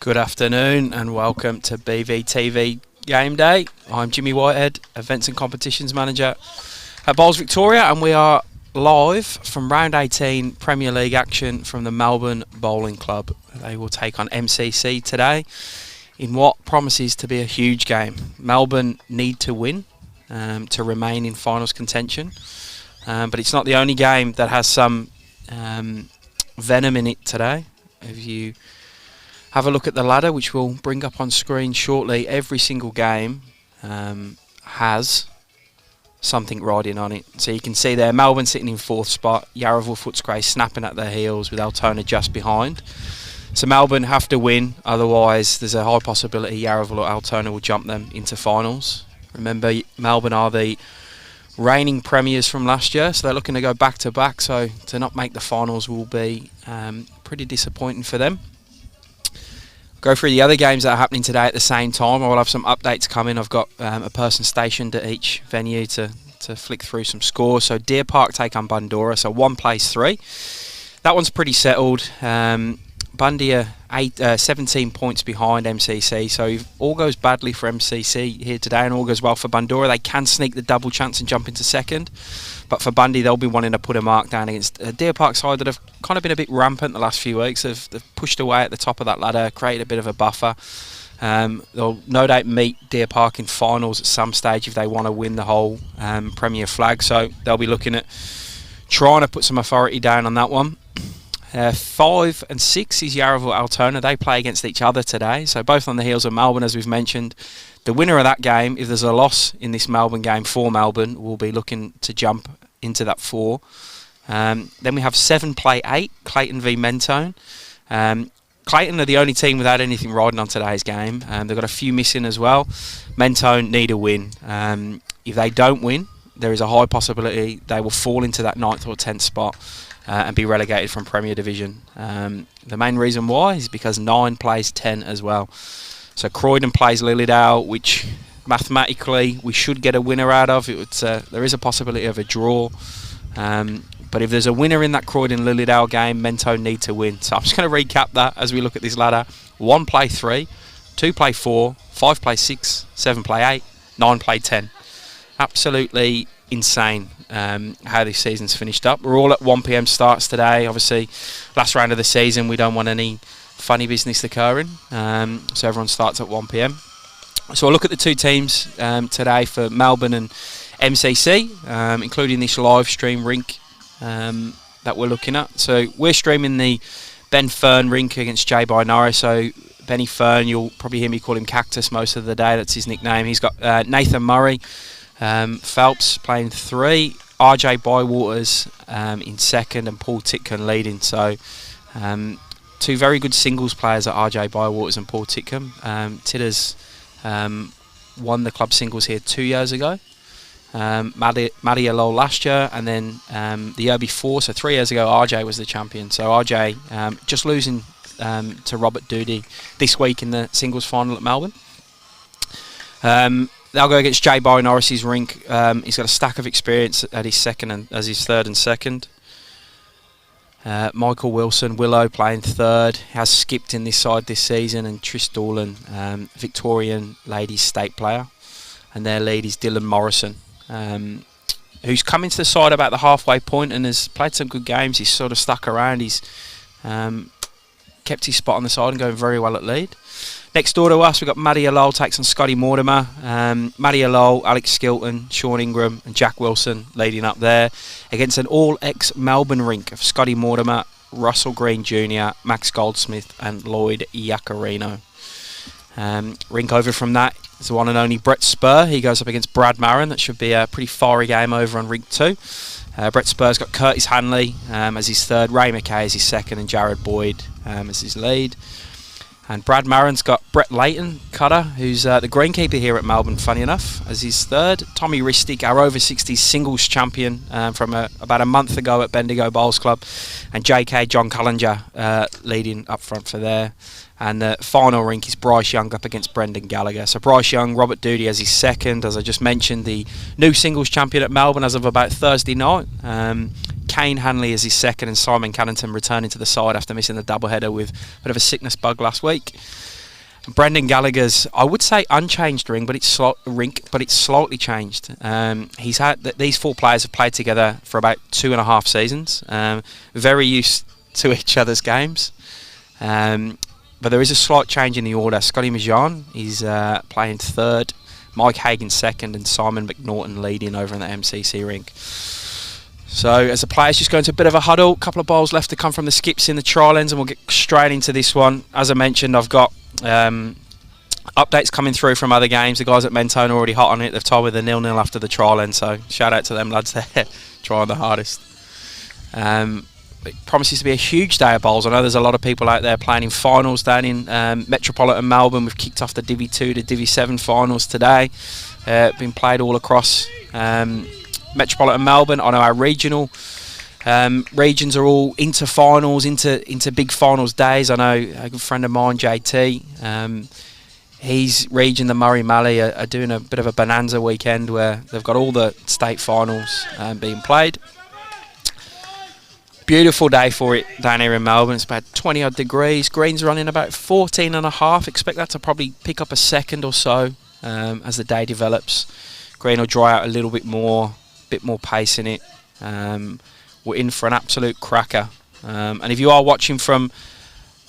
Good afternoon and welcome to BVTV Game Day. I'm Jimmy Whitehead, Events and Competitions Manager at Bowls Victoria, and we are live from Round 18 Premier League action from the Melbourne Bowling Club. They will take on MCC today in what promises to be a huge game. Melbourne need to win to remain in finals contention, but it's not the only game that has some venom in it today. If you have a look at the ladder, which we'll bring up on screen shortly, every single game has something riding on it. So you can see there, Melbourne sitting in 4th spot, Yarraville Footscray snapping at their heels with Altona just behind. So Melbourne have to win, otherwise there's a high possibility Yarraville or Altona will jump them into finals. Remember, Melbourne are the reigning premiers from last year, so they're looking to go back to back, so to not make the finals will be pretty disappointing for them. Go through the other games that are happening today at the same time. I will have some updates coming. I've got a person stationed at each venue to flick through some scores. So Deer Park take on Bundoora, so 1 plays 3. That one's pretty settled. Bundy are 17 points behind MCC, so if all goes badly for MCC here today and all goes well for Bundoora, they can sneak the double chance and jump into second. But for Bundy, they'll be wanting to put a mark down against a Deer Park side that have kind of been a bit rampant the last few weeks. They've pushed away at the top of that ladder, created a bit of a buffer. They'll no doubt meet Deer Park in finals at some stage if they want to win the whole Premier flag, so they'll be looking at trying to put some authority down on that one. 5 and 6 is Yarraville Altona. They play against each other today, so both on the heels of Melbourne, as we've mentioned. The winner of that game, if there's a loss in this Melbourne game for Melbourne, will be looking to jump into that 4. Then we have 7 play 8, Clayton v Mentone. Clayton are the only team without anything riding on today's game. They've got a few missing as well. Mentone need a win. If they don't win, there is a high possibility they will fall into that 9th or 10th spot and be relegated from Premier Division. The main reason why is because 9 plays 10 as well. So Croydon plays Lilydale, which mathematically we should get a winner out of. There is a possibility of a draw. But if there's a winner in that Croydon-Lilydale game, Mentone need to win. So I'm just going to recap that as we look at this ladder. 1 play 3, 2 play 4, 5 play 6, 7 play 8, 9 play 10. Absolutely insane how this season's finished up. We're all at 1 PM starts today. Obviously, last round of the season, we don't want any funny business occurring. So everyone starts at 1 PM. So I'll look at the 2 teams today for Melbourne and MCC, including this live stream rink that we're looking at. So we're streaming the Ben Fern rink against J. by Norris. So Benny Fern, you'll probably hear me call him Cactus most of the day. That's his nickname. He's got Nathan Murray, Phelps playing 3, RJ Bywaters in 2nd, and Paul Titcombe leading. So 2 very good singles players at RJ Bywaters and Paul Titcombe. Titters won the club singles here 2 years ago. Maddie Alol last year, and then the year before, so 3 years ago, RJ was the champion. So RJ just losing to Robert Doody this week in the singles final at Melbourne. They'll go against J. by Norris's rink. He's got a stack of experience at his 2nd and as his 3rd and 2nd. Michael Wilson, Willow playing 3rd, has skipped in this side this season, and Tris Doolan, Victorian ladies state player, and their lead is Dylan Morrison, who's come into the side about the halfway point and has played some good games. He's sort of stuck around. He's kept his spot on the side and going very well at lead. Next door to us, we've got Maddie Alol takes on Scotty Mortimer. Maddie Alol, Alex Skilton, Sean Ingram and Jack Wilson leading up there against an all-ex-Melbourne rink of Scotty Mortimer, Russell Green Jr., Max Goldsmith and Lloyd Iacarino. Rink over from that is the one and only Brett Spur. He goes up against Brad Marin. That should be a pretty fiery game over on rink 2. Brett Spur's got Curtis Hanley as his 3rd, Ray McKay as his 2nd and Jared Boyd as his lead. And Brad Marin's got Brett Leighton, cutter, who's the greenkeeper here at Melbourne, funny enough, as his 3rd. Tommy Ristic, our over 60s singles champion from about a month ago at Bendigo Bowls Club. And JK John Cullinger leading up front for there. And the final rink is Bryce Young up against Brendan Gallagher. So Bryce Young, Robert Doody as his 2nd, as I just mentioned, the new singles champion at Melbourne as of about Thursday night. Kane Hanley as his 2nd, and Simon Cannington returning to the side after missing the doubleheader with a bit of a sickness bug last week. Brendan Gallagher's, I would say, unchanged rink, but it's slightly changed. He's had these 4 players have played together for about 2.5 seasons. Very used to each other's games. But there is a slight change in the order. Scotty Majan is playing 3rd, Mike Hagan 2nd, and Simon McNaughton leading over in the MCC rink. So as the players just go into a bit of a huddle, a couple of balls left to come from the skips in the trial ends, and we'll get straight into this one. As I mentioned, I've got updates coming through from other games. The guys at Mentone are already hot on it. They've tied with a 0-0 after the trial end, so shout out to them lads there, trying the hardest. It promises to be a huge day of bowls. I know there's a lot of people out there playing in finals down in Metropolitan Melbourne. We've kicked off the Divi 2 to Divi 7 finals today. Been played all across Metropolitan Melbourne. I know our regional regions are all into finals, into big finals days. I know a good friend of mine, JT, his region, the Murray Mallee, are doing a bit of a bonanza weekend where they've got all the state finals being played. Beautiful day for it down here in Melbourne. It's about 20 odd degrees. Green's running about 14.5. Expect that to probably pick up a second or so as the day develops. Green will dry out a little bit more pace in it. We're in for an absolute cracker. And if you are watching from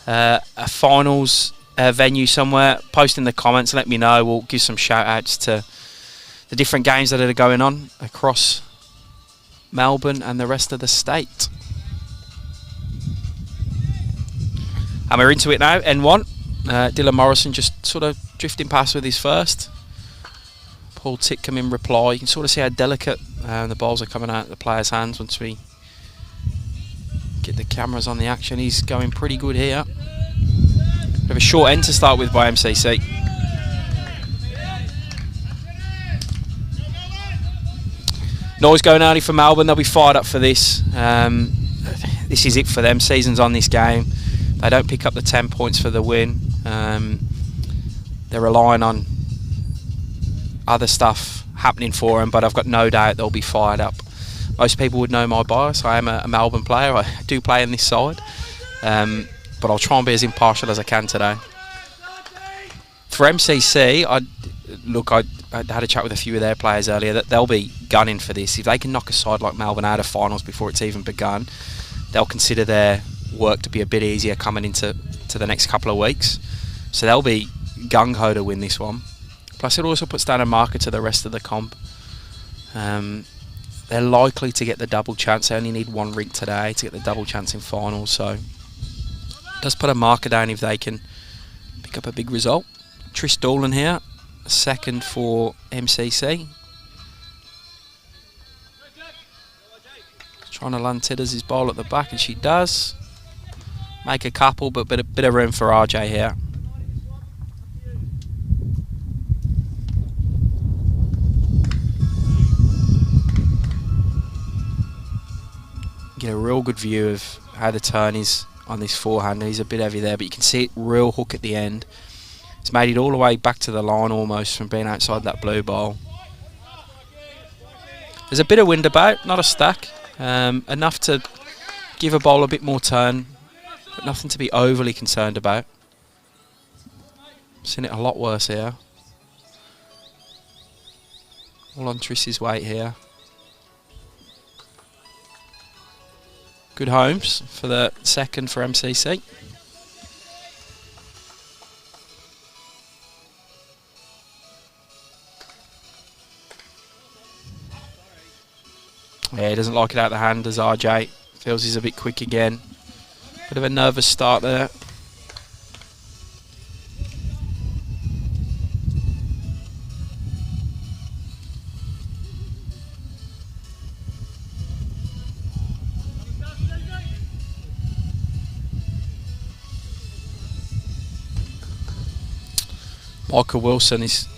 a finals venue somewhere, post in the comments, let me know. We'll give some shout outs to the different games that are going on across Melbourne and the rest of the state. And we're into it now, N1. Dylan Morrison just sort of drifting past with his first. Paul Titcombe in reply. You can sort of see how delicate the balls are coming out of the player's hands once we get the cameras on the action. He's going pretty good here. Bit of a short end to start with by MCC. Noise going early for Melbourne. They'll be fired up for this. This is it for them. Season's on this game. They don't pick up the 10 points for the win. They're relying on other stuff happening for them, but I've got no doubt they'll be fired up. Most people would know my bias. I am a Melbourne player. I do play in this side, but I'll try and be as impartial as I can today. For MCC, I had a chat with a few of their players earlier that they'll be gunning for this. If they can knock a side like Melbourne out of finals before it's even begun, they'll consider their work to be a bit easier coming into the next couple of weeks. So they'll be gung-ho to win this one. Plus it also puts down a marker to the rest of the comp. They're likely to get the double chance. They only need 1 rink today to get the double chance in finals, so it does put a marker down if they can pick up a big result. Trish Dolan here, 2nd for MCC. Trying to land Tidders' bowl at the back, and she does. Make a couple, but a bit of room for RJ here. Get a real good view of how the turn is on this forehand. He's a bit heavy there, but you can see it real hook at the end. It's made it all the way back to the line almost from being outside that blue bowl. There's a bit of wind about, not a stack. Enough to give a bowl a bit more turn, but nothing to be overly concerned about. Seen it a lot worse here. All on Triss's weight here. Good homes for the 2nd for MCC. Yeah, he doesn't like it out of the hand, does RJ. Feels he's a bit quick again. Bit of a nervous start there. Michael Wilson is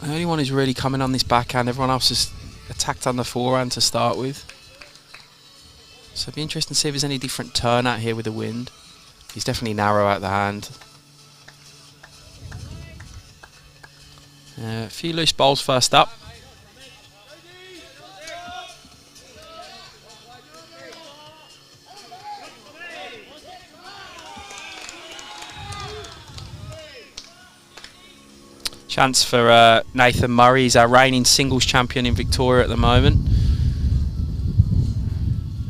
the only one who's really coming on this backhand. Everyone else is attacked on the forehand to start with. So it'd be interesting to see if there's any different turn out here with the wind. He's definitely narrow out the hand. A few loose bowls first up. Chance for Nathan Murray. He's our reigning singles champion in Victoria at the moment.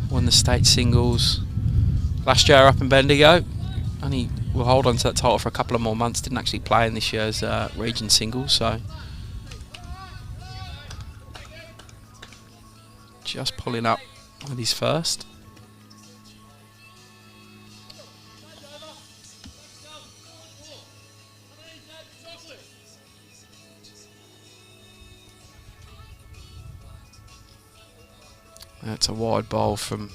Won the state singles last year up in Bendigo. And he will hold on to that title for a couple of more months. Didn't actually play in this year's region singles, so just pulling up with his first. That's a wide bowl from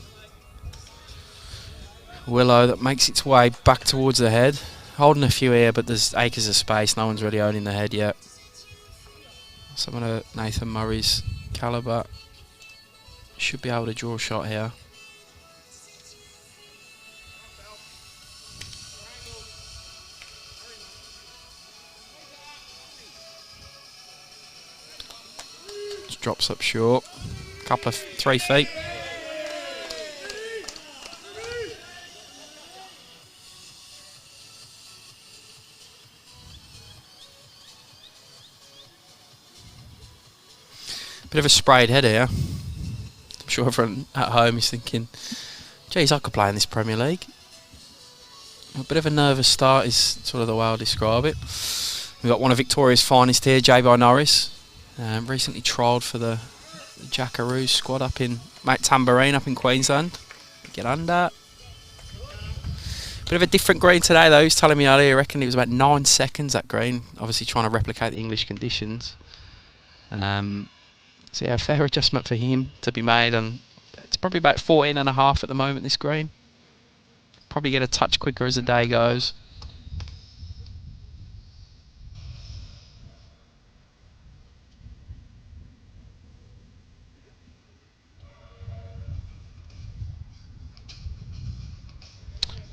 Willow that makes its way back towards the head. Holding a few here, but there's acres of space. No one's really owning the head yet. Someone of Nathan Murray's calibre should be able to draw a shot here. Just drops up short. Couple of 3 feet. Bit of a sprayed head here. I'm sure everyone at home is thinking, geez, I could play in this Premier League. A bit of a nervous start is sort of the way I'll describe it. We've got one of Victoria's finest here, J.B. Norris. Recently trialled for the Jackaroos squad up in Mount Tambourine up in Queensland. Get under. Bit of a different green today though. He was telling me earlier, I reckon it was about 9 seconds that green. Obviously trying to replicate the English conditions. So yeah, a fair adjustment for him to be made, and it's probably about 14.5 at the moment, this green. Probably get a touch quicker as the day goes.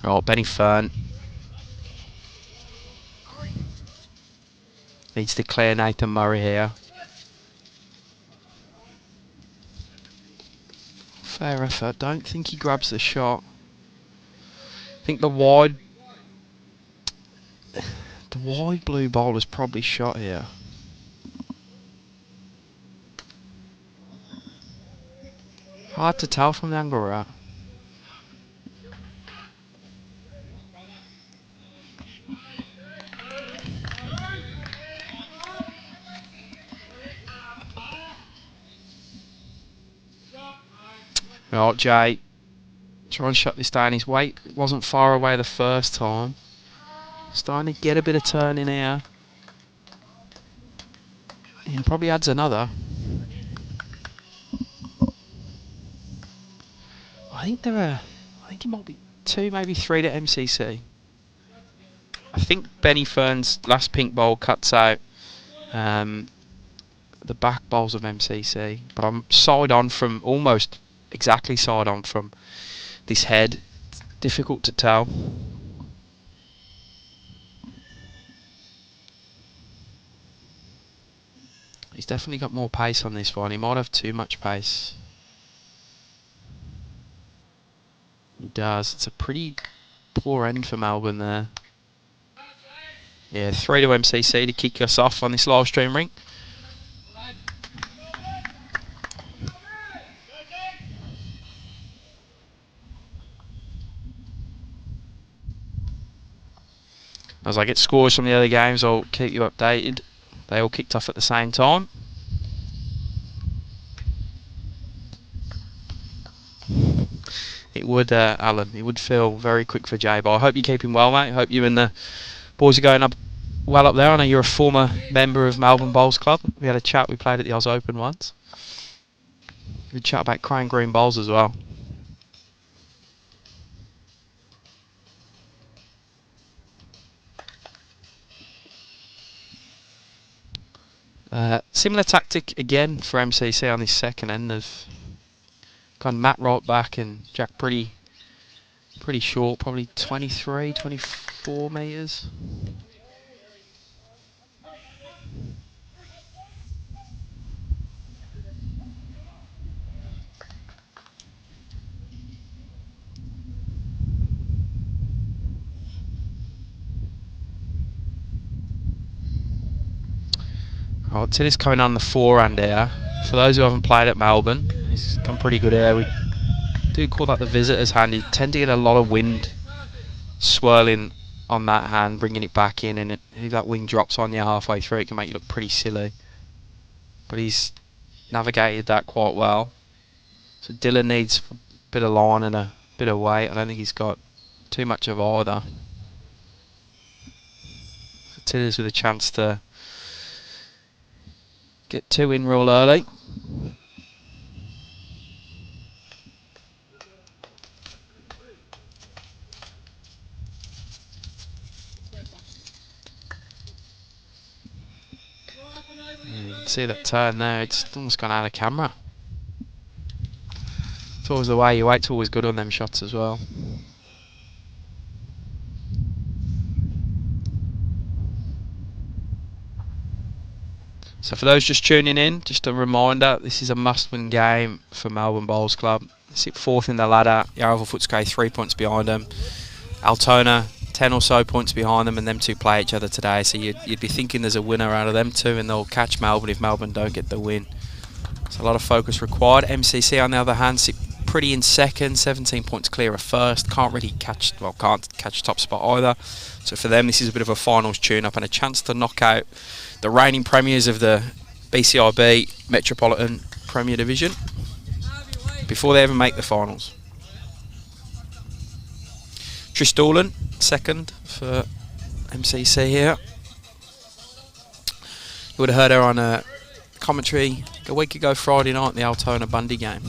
Oh, Benny Fern needs to clear Nathan Murray here. Fair effort. Don't think he grabs the shot. I think the wide blue ball was probably shot here. Hard to tell from the angle we're at. Oh, Jay, try and shut this down. His weight wasn't far away the first time. Starting to get a bit of turn in here. He probably adds another. I think it might be 2, maybe 3 to MCC. I think Benny Fern's last pink bowl cuts out the back bowls of MCC, but I'm side on from, almost exactly side on from this head. It's difficult to tell. He's definitely got more pace on this one. He might have too much pace. He does. It's a pretty poor end for Melbourne there. Yeah, 3 to MCC to kick us off on this live stream ring. As I get scores from the other games, I'll keep you updated. They all kicked off at the same time. It would, Alan, it would feel very quick for Jay, but I hope you're keeping well, mate. I hope you and the boys are going up well up there. I know you're a former member of Melbourne Bowls Club. We had a chat, we played at the Oz Open once. Good chat about Crane Green Bowls as well. Similar tactic again for MCC on this second end. They've gone Matt right back and Jack pretty short, probably 23, 24 metres. Oh, Tillis coming on the forehand here. For those who haven't played at Melbourne, he's gone pretty good here. We do call that the visitor's hand. You tend to get a lot of wind swirling on that hand, bringing it back in, and if that wind drops on you halfway through, it can make you look pretty silly. But he's navigated that quite well. So Dylan needs a bit of line and a bit of weight. I don't think he's got too much of either. So Tillis with a chance to get 2 in real early. You can see that turn there, it's almost gone out of camera. It's always the way, your weight's always good on them shots as well. So for those just tuning in, just a reminder, this is a must-win game for Melbourne Bowls Club. They sit 4th in the ladder, Yarraville Footscray 3 points behind them. Altona 10 or so points behind them, and them two play each other today. So you'd be thinking there's a winner out of them two, and they'll catch Melbourne if Melbourne don't get the win. So a lot of focus required. MCC on the other hand sit pretty in second, 17 points clear of first. Can't catch top spot either. So for them, this is a bit of a finals tune-up and a chance to knock out the reigning premiers of the BCIB Metropolitan Premier Division before they ever make the finals. Trish Doolan, second for MCC here. You would have heard her on a commentary a week ago Friday night in the Altona Bundy game.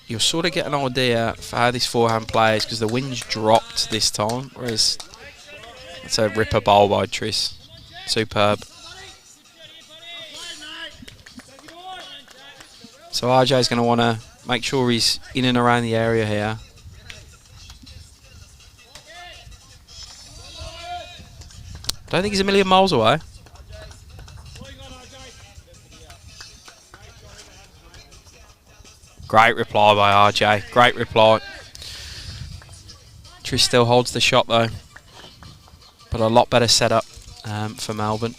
You'll sort of get an idea for how this forehand plays because the wind's dropped this time, whereas that's a ripper bowl by Trish. Superb. So RJ's going to want to make sure he's in and around the area here. I don't think he's a million miles away. Great reply by RJ. Great reply. Trish still holds the shot though. But a lot better setup for Melbourne.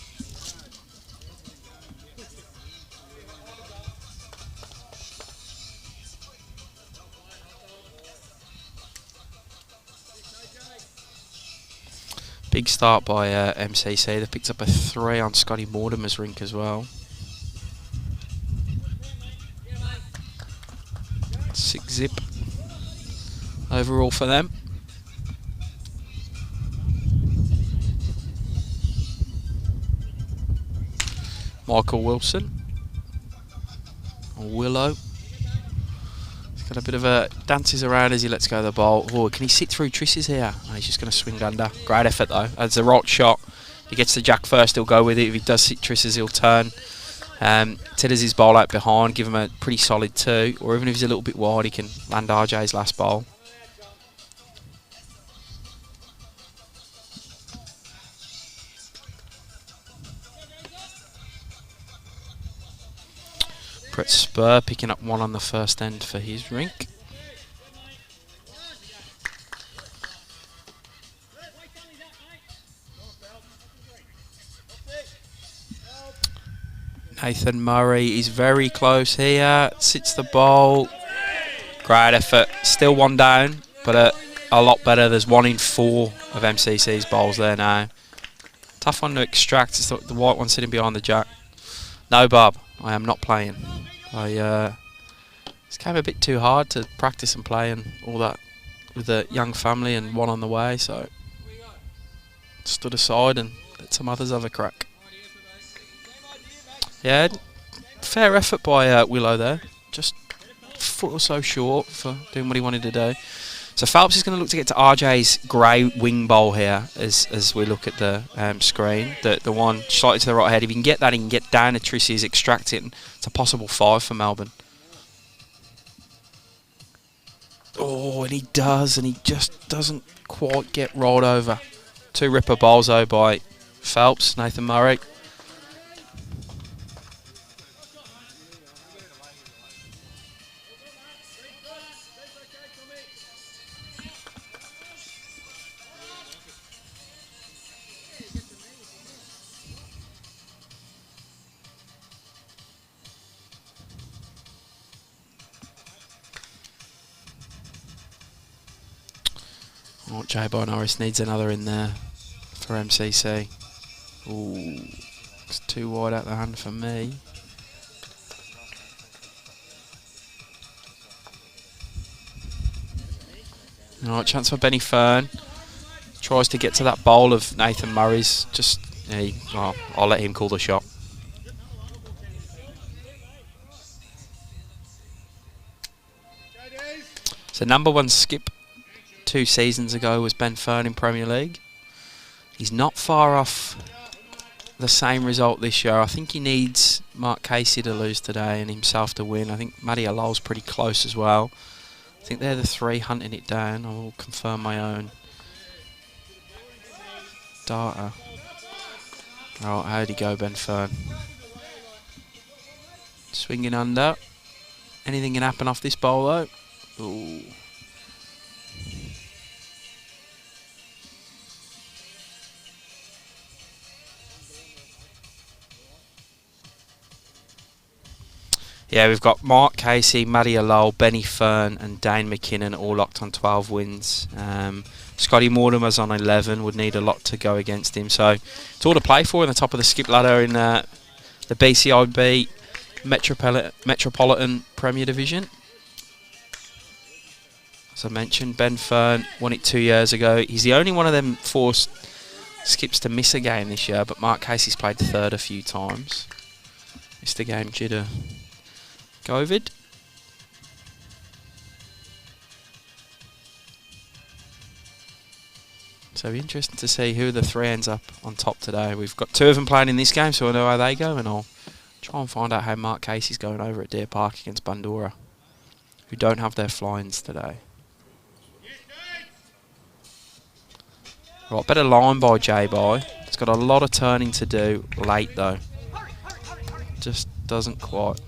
Big start by MCC. They picked up a 3 on Scotty Mortimer's rink as well. 6 zip overall for them. Michael Wilson. Willow. He's got a bit of a dances around as he lets go of the ball. Oh, can he sit through Triss's here? Oh, he's just going to swing under. Great effort though. That's the right shot. If he gets the jack first, he'll go with it. If he does sit Triss's, he'll turn. Tethers his bowl out behind, give him a pretty solid 2, or even if he's a little bit wide, he can land RJ's last bowl. Brett Spur picking up 1 on the first end for his rink. Nathan Murray is very close here, sits the bowl. Great effort, still 1 down, but a lot better. There's 1 in 4 of MCC's bowls there now. Tough one to extract, it's the white one sitting behind the jack. No, Bob, I am not playing. This came a bit too hard to practice and play and all that with a young family and 1 on the way, so stood aside and let some others have a crack. Yeah, fair effort by Willow there. Just a foot or so short for doing what he wanted to do. So Phelps is going to look to get to RJ's grey wing bowl here as we look at the screen. The one slightly to the right head. If he can get that, he can get down to Triss's, extract it. And it's a possible 5 for Melbourne. Oh, and he does, and he just doesn't quite get rolled over. 2 ripper bowls though by Phelps, Nathan Murray. Oh, J-Boy Norris needs another in there for MCC. Ooh, it's too wide out the hand for me. Alright, chance for Benny Fern. Tries to get to that bowl of Nathan Murray's. Just, well, I'll let him call the shot. So number one skip 2 seasons ago was Ben Fern in Premier League. He's not far off the same result this year. I think he needs Mark Casey to lose today and himself to win. I think Matty Alal's pretty close as well. I think they're the 3 hunting it down. I will confirm my own data. Oh, how'd he go, Ben Fern? Swinging under. Anything can happen off this bowl though. Ooh. Yeah, we've got Mark Casey, Matty Alal, Benny Fern and Dane McKinnon all locked on 12 wins. Scotty Mortimer's on 11, would need a lot to go against him. So it's all to play for in the top of the skip ladder in the BCIB Metropolitan Premier Division. As I mentioned, Ben Fern won it 2 years ago. He's the only one of them 4 skips to miss a game this year, but Mark Casey's played third a few times. Missed a game due to COVID. So it'll be interesting to see who the 3 ends up on top today. We've got 2 of them playing in this game, so I know how they go, and I'll try and find out how Mark Casey's going over at Deer Park against Bandura, who don't have their fly-ins today. Right, better line by J-Boy. It's got a lot of turning to do late though. Just doesn't quite.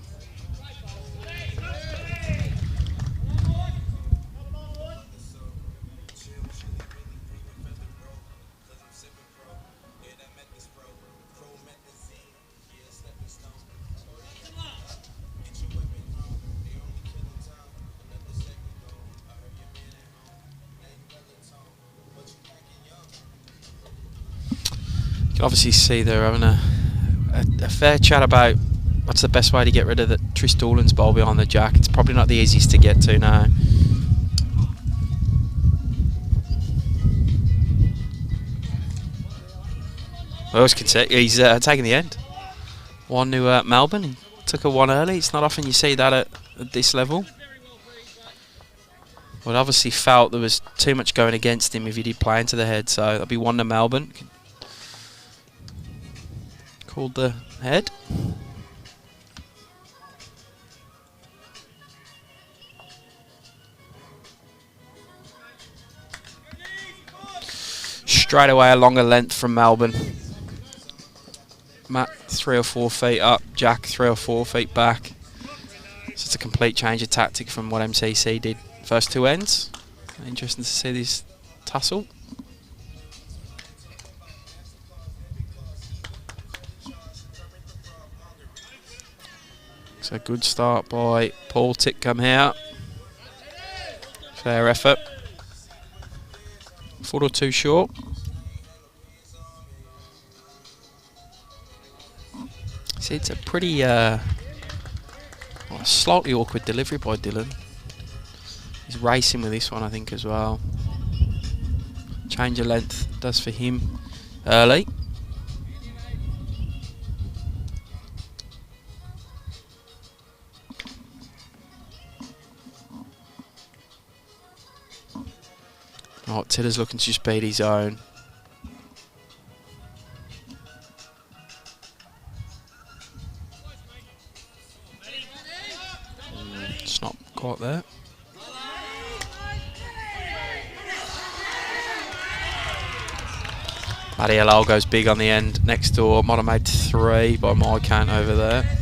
Obviously see they're having a fair chat about what's the best way to get rid of the Tris Doolan's ball behind the jack. It's probably not the easiest to get to now. Well, he's taking the end. 1 to Melbourne. He took a 1 early. It's not often you see that at this level. Well, obviously felt there was too much going against him if he did play into the head, so that'll be 1 to Melbourne. Called the head. Straight away a longer length from Melbourne. Matt 3 or 4 feet up, Jack 3 or 4 feet back. So it's a complete change of tactic from what MCC did first 2 ends. Interesting to see this tussle. So good start by Paul Titcombe here. Fair effort. 4 or 2 short. See, it's a pretty slightly awkward delivery by Dylan. He's racing with this one, I think, as well. Change of length does for him early. Oh, Tidder's looking to just beat his own. It's not quite there. Matty Alal goes big on the end next door. Might have made 3 by my count over there.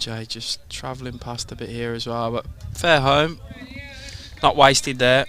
RJ just travelling past a bit here as well, but fair home. Not wasted there.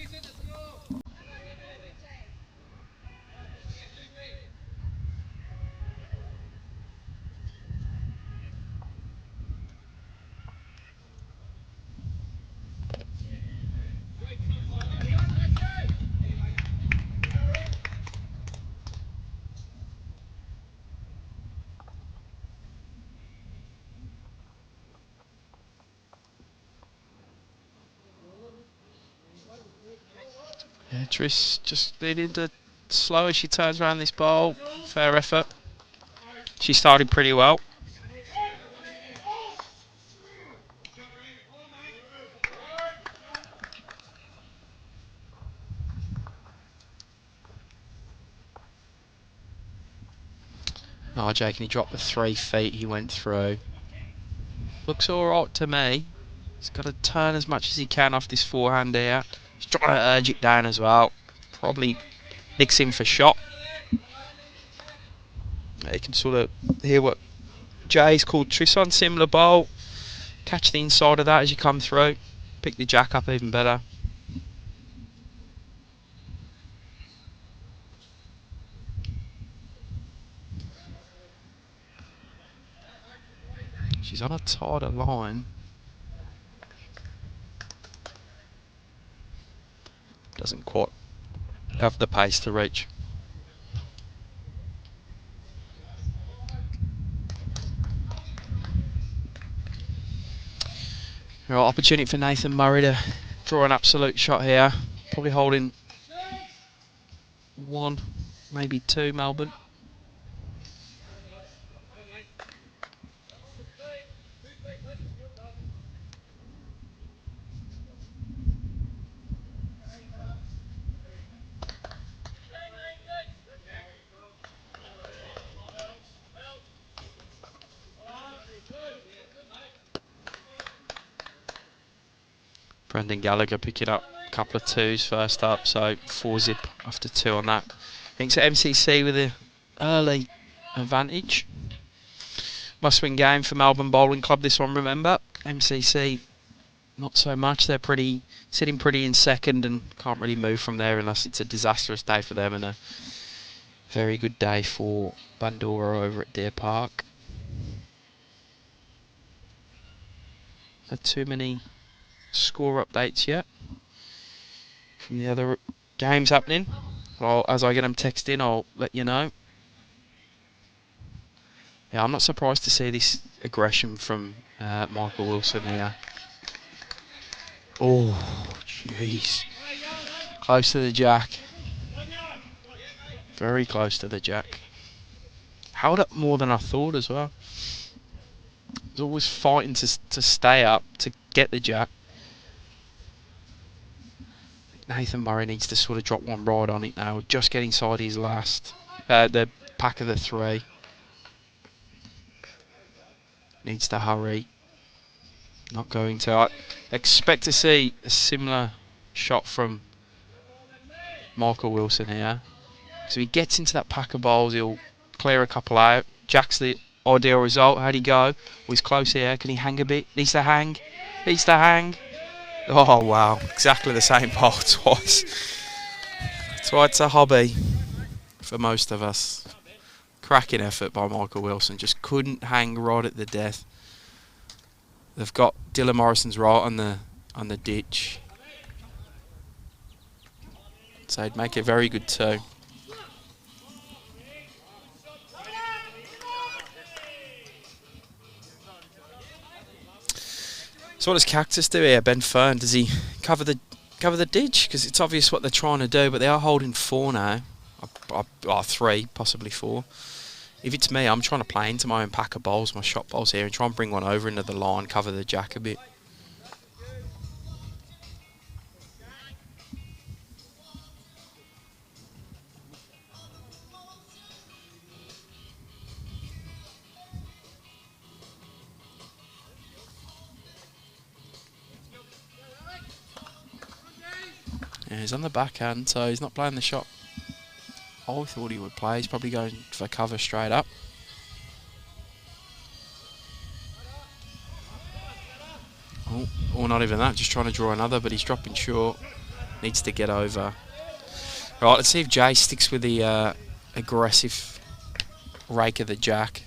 Yeah, Trish just needing to slow as she turns around this ball. Fair effort. She started pretty well. RJ, can he drop the 3 feet he went through? Looks alright to me. He's got to turn as much as he can off this forehand here. He's trying to urge it down as well. Probably nicks him for shot. You can sort of hear what Jay's called Trisson, similar bowl. Catch the inside of that as you come through. Pick the jack up even better. She's on a tighter line. Doesn't quite have the pace to reach. Right, opportunity for Nathan Murray to draw an absolute shot here. Probably holding 1, maybe 2 Melbourne. Brendan Gallagher picking up a couple of 2s first up, so 4 zip after 2 on that. I think it's MCC with an early advantage. Must-win game for Melbourne Bowling Club, this one, remember. MCC, not so much. They're sitting pretty in second and can't really move from there unless it's a disastrous day for them and a very good day for Bandura over at Deer Park. Not too many score updates yet from the other games happening. Well, as I get them text in, I'll let you know. Yeah, I'm not surprised to see this aggression from Michael Wilson here. Oh, jeez. Close to the jack. Very close to the jack. Held up more than I thought as well. He's always fighting to stay up, to get the jack. Nathan Murray needs to sort of drop one right on it now. Just get inside his last. The pack of the 3. Needs to hurry. Not going to. I expect to see a similar shot from Michael Wilson here. So he gets into that pack of bowls, he'll clear a couple out. Jack's the ideal result. How'd he go? Oh, he's close here. Can he hang a bit? Needs to hang. Needs to hang. Oh, wow. Exactly the same bowl twice. That's why it's a hobby for most of us. Cracking effort by Michael Wilson. Just couldn't hang right at the death. They've got Dylan Morrison's right on the ditch. So he'd make a very good 2. So what does Cactus do here? Ben Fern, does he cover the ditch? Because it's obvious what they're trying to do, but they are holding 4 now. 3, possibly 4. If it's me, I'm trying to play into my own pack of bowls, my shot bowls here, and try and bring one over into the line, cover the jack a bit. Yeah, he's on the backhand, so he's not playing the shot I thought he would play. He's probably going for cover straight up. not even that. Just trying to draw another, but he's dropping short. Needs to get over. Right, let's see if Jay sticks with the aggressive rake of the jack.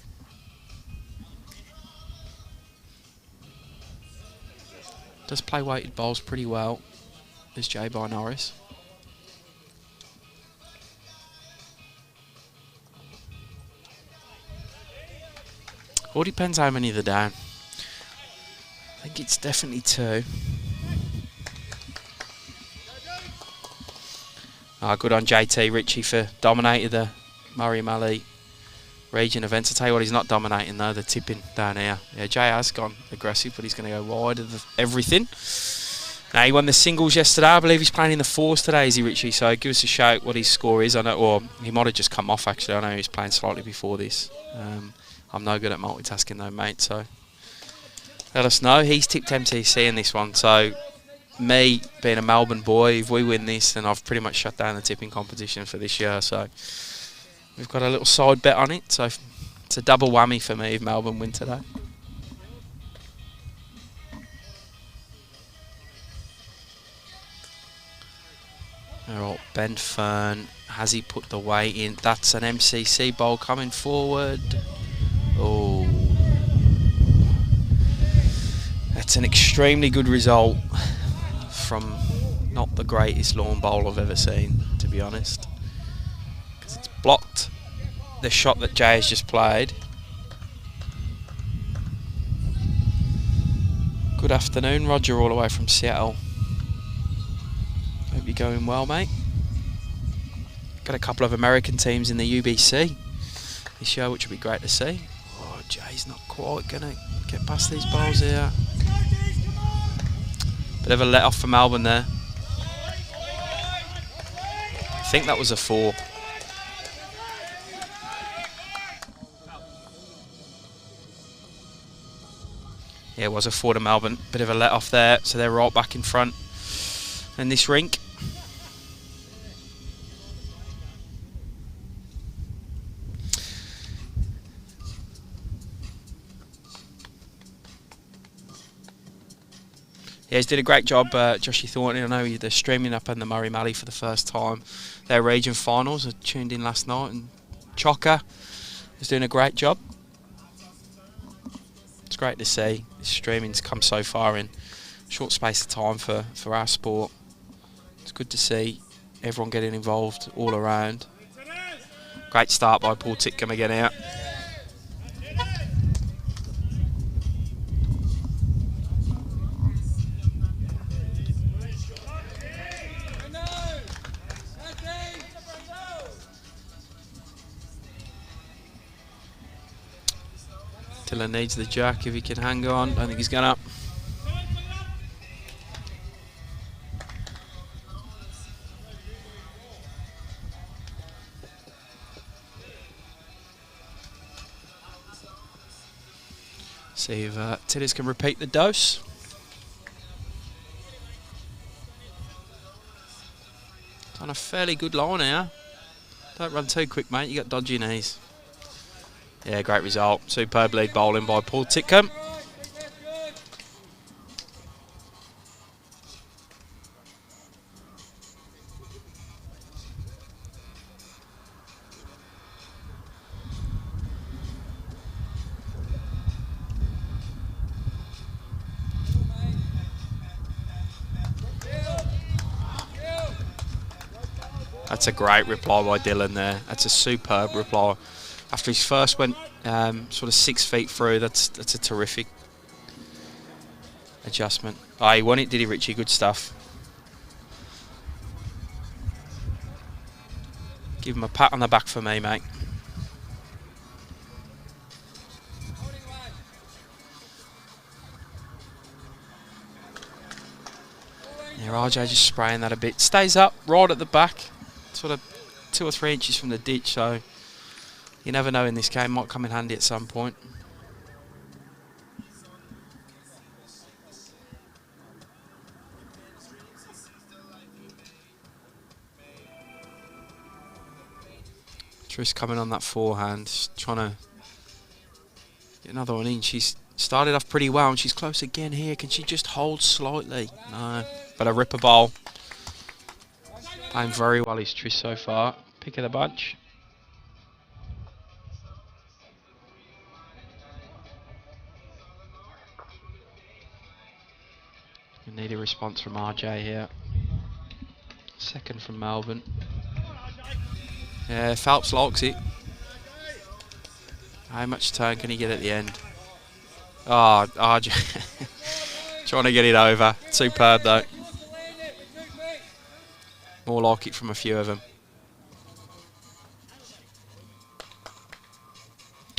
Does play weighted bowls pretty well, this Jay by Norris. All depends how many they're down. I think it's definitely 2. Good on JT Ritchie for dominating the Murray Mallee region events. I tell you what, he's not dominating though, the tipping down here. Yeah, Jay has gone aggressive, but he's going to go wide of everything. Now, he won the singles yesterday. I believe he's playing in the fours today, is he, Richie? So give us a shout what his score is. I know, or he might have just come off, actually. I know he was playing slightly before this. I'm no good at multitasking though, mate, so let us know. He's tipped MCC in this one, so me, being a Melbourne boy, if we win this, then I've pretty much shut down the tipping competition for this year, so we've got a little side bet on it, so it's a double whammy for me if Melbourne win today. Alright, Ben Fern, has he put the weight in? That's an MCC bowl coming forward. Oh, that's an extremely good result from not the greatest lawn bowl I've ever seen, to be honest, because it's blocked the shot that Jay has just played. Good afternoon, Roger, all the way from Seattle. Hope you're going well, mate. Got a couple of American teams in the UBC this year, which would be great to see. Oh, Jay's not quite going to get past these bowls here. Bit of a let off for Melbourne there. I think that was a 4. Yeah, it was a 4 to Melbourne. Bit of a let off there, so they're right back in front in this rink. Yeah, he's did a great job, Joshy Thornton. I know they're streaming up in the Murray Mallee for the first time. Their region finals. I tuned in last night, and Chocker is doing a great job. It's great to see this streaming's come so far in a short space of time for our sport. It's good to see everyone getting involved all around. Great start by Paul Titcombe again out. Dylan needs the jack if he can hang on. I think he's gonna. See if Tidders can repeat the dose. It's on a fairly good line here. Don't run too quick, mate. You got dodgy knees. Yeah, great result. Superb lead bowling by Paul Titcombe. That's a great reply by Dylan there. That's a superb reply. After his first went sort of 6 feet through, that's a terrific adjustment. Oh, he won it, did he, Richie? Good stuff. Give him a pat on the back for me, mate. Yeah, RJ just spraying that a bit. Stays up right at the back, sort of 2 or 3 inches from the ditch, so you never know in this game, might come in handy at some point. Trish coming on that forehand, trying to get another one in. She's Started off pretty well, and she's close again here. Can she just hold slightly? No. But a ripper bowl. Playing very well is Trish so far. Pick of the bunch. We need a response from RJ here. Second from Melbourne. Yeah, Phelps likes it. How much turn can he get at the end? Oh, RJ. Trying to get it over. Superb though. More like it from a few of them.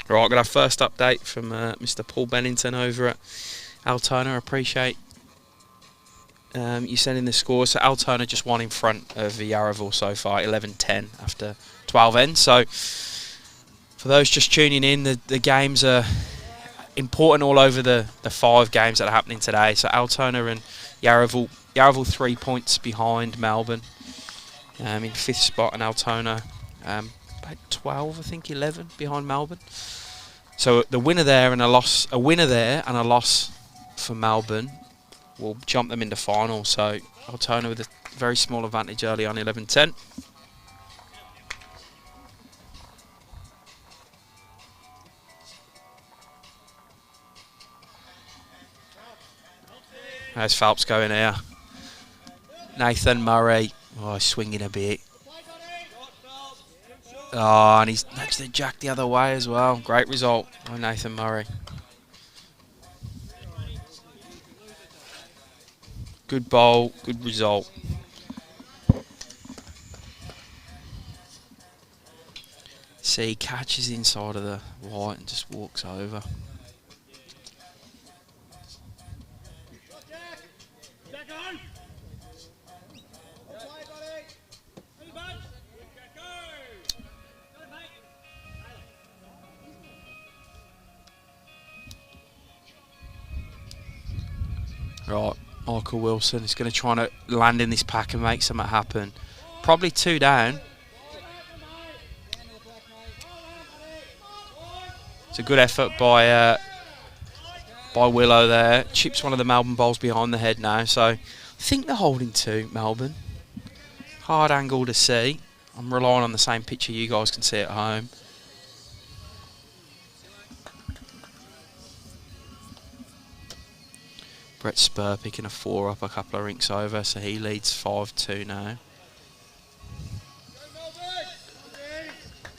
Right, we're going to have first update from Mr. Paul Bennington over at Altona. Appreciate you sending the score. So Altona just won in front of Yarraville so far, 11-10 after 12 ends. So for those just tuning in, the games are important all over the 5 games that are happening today. So Altona and Yarraville 3 points behind Melbourne in 5th spot, and Altona about 12, I think 11 behind Melbourne. So the winner there and a loss for Melbourne will jump them into final. So Altona with a very small advantage early on, 11-10. There's Phelps going here. Nathan Murray. Oh, swinging a bit. Oh, and he's nudged the jack the other way as well. Great result by Nathan Murray. Good bowl, good result. See, catches inside of the white and just walks over. Right, Michael Wilson is going to try to land in this pack and make something happen. Probably 2 down. It's a good effort by Willow there. Chips one of the Melbourne bowls behind the head now. So I think they're holding 2, Melbourne. Hard angle to see. I'm relying on the same picture you guys can see at home. Brett Spur picking a 4 up a couple of rinks over, so he leads 5-2 now.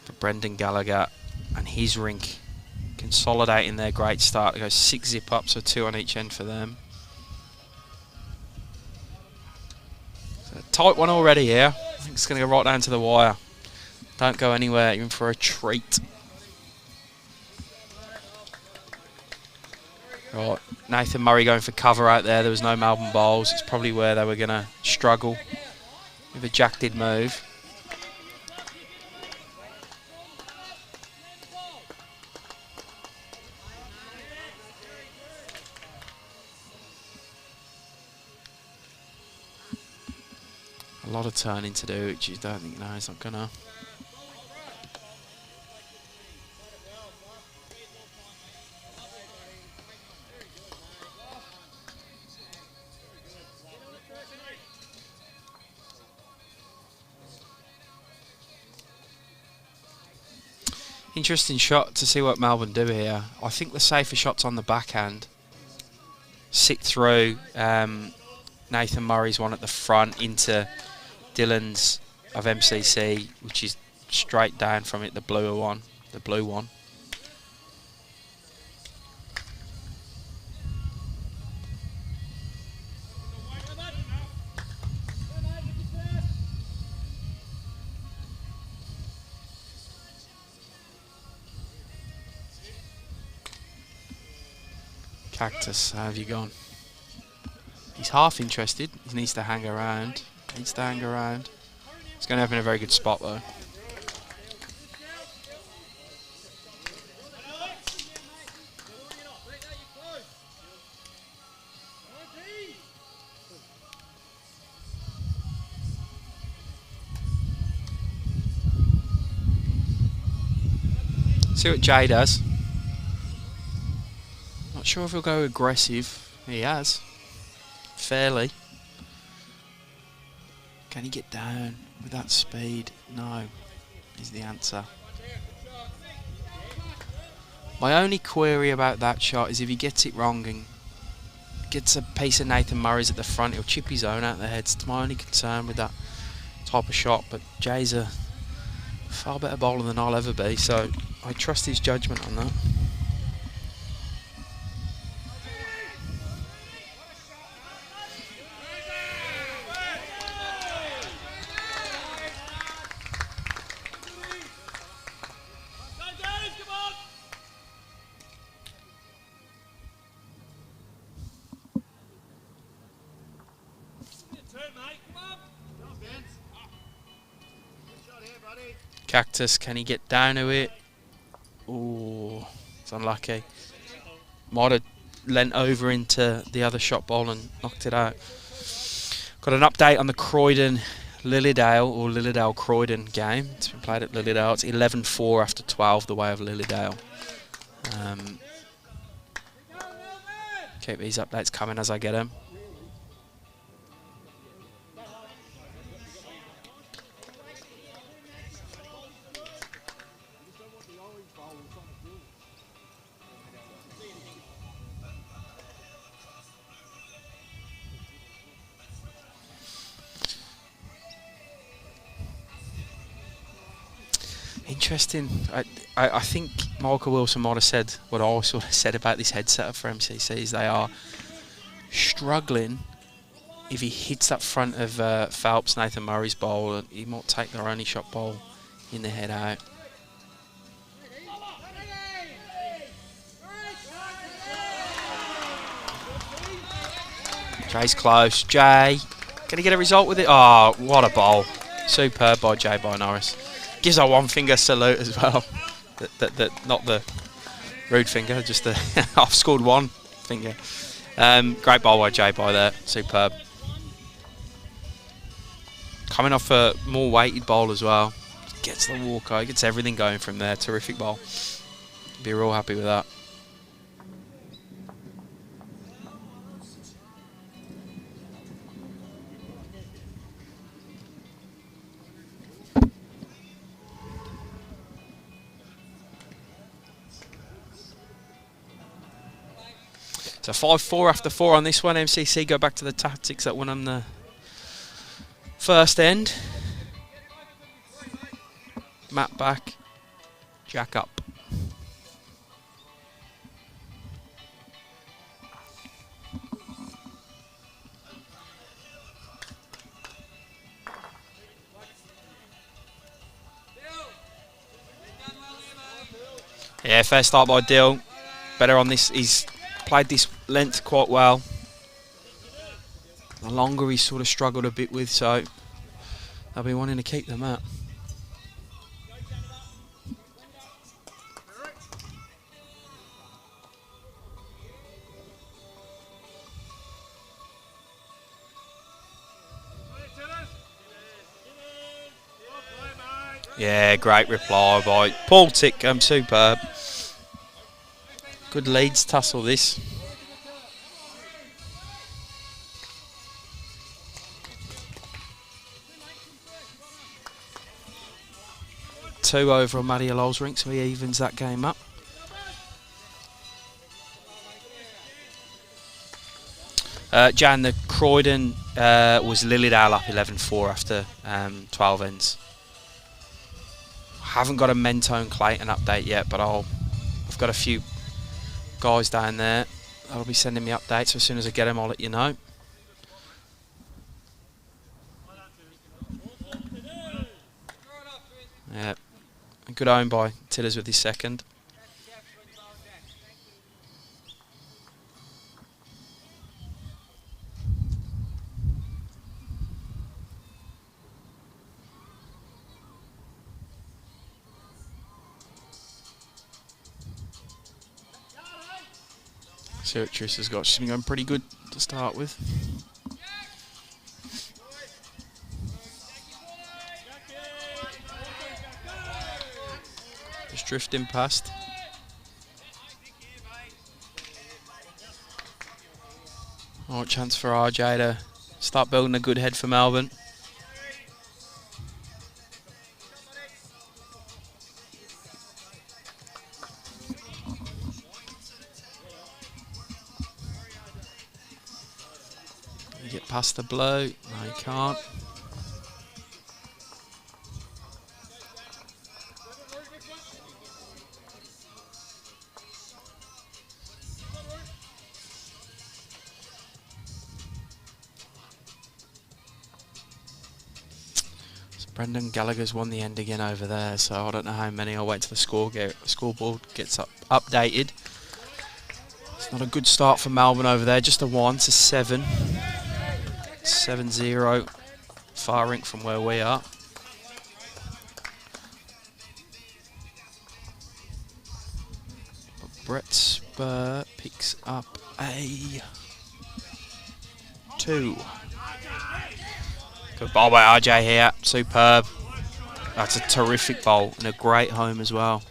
For Brendan Gallagher and his rink consolidating their great start. It goes 6 zip up, so 2 on each end for them. So a tight one already here. I think it's going to go right down to the wire. Don't go anywhere, even for a treat. Right, Nathan Murray going for cover out there. There was no Melbourne bowls. It's probably where they were going to struggle if a jack did move. A lot of turning to do, which you don't think, no, he's not going to. Interesting shot to see what Melbourne do here. I think the safer shot's on the backhand. Sit through Nathan Murray's one at the front into Dylan's of MCC, which is straight down from it, the blue one. Cactus, how have you gone? He's half interested. He needs to hang around. He's going to have in a very good spot though. See what Jay does. Not sure if he'll go aggressive. He has. Fairly. Can he get down with that speed? No, is the answer. My only query about that shot is if he gets it wrong and gets a piece of Nathan Murray's at the front, he'll chip his own out of the head. It's my only concern with that type of shot. But Jay's a far better bowler than I'll ever be, so I trust his judgment on that. Cactus, can he get down to it? Oh, it's unlucky. Might have leant over into the other shot ball and knocked it out. Got an update on the Croydon Lilydale or Lilydale Croydon game. It's been played at Lilydale. It's 11-4 after 12 the way of Lilydale. Keep these updates coming as I get them. Interesting. I think Michael Wilson might have said what I sort of said about this head setup for MCCs. They are struggling. If he hits that front of Phelps, Nathan Murray's bowl, he might take their only shot bowl in the head out. Jay's close. Jay, can he get a result with it? Oh, what a bowl. Superb by Jay by Norris. Gives a one finger salute as well. Not the rude finger, just the I've scored one finger. Great bowl by Jay by there. Superb. Coming off a more weighted bowl as well. Gets the walker, gets everything going from there. Terrific bowl. Be real happy with that. So 5-4 after 4 on this one. MCC go back to the tactics that won on the first end. Matt back, Jack up. Yeah, fair start by Dill. Better on this. He's played this length quite well. The longer he's sort of struggled a bit with, so they'll be wanting to keep them out. Yeah, great reply by Paul Titcombe, superb. Good leads tussle this. Two over on Matty Lowell's rink, so he evens that game up. Jan, the Croydon was Lilydale up 11-4 after 12 ends. Haven't got a Mentone Clayton update yet, but I've got a few guys down there that'll be sending me updates. So as soon as I get them, I'll let you know. Yeah, a good own by Tidders with his second. See what Trish has got. She's been going pretty good to start with. Just drifting past. Right, chance for RJ to start building a good head for Melbourne. You get past the blow. No, you can't. Brendan Gallagher's won the end again over there, so I don't know how many. I'll wait till the scoreboard gets updated. It's not a good start for Melbourne over there, just a 1 to 7. 7-0, far rink from where we are. But Brett Spur picks up a 2. Good ball by RJ here, superb. That's a terrific bowl and a great home as well.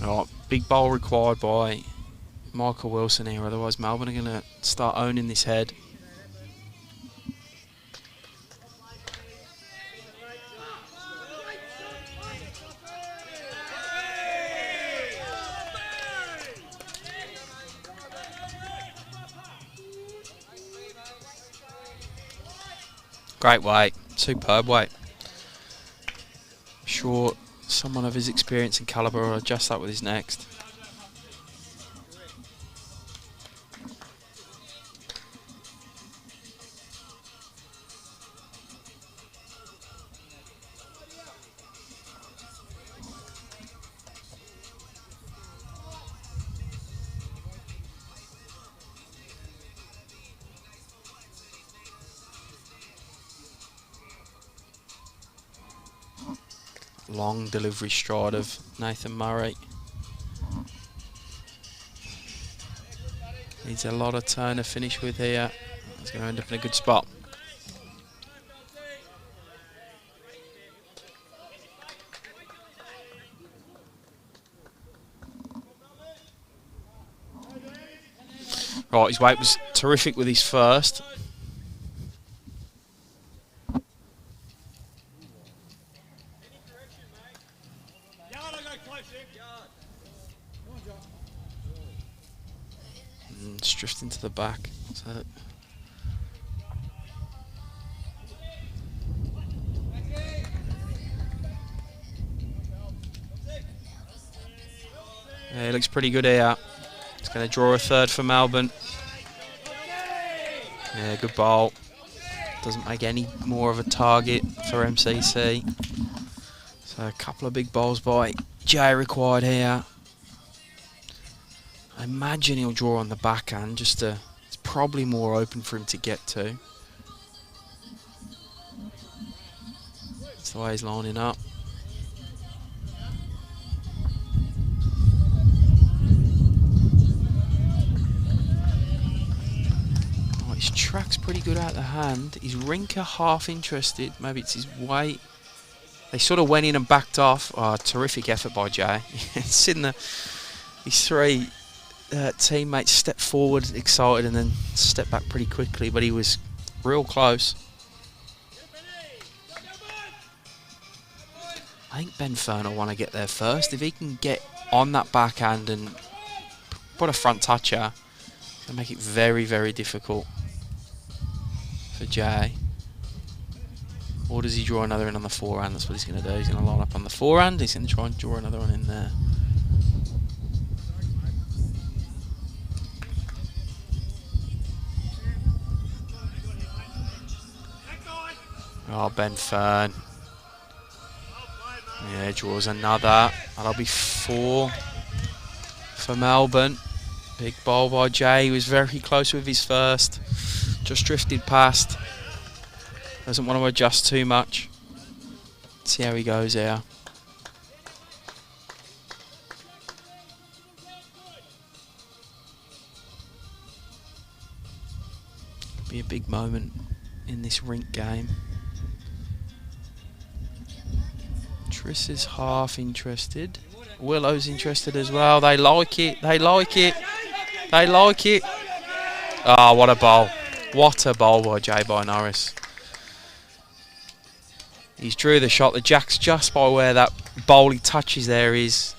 Right, big bowl required by Michael Wilson here, otherwise Melbourne are going to start owning this head. Great weight, superb weight. I'm sure someone of his experience and calibre will adjust that with his next. Long delivery stride of Nathan Murray. Needs a lot of turn to finish with here. He's going to end up in a good spot. Right, his weight was terrific with his first. It's drifting to the back. So yeah, it looks pretty good here. It's going to draw a third for Melbourne. Yeah, good ball. Doesn't make any more of a target for MCC. So a couple of big balls by Jay required here. I imagine he'll draw on the backhand, just to, it's probably more open for him to get to. That's the way he's lining up. Oh, his track's pretty good out the hand. His rinker half interested, maybe it's his weight. They sort of went in and backed off. Oh, terrific effort by Jay. It's in the, his three teammates stepped forward excited and then stepped back pretty quickly, but he was real close. I think Ben Fern will want to get there first. If he can get on that backhand and put a front toucher, it'll make it very, very difficult for Jay. Or does he draw another in on the forehand? That's what he's going to do. He's going to line up on the forehand. He's going to try and draw another one in there. Oh, Ben Fern. Yeah, draws another. That'll be 4 for Melbourne. Big ball by Jay. He was very close with his first. Just drifted past. Doesn't want to adjust too much. Let's see how he goes here. Be a big moment in this rink game. Triss is half interested. Willow's interested as well. They like it. They like it. They like it. Ah, oh, what a bowl. What a bowl by J-By Norris. He's drew the shot. The jack's just by where that bowl he touches there is.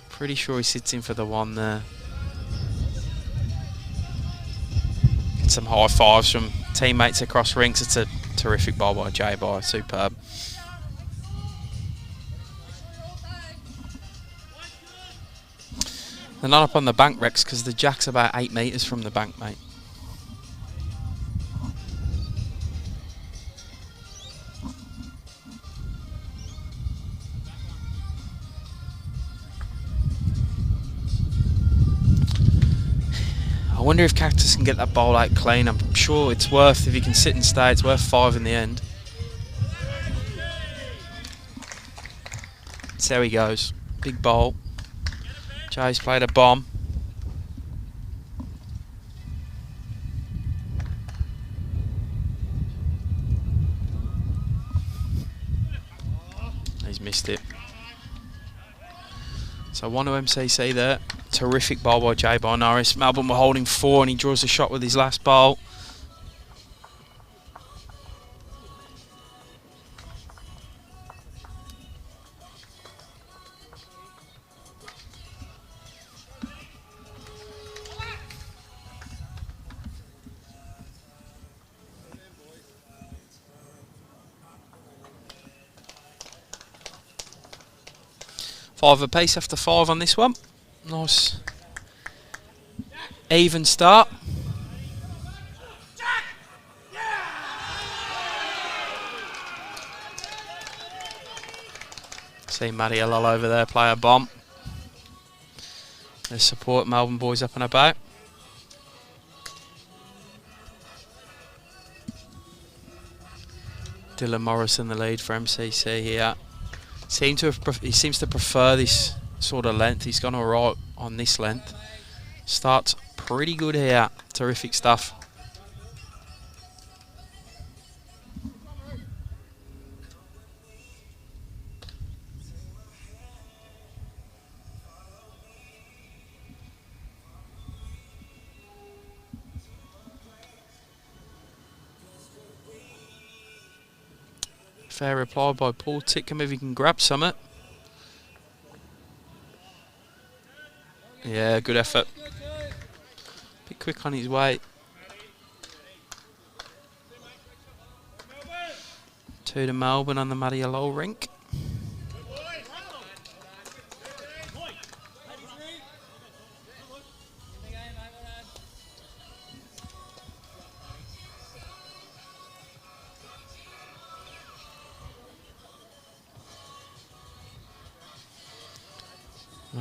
Pretty sure he sits in for the one there. Get some high fives from teammates across rinks. It's a terrific bowl by J-By. Superb. They're not up on the bank, Rex, because the jack's about 8 metres from the bank, mate. I wonder if Cactus can get that bowl out clean. I'm sure it's worth, if he can sit and stay, it's worth 5 in the end. So there he goes. Big bowl. Jay's played a bomb. He's missed it. So 1 to MCC there. Terrific bowl by J-By Norris. Melbourne were holding 4 and he draws the shot with his last bowl. Five apiece after 5 on this one. Nice even start. See Matty Lol over there play a bomb. There's support Melbourne boys up and about. Dylan Morris in the lead for MCC here. He seems to prefer this sort of length. He's gone alright on this length. Starts pretty good here. Terrific stuff. Fair reply by Paul Titcombe if he can grab summit. Yeah, good effort. Bit quick on his way. 2 to Melbourne on the Matty Lol rink.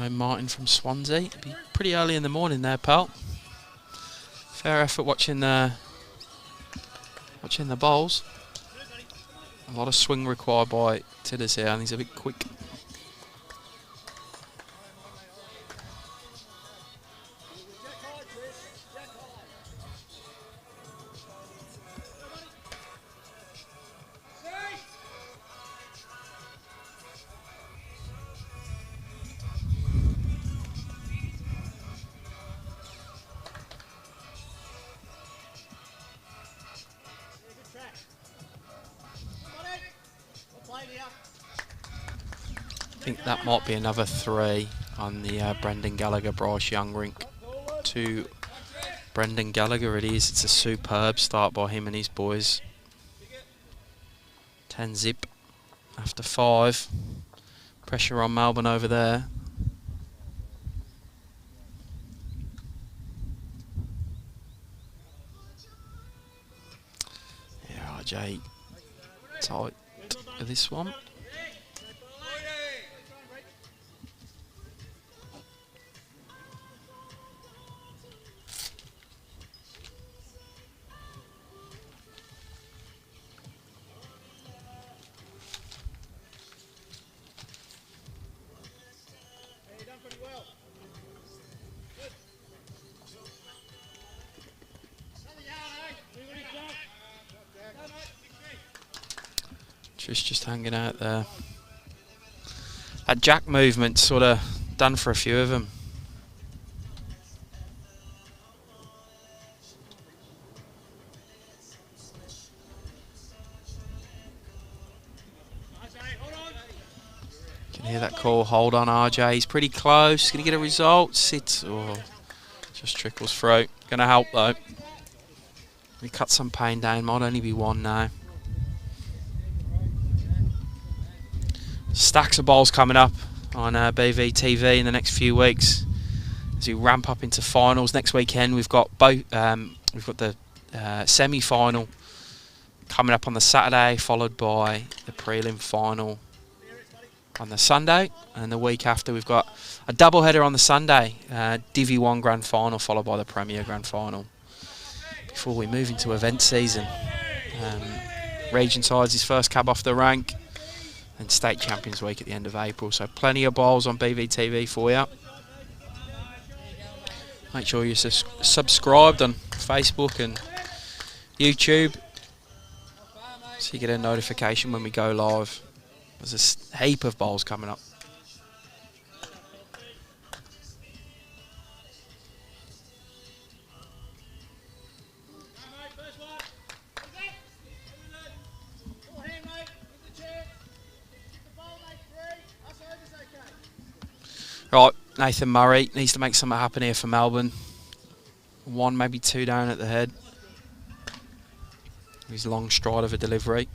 Martin from Swansea. It'll be pretty early in the morning there, pal. Fair effort watching the bowls. A lot of swing required by Tidders here, and he's a bit quick. I think that might be another 3 on the Brendan Gallagher Bryce Young rink. 2 Brendan Gallagher it is. It's a superb start by him and his boys. 10 zip after 5. Pressure on Melbourne over there. Yeah, RJ tight with this one. Just hanging out there. That jack movement sort of done for a few of them. You can hear that call. Hold on, RJ. He's pretty close. Going to get a result. Sits. Oh, just trickles through. Going to help though. We cut some pain down. Might only be one now. Stacks of bowls coming up on BVTV in the next few weeks as we ramp up into finals. Next weekend we've got both. We've got the semi-final coming up on the Saturday, followed by the prelim final on the Sunday, and the week after we've got a double header on the Sunday, Divi 1 Grand Final followed by the Premier Grand Final. Before we move into event season, Region sides his first cab off the rank. And State Champions Week at the end of April. So plenty of bowls on BVTV for you. Make sure you're subscribed on Facebook and YouTube so you get a notification when we go live. There's a heap of bowls coming up. Right, Nathan Murray needs to make something happen here for Melbourne. 1, maybe 2 down at the head. His long stride of a delivery.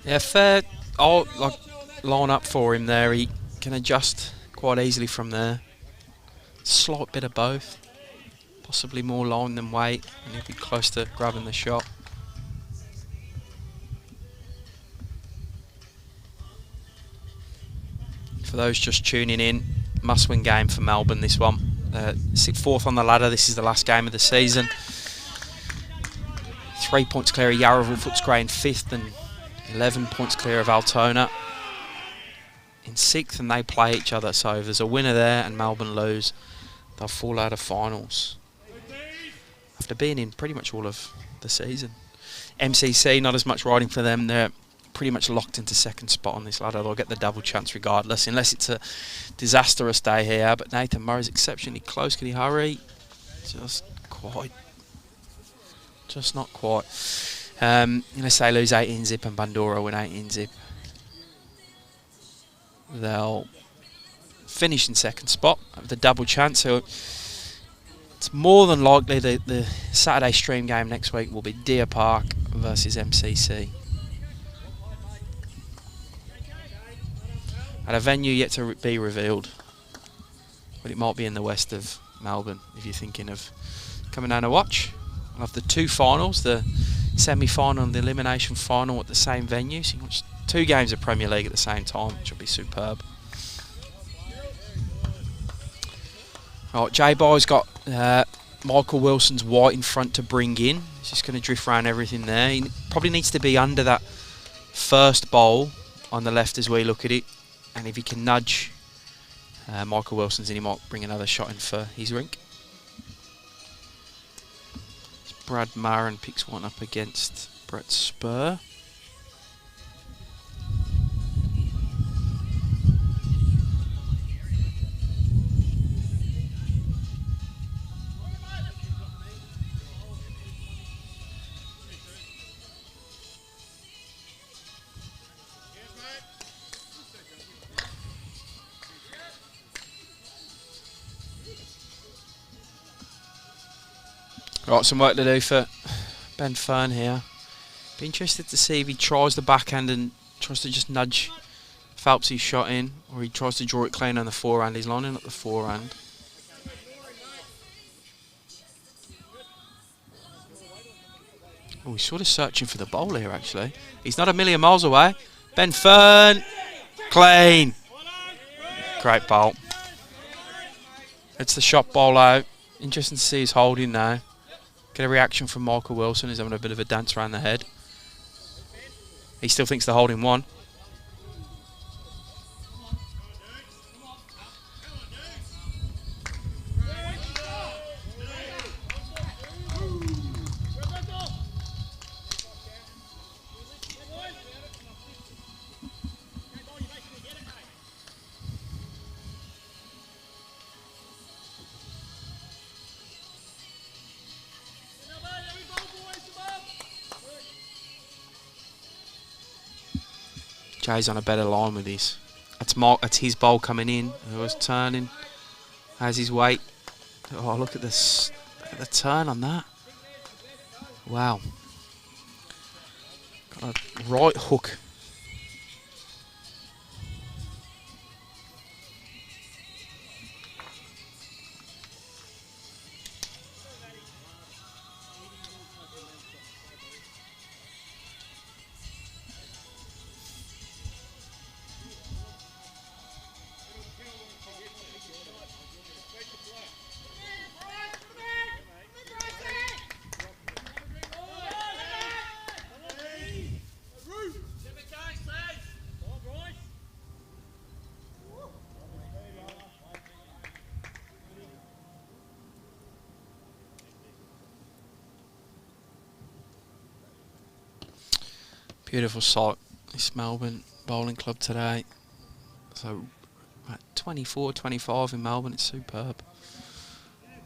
Yeah, fair. I'll line up for him there. He can adjust quite easily from there. Slight bit of both. Possibly more line than weight, and he'll be close to grabbing the shot. For those just tuning in, must-win game for Melbourne, this one. 4th on the ladder, this is the last game of the season. 3 points clear of Yarraville, Footscray in 5th, and 11 points clear of Altona in 6th, and they play each other. So if there's a winner there and Melbourne lose, they'll fall out of finals after being in pretty much all of the season. MCC, not as much riding for them. They're pretty much locked into 2nd spot on this ladder. They'll get the double chance regardless, unless it's a disastrous day here. But Nathan Murray's exceptionally close. Can he hurry? Just not quite. Unless they lose 18 zip and Bandura win 18 zip, they'll finish in 2nd spot of the double chance. So it's more than likely the Saturday stream game next week will be Deer Park versus MCC. At a venue yet to be revealed, but it might be in the west of Melbourne if you're thinking of coming down to watch. We'll have the 2 finals, the semi-final and the elimination final at the same venue, so you can watch 2 games of Premier League at the same time, which will be superb. Right, J-Boy's got Michael Wilson's white in front to bring in. He's just going to drift around everything there. He probably needs to be under that first bowl on the left as we look at it. And if he can nudge Michael Wilson's in, he might bring another shot in for his rink. Brad Marin picks one up against Brett Spur. Right, some work to do for Ben Fern here. Be interested to see if he tries the backhand and tries to just nudge Phelps' shot in, or he tries to draw it clean on the forehand. He's lining up the forehand. Oh, he's sort of searching for the bowl here, actually. He's not a million miles away. Ben Fern, clean. Great bowl. It's the shot bowl out. Interesting to see his holding now. Get a reaction from Michael Wilson. He's having a bit of a dance around the head. He still thinks they're holding one. Jay's on a better line with his. That's his bowl coming in. He was turning. Has his weight. Oh, look at this. Look at the turn on that. Wow. Got a right hook. Beautiful sight, this Melbourne bowling club today. So, at 24, 25 in Melbourne, it's superb.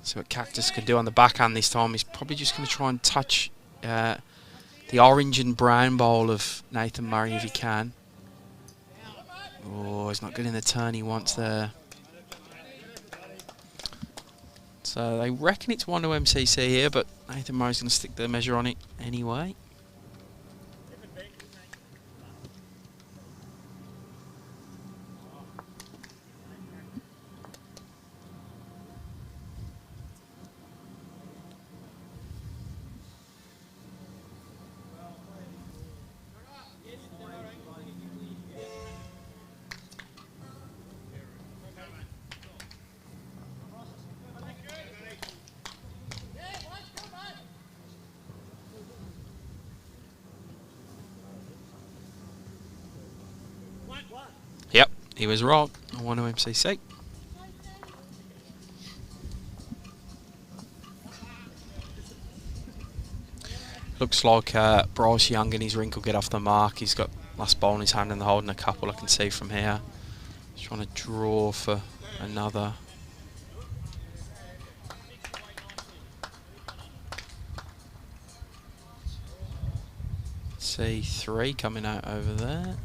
See what Cactus can do on the backhand this time. He's probably just going to try and touch the orange and brown bowl of Nathan Murray if he can. Oh, he's not getting the turn he wants there. So they reckon it's 1 to MCC here, but Nathan Murray's going to stick the measure on it anyway. Yep, he was right. I want to MCC. Looks like Bryce Young and his ring will get off the mark. He's got last ball in his hand and they're holding a couple I can see from here. Just trying to draw for another. C3 coming out over there.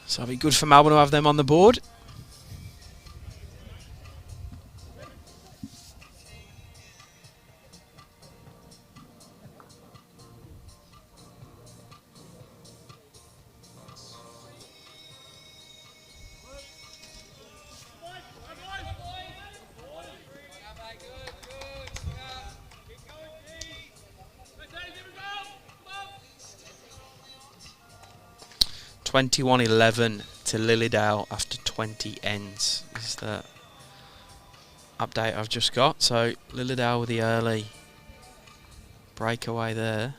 So it'll be good for Melbourne to have them on the board. (21-11) to Lilydale after 20 ends is the update I've just got. So Lilydale with the early breakaway there.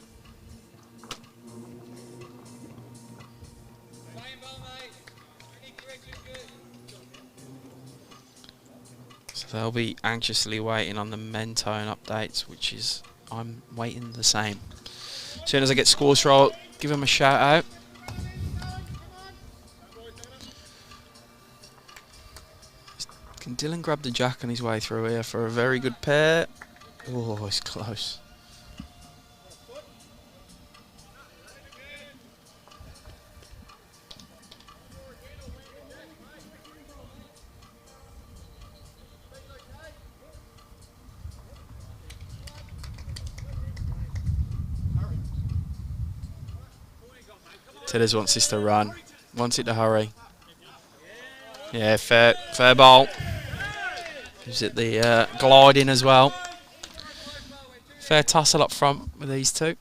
So they'll be anxiously waiting on the Mentone updates, which is I'm waiting the same. As soon as I get scores for, I'll give them a shout out. Can Dylan grab the jack on his way through here for a very good pair? Oh, it's close. Tidders wants this to run. Wants it to hurry. Yeah, fair ball. Gives it the gliding as well. Fair tussle up front with these two.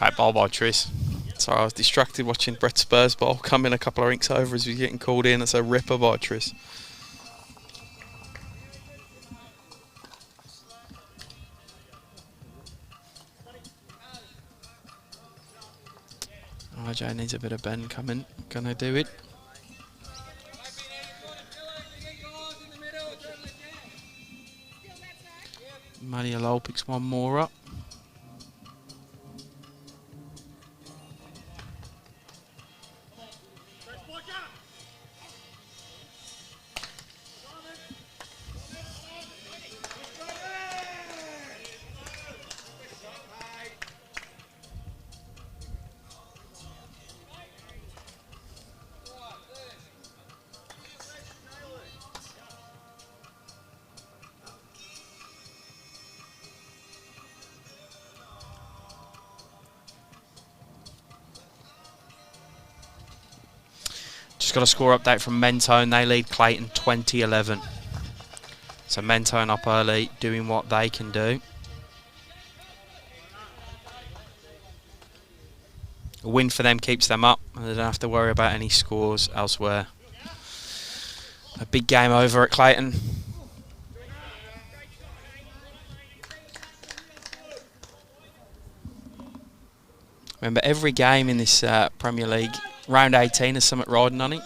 Right, ball by Tris. Sorry, I was distracted watching Brett Spurs' ball come in a couple of inks over as he was getting called in. That's a ripper by Tris. RJ needs a bit of bend coming. Gonna do it. Manialol picks one more up. Just got a score update from Mentone. They lead Clayton 20-11. So Mentone up early, doing what they can do. A win for them keeps them up, and they don't have to worry about any scores elsewhere. A big game over at Clayton. Remember, every game in this Premier League, round 18 has something riding on it.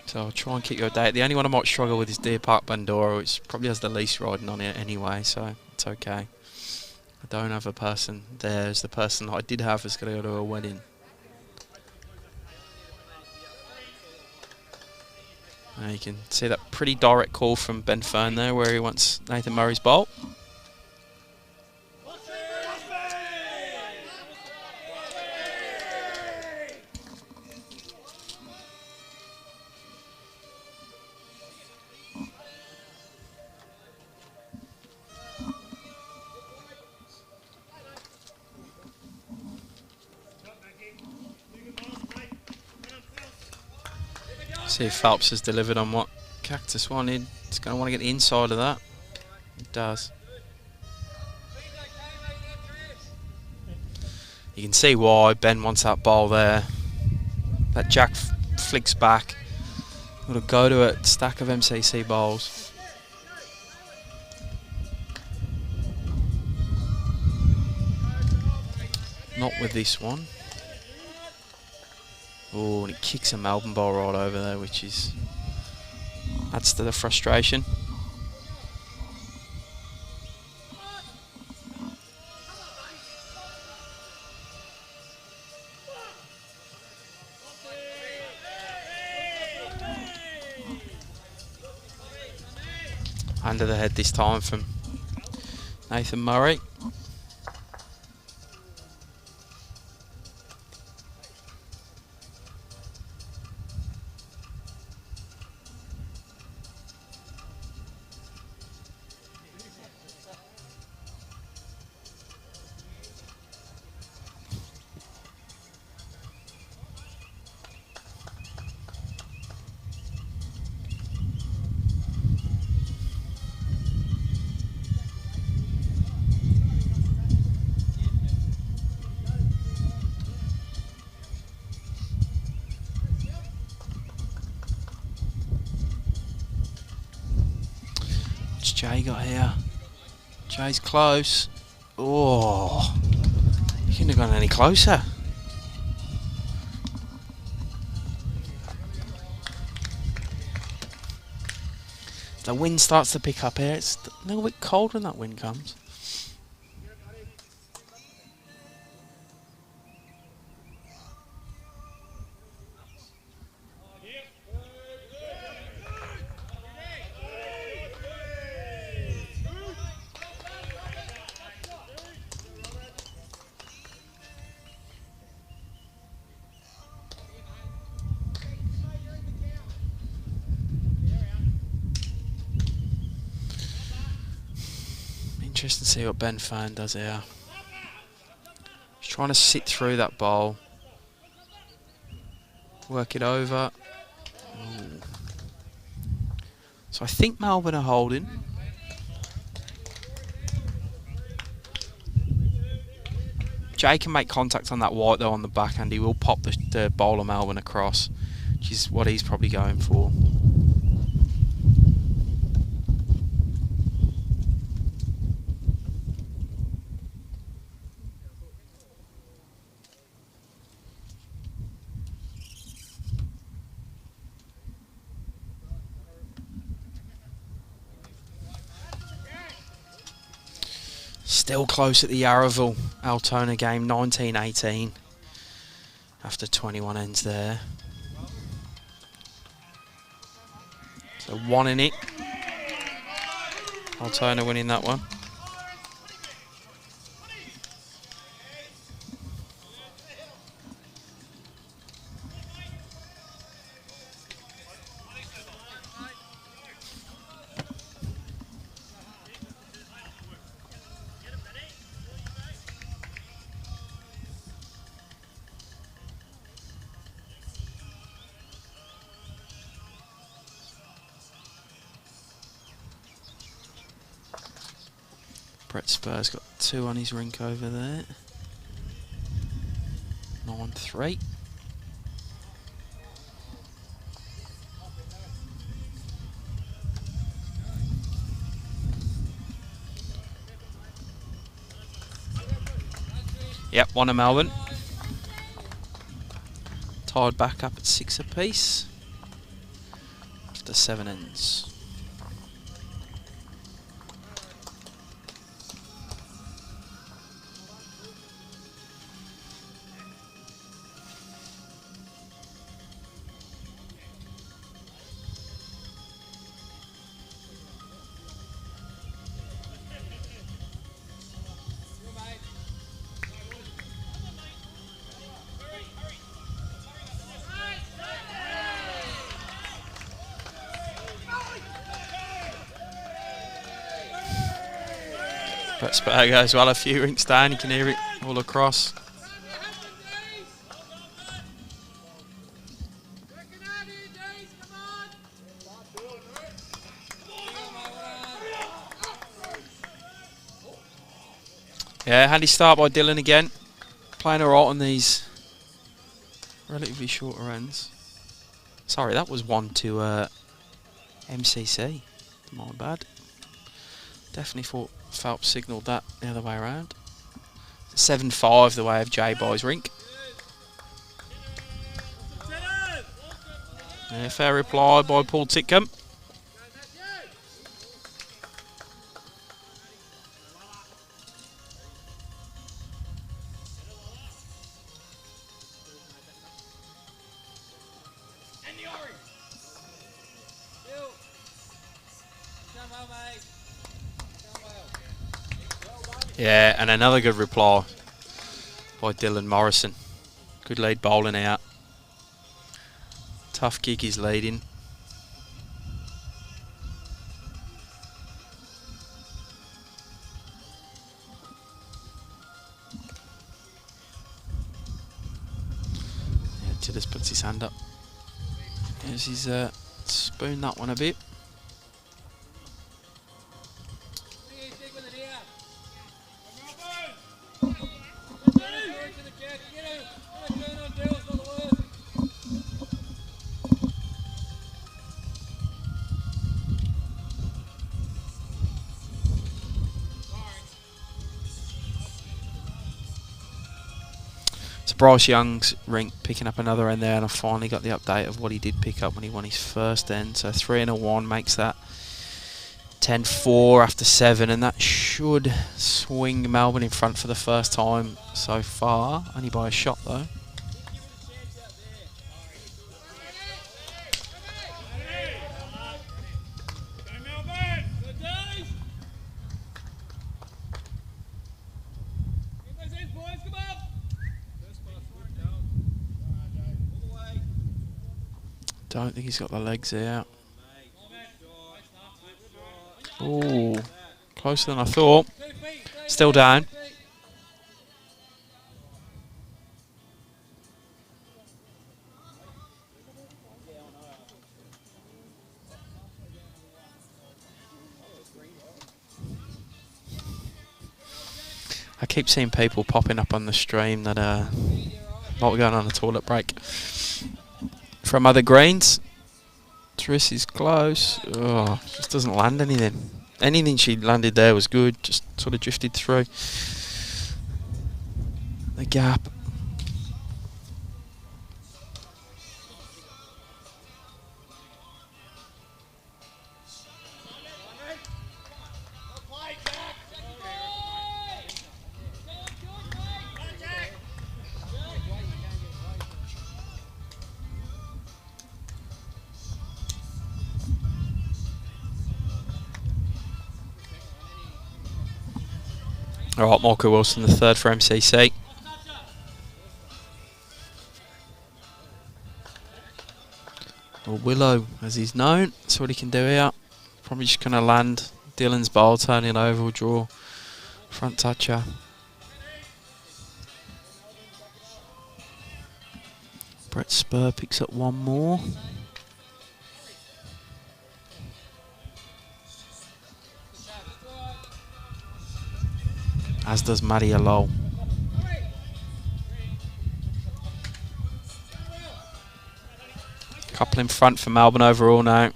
So I'll try and keep you updated. The only one I might struggle with is Deer Park Bandura, which probably has the least riding on it anyway, so it's okay. I don't have a person there as the person that I did have is going to go to a wedding. Now you can see that pretty direct call from Ben Fern there where he wants Nathan Murray's bolt. See if Phelps has delivered on what Cactus wanted. He's going to want to get the inside of that. It does. You can see why Ben wants that ball there. That Jack flicks back. Going to go to a stack of MCC bowls. Not with this one. Oh, and it kicks a Melbourne ball right over there, which is... adds to the frustration. Under the head this time from Nathan Murray. Jay got here. Jay's close. Oh, he couldn't have gone any closer. The wind starts to pick up here. It's a little bit cold when that wind comes. Interesting to see what Ben Fan does here. He's trying to sit through that ball. Work it over. Ooh. So I think Melbourne are holding. Jay can make contact on that white though on the backhand. He will pop the bowler Melbourne across, which is what he's probably going for. Still close at the Yarraville Altona game, 19-18. After 21 ends there. So 1 in it. Altona winning that one. Brett Spur's got 2 on his rink over there. 9-3. Yep, 1 of Melbourne. Tied back up at 6 apiece after 7 ends. Brett Spur goes well a few rinks down, you can hear it all across. Yeah, handy start by Dylan again. Playing alright on these relatively shorter ends. Sorry, that was 1 to MCC. My bad. Definitely thought Phelps signalled that the other way around. 7-5 the way of J-Boy's rink. Yeah, fair reply by Paul Titcombe. Yeah, and another good reply by Dylan Morrison. Good lead bowling out. Tough gig he's leading. Yeah, Tidders puts his hand up. Here's his spoon that one a bit. Bryce Young's rink picking up another end there, and I finally got the update of what he did pick up when he won his first end. So 3 and a 1 makes that 10-4 after 7, and that should swing Melbourne in front for the first time so far. Only by a shot though. Don't think he's got the legs out. Ooh, closer than I thought. Still down. I keep seeing people popping up on the stream that might be going on a toilet break from other greens. Triss is close. Oh, just doesn't land anything. Anything she landed there was good. Just sort of drifted through the gap. Alright, Michael Wilson, the third for MCC. Or Willow, as he's known. That's what he can do here. Probably just going to land Dylan's ball, turning over, will draw front toucher. Brett Spur picks up one more. As does Maddie Lowell. Couple in front for Melbourne overall now.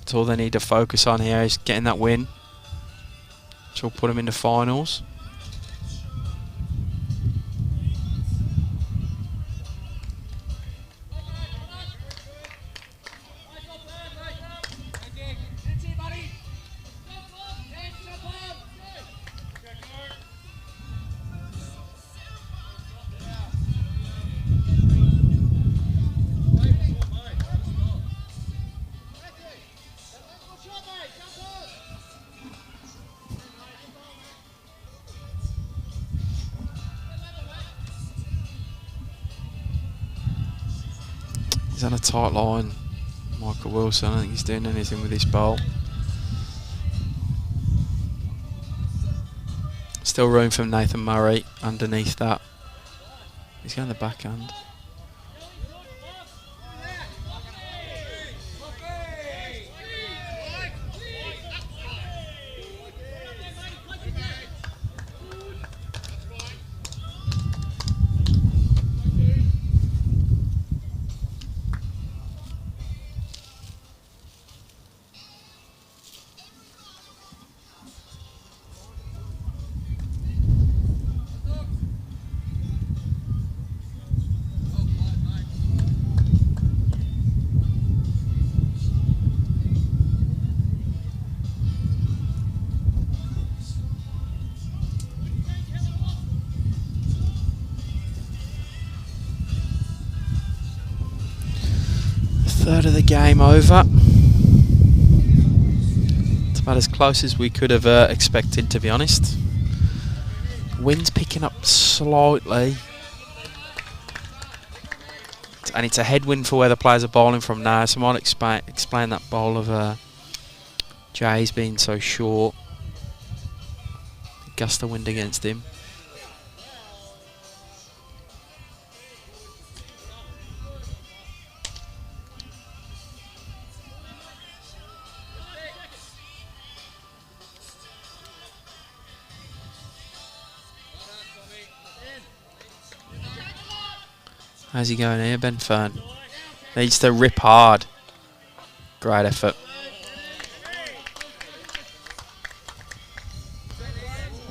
That's all they need to focus on here is getting that win, which will put them in the finals. He's on a tight line, Michael Wilson. I don't think he's doing anything with his ball. Still room for Nathan Murray underneath that. He's going the backhand. Third of the game over. It's about as close as we could have expected, to be honest. Wind's picking up slightly. And it's a headwind for where the players are bowling from now, so I might explain that bowl of Jay's being so short. Gust of wind against him. How's he going here, Ben Fern? Needs to rip hard. Great effort.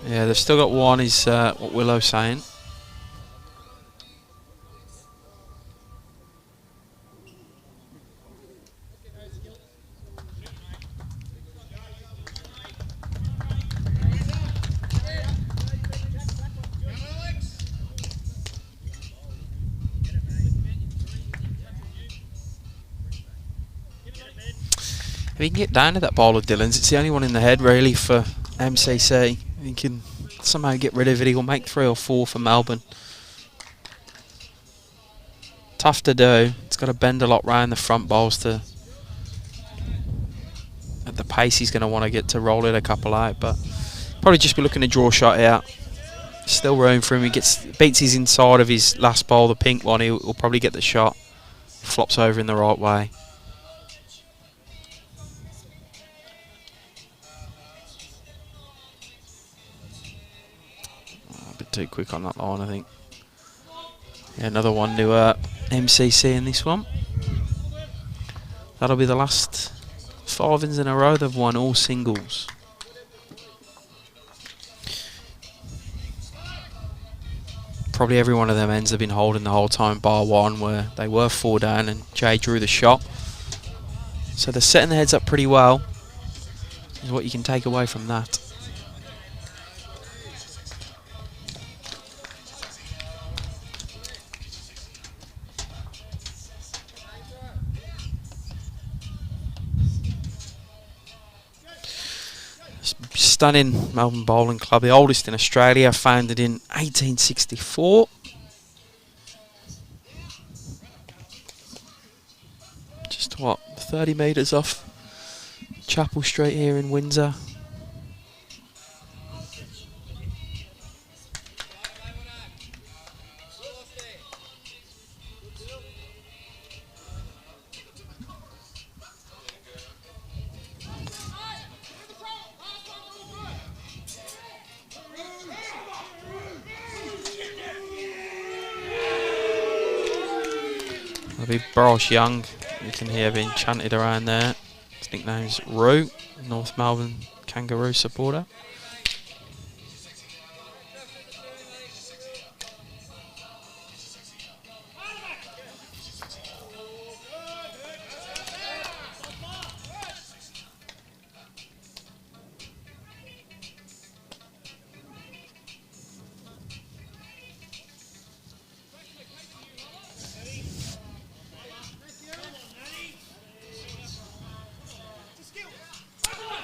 Yeah, they've still got one, is what Willow's saying. If he can get down to that ball of Dylan's, it's the only one in the head really for MCC. If he can somehow get rid of it, he'll make 3 or 4 for Melbourne. Tough to do. It's got to bend a lot round the front balls to at the pace he's going to want to get to roll it a couple out, but probably just be looking to draw a shot out. Still room for him. He beats his inside of his last ball, the pink one. He'll probably get the shot. Flops over in the right way. Too quick on that line, I think. Yeah, another one to MCC in this one. That'll be the last 5 ins in a row they've won, all singles. Probably every one of them ends have been holding the whole time, bar one where they were 4 down and Jay drew the shot. So they're setting the heads up pretty well, is what you can take away from that. stunning Melbourne Bowling Club, the oldest in Australia, founded in 1864. Just what, 30 metres off Chapel Street here in Windsor. That'll be Bryce Young, you can hear being chanted around there. His nickname's Roo, North Melbourne Kangaroo supporter.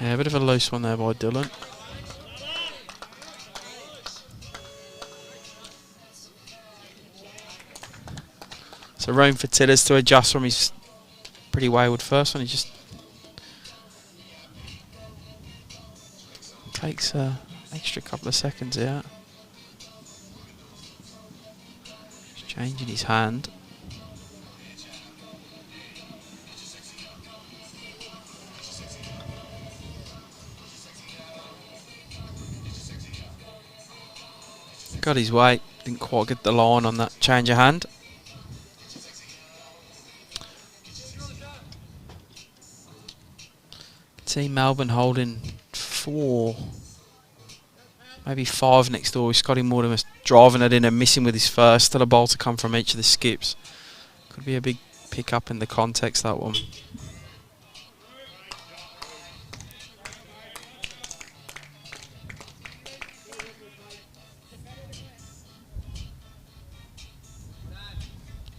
Yeah, a bit of a loose one there by Dylan. So room for Tidders to adjust from his pretty wayward first one. He just takes an extra couple of seconds here. Just changing his hand. Got his weight, didn't quite get the line on that change of hand. See Melbourne holding 4, maybe 5 next door. Scotty Mortimer driving it in and missing with his first. Still a ball to come from each of the skips. Could be a big pick up in the context, that one.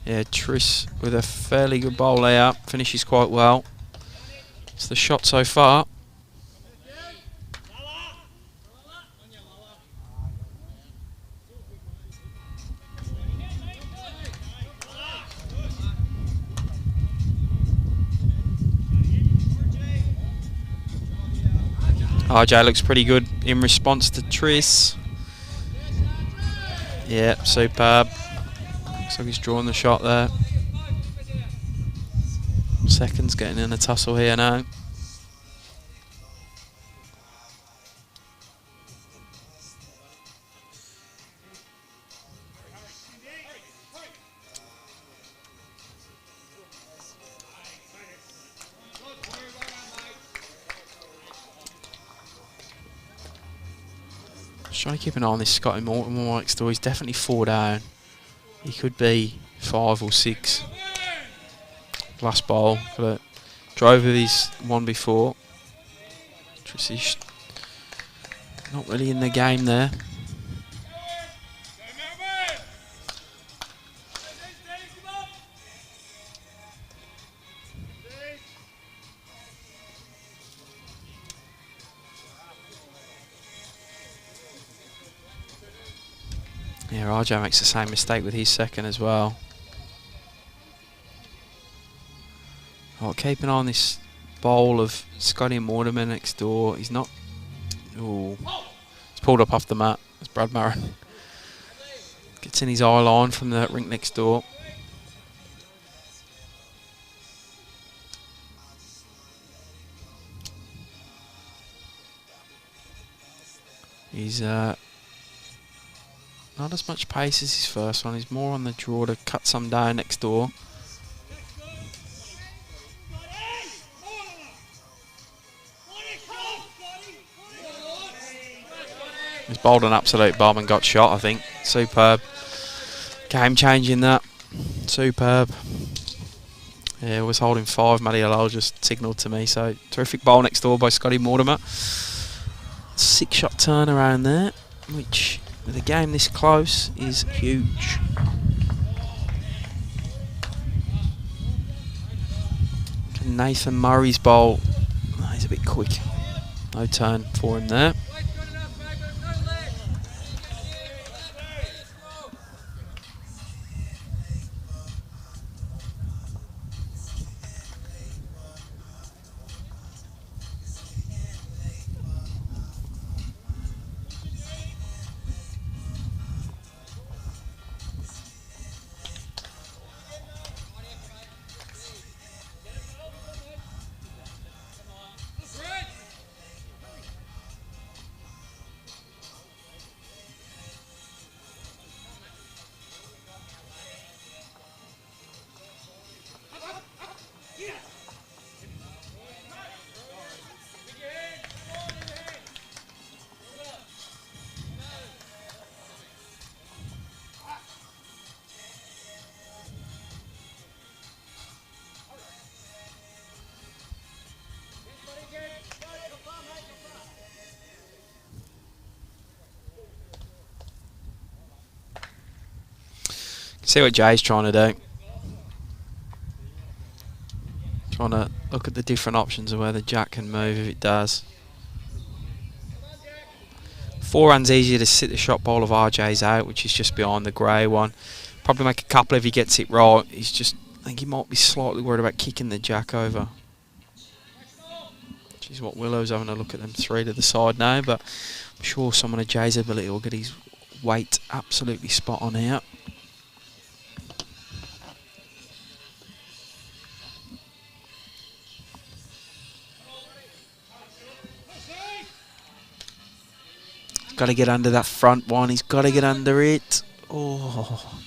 Yeah, Tris with a fairly good bowl layout, finishes quite well. It's the shot so far. RJ looks pretty good in response to Tris. Yeah, superb. Looks like he's drawn the shot there. Seconds getting in a tussle here now. Just trying to keep an eye on this Scotty Mortimer next door. He's definitely 4 down. He could be 5 or 6. Last ball, but drove with his one before. Trissish not really in the game there. Yeah, RJ makes the same mistake with his second as well. Oh, keep an eye on this bowl of Scotty Mortimer next door. He's not... Ooh. He's pulled up off the mat. That's Brad Marin. Gets in his eye line from the rink next door. He's not as much pace as his first one. He's more on the draw to cut some down next door. He's bowled an absolute bomb and got shot, I think. Superb. Game changing that. Superb. Yeah, was holding 5. Matty Halal just signalled to me. So terrific bowl next door by Scotty Mortimer. 6-shot turnaround there, which with a game this close is huge. Nathan Murray's bowl. Oh, he's a bit quick. No turn for him there. See what Jay's trying to do. Trying to look at the different options of where the jack can move if it does. Forehand's easier to sit the shot ball of RJ's out, which is just behind the grey one. Probably make a couple if he gets it right. He's just, I think he might be slightly worried about kicking the jack over. Which is what Willow's having a look at them three to the side now, but I'm sure someone of Jay's ability will get his weight absolutely spot on here. Got to get under that front one. He's got to get under it. Oh.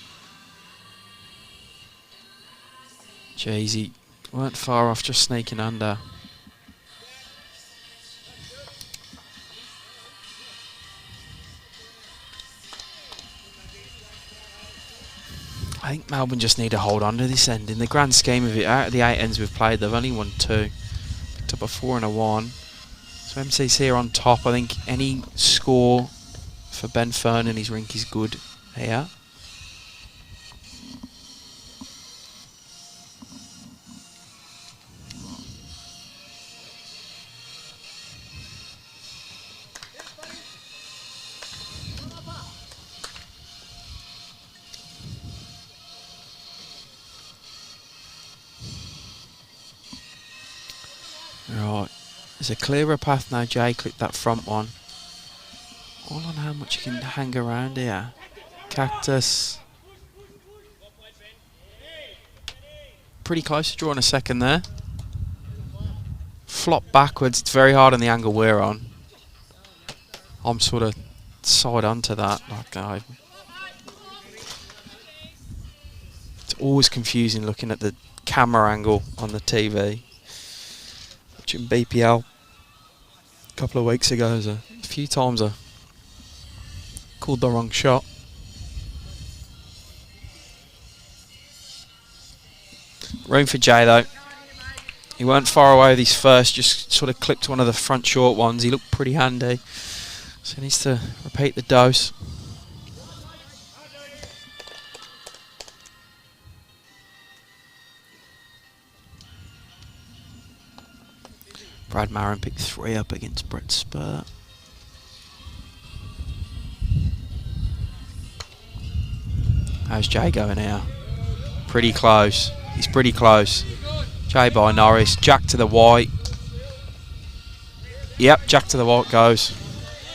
Jeez, he weren't far off just sneaking under. I think Melbourne just need to hold on to this end. In the grand scheme of it, out of the 8 ends we've played, they've only won 2. Picked up a 4 and a 1. So MCC are on top. I think any score for Ben Fern and his rink is good here. Right, there's a clearer path now. Jay clipped that front one. All on how much you can hang around here. Cactus. Pretty close to drawing a second there. Flop backwards. It's very hard on the angle we're on. I'm sort of side onto that. Like it's always confusing looking at the camera angle on the TV. Watching BPL a couple of weeks ago, a few times I called the wrong shot. Room for Jay though. He weren't far away with his first, just sort of clipped one of the front short ones. He looked pretty handy. So he needs to repeat the dose. Brad Marin picked 3 up against Brett Spur. How's Jay going here? Pretty close. He's pretty close. Jay by Norris. Jack to the white. Yep, Jack to the white goes.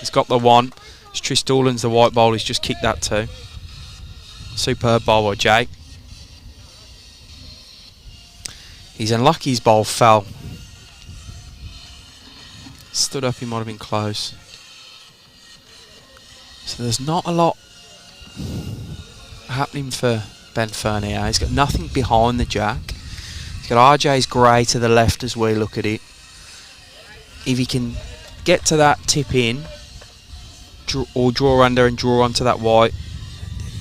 He's got the 1. It's Tris Doolan's the white bowl. He's just kicked that 2. Superb bowl by Jay. He's unlucky his bowl fell. Stood up, he might have been close. So there's not a lot happening for Ben Fern here. He's got nothing behind the jack. He's got RJ's grey to the left as we look at it. If he can get to that tip in, or draw under and draw onto that white,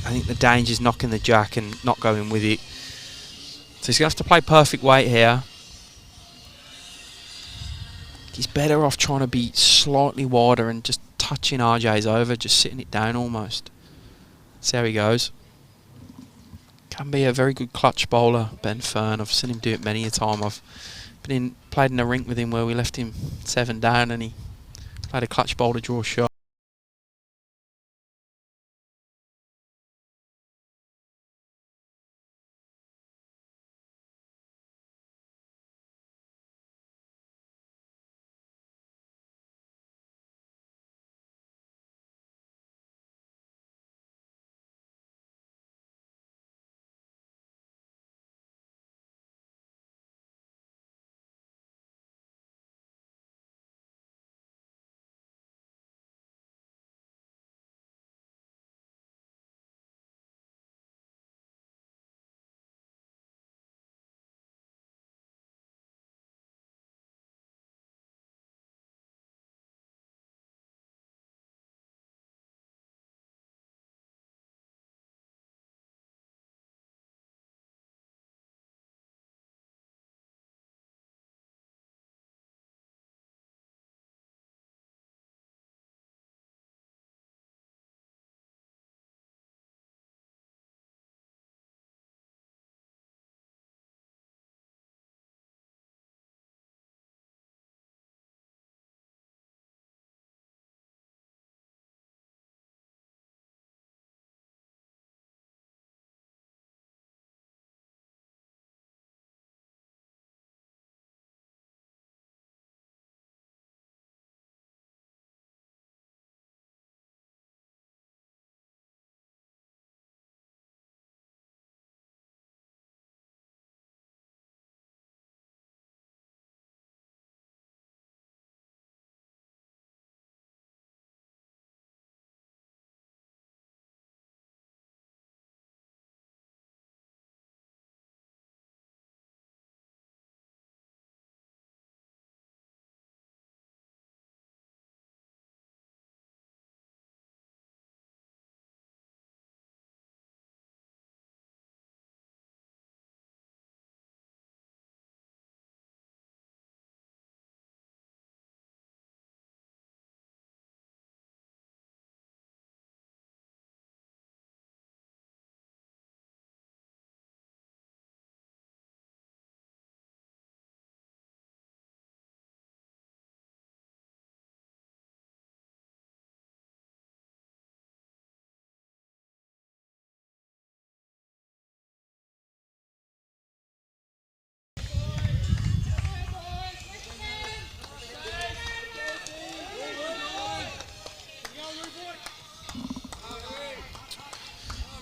I think the danger's knocking the jack and not going with it. So he's going to have to play perfect weight here. He's better off trying to be slightly wider and just touching RJ's over, just sitting it down almost. See how he goes. Can be a very good clutch bowler, Ben Fern. I've seen him do it many a time. I've played in a rink with him where we left him 7 down and he played a clutch bowl to draw a shot.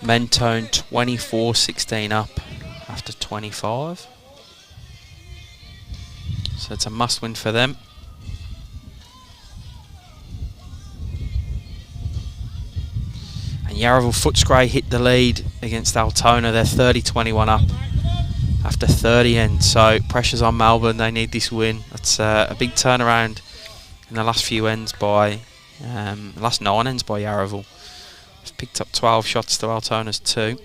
Mentone 24-16 up after 25. So it's a must win for them. And Yarraville Footscray hit the lead against Altona. They're 30-21 up after 30 ends. So pressure's on Melbourne. They need this win. That's a big turnaround in the last few ends by, last 9 ends by Yarraville. They've picked up 12 shots to Altona's 2.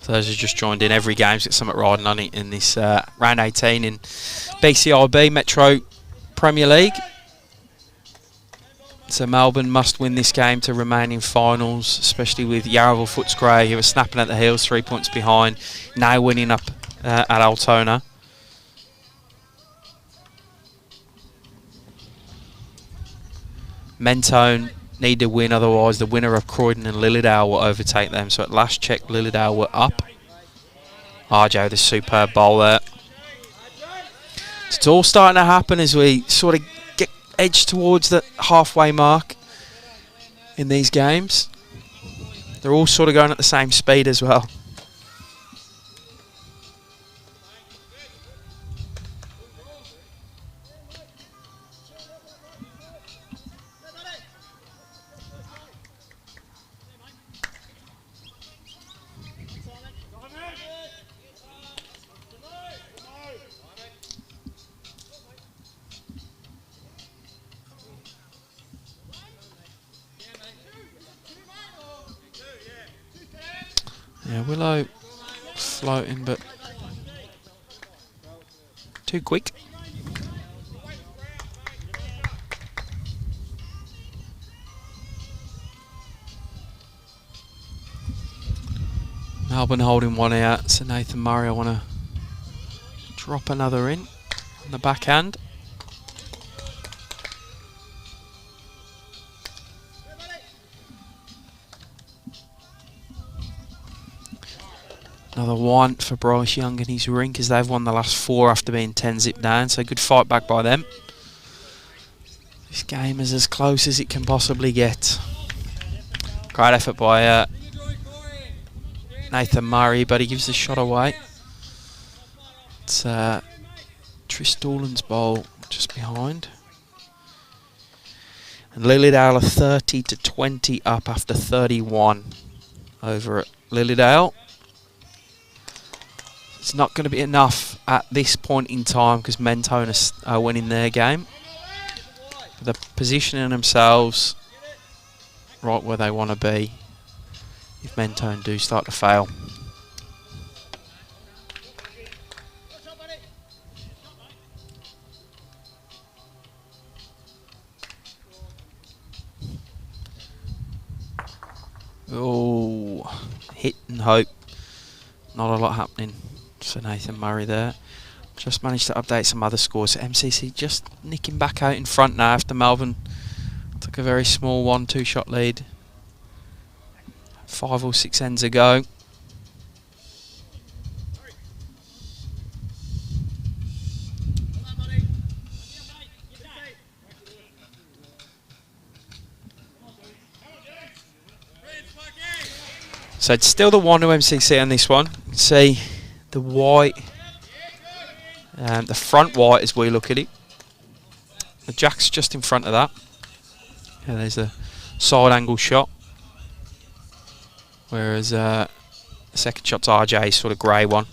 So those who just joined in, every game's got something riding on it in this round 18 in BCIB Metro Premier League. So Melbourne must win this game to remain in finals, especially with Yarraville Footscray, who are snapping at the heels, 3 points behind, now winning up at Altona. Mentone need to win, otherwise the winner of Croydon and Lilydale will overtake them. So at last check, Lilydale were up. RJ with a superb bowl there. It's all starting to happen as we sort of get edged towards the halfway mark in these games. They're all sort of going at the same speed as well. Yeah, Willow floating, but too quick. Melbourne holding one out, so Nathan Murray, I want to drop another in on the backhand. Another one for Bryce Young and his rink, as they've won the last 4 after being 10 zip down, so good fight back by them. This game is as close as it can possibly get. Great effort by Nathan Murray, but he gives the shot away. It's Tris Doolan's bowl just behind. And Lilydale are 30-20 up after 31 over at Lilydale. It's not going to be enough at this point in time because Mentone are winning their game. They're positioning themselves right where they want to be if Mentone do start to fail. Oh, hit and hope. Not a lot happening for Nathan Murray there. Just managed to update some other scores. MCC just nicking back out in front now after Melbourne took a very small 1-2 shot lead 5 or 6 ends ago. So it's still the 1 to MCC on this one. You can see the white, the front white as we look at it. The jack's just in front of that. Yeah, there's a side angle shot. Whereas the second shot's RJ's sort of grey one.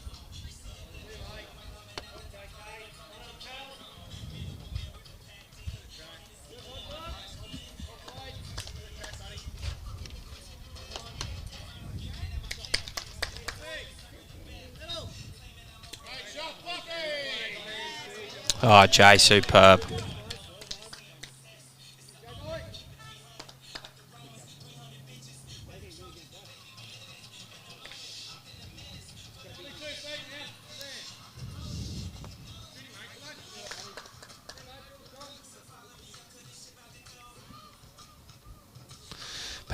Oh, Jay, superb.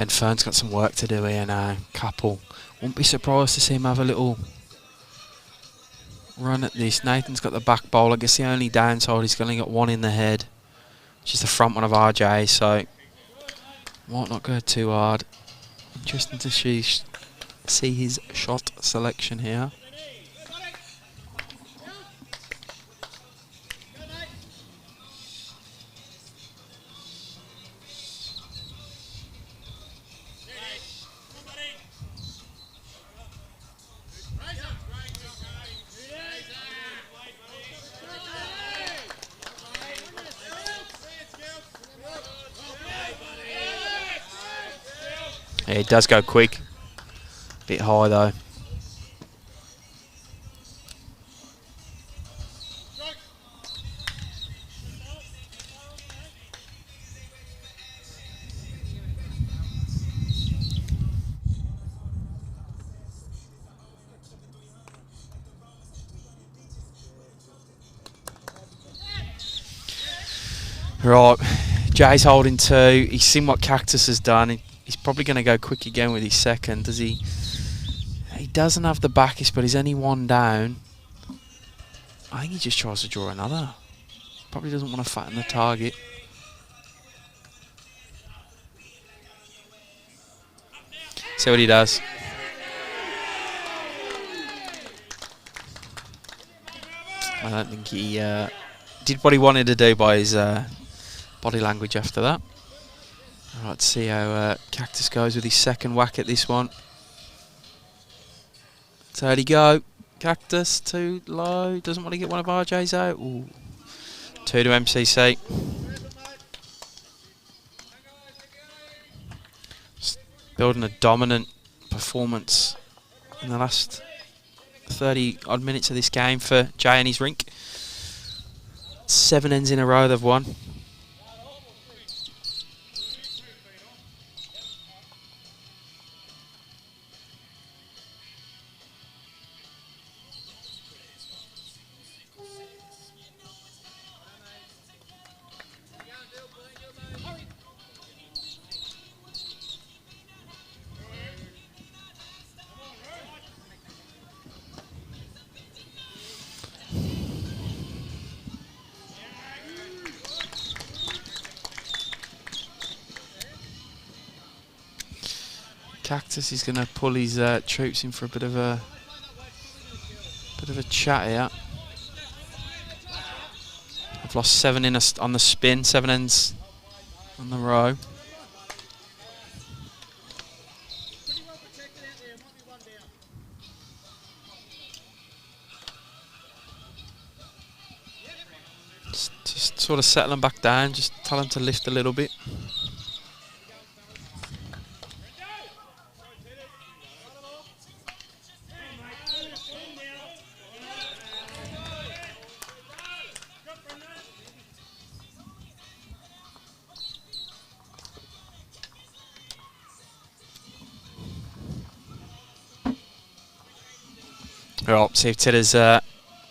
Ben Fern's got some work to do here now. Couple. Wouldn't be surprised to see him have a little run at this. Nathan's got the back bowl. I guess the only downside he's only got one in the head, which is the front one of RJ, so might not go too hard. Interesting to see his shot selection here. Yeah, it does go quick. Bit high though. Right, Jay's holding 2. He's seen what Cactus has done. He's probably going to go quick again with his second. Does he? He doesn't have the backest, but he's only 1 down. I think he just tries to draw another. Probably doesn't want to fatten the target. See what he does. I don't think he did what he wanted to do by his body language after that. All right, let's see how Cactus goes with his second whack at this one. So there he go. Cactus too low. Doesn't want to get one of RJ's out. Ooh. 2 to MCC. Just building a dominant performance in the last 30 odd minutes of this game for Jay and his rink. 7 ends in a row they've won. Cactus is going to pull his troops in for a bit of a chat here. I've lost 7 on the spin, 7 ends on the row. Just sort of settle them back down, just tell them to lift a little bit. Right, see if Tidders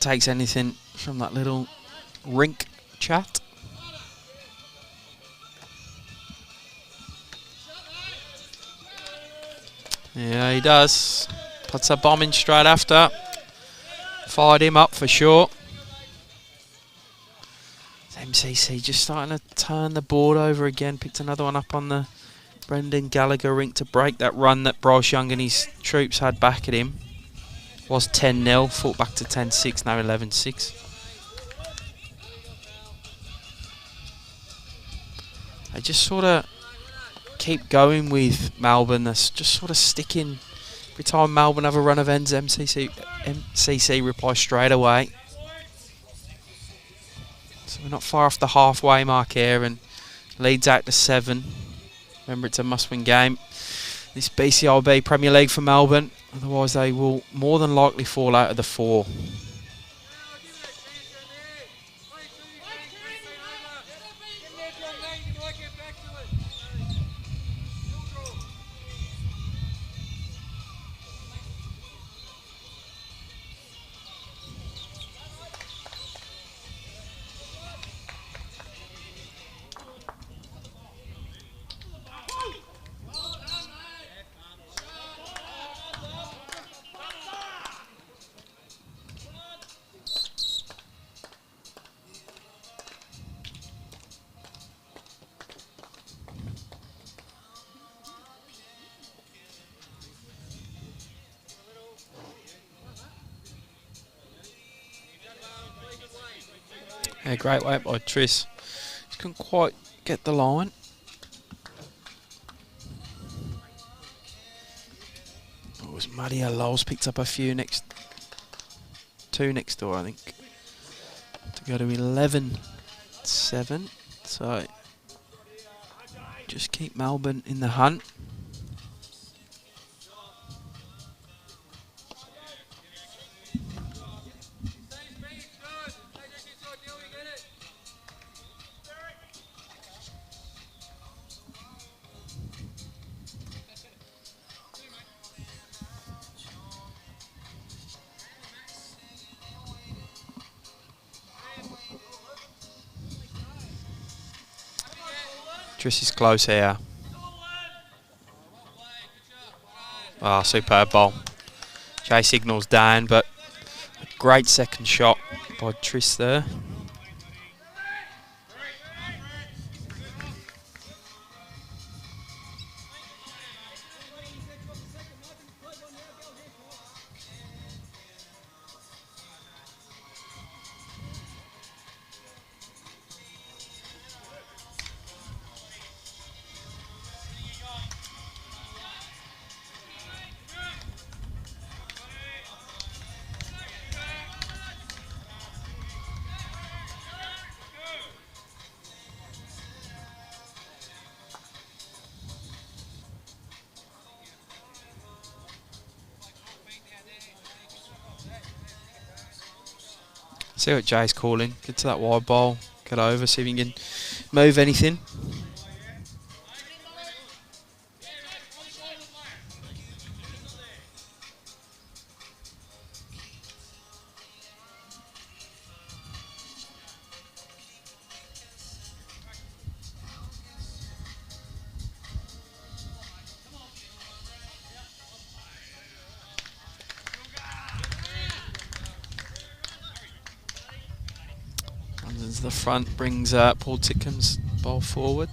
takes anything from that little rink chat. Yeah, he does. Puts a bomb in straight after. Fired him up for sure. MCC just starting to turn the board over again. Picked another one up on the Brendan Gallagher rink to break that run that Bryce Young and his troops had back at him. Was 10-0, fought back to 10-6, now 11-6. They just sort of keep going with Melbourne. That's just sort of sticking. Every time Melbourne have a run of ends, MCC reply straight away. So we're not far off the halfway mark here, and leads out to 7. Remember, it's a must-win game. This BCIB Premier League for Melbourne. Otherwise, they will more than likely fall out of the 4. Yeah, great way by Tris. Just couldn't quite get the line. It was Maria Lowell's picked up a few next. 2 next door, I think. To go to 11-7. So just keep Melbourne in the hunt. Triss is close here. Ah, superb ball. Jay signals down, but a great second shot by Triss there. See what Jay's calling. Get to that wide ball. Get over. See if you can move anything. The front brings Paul Titcom's ball forward.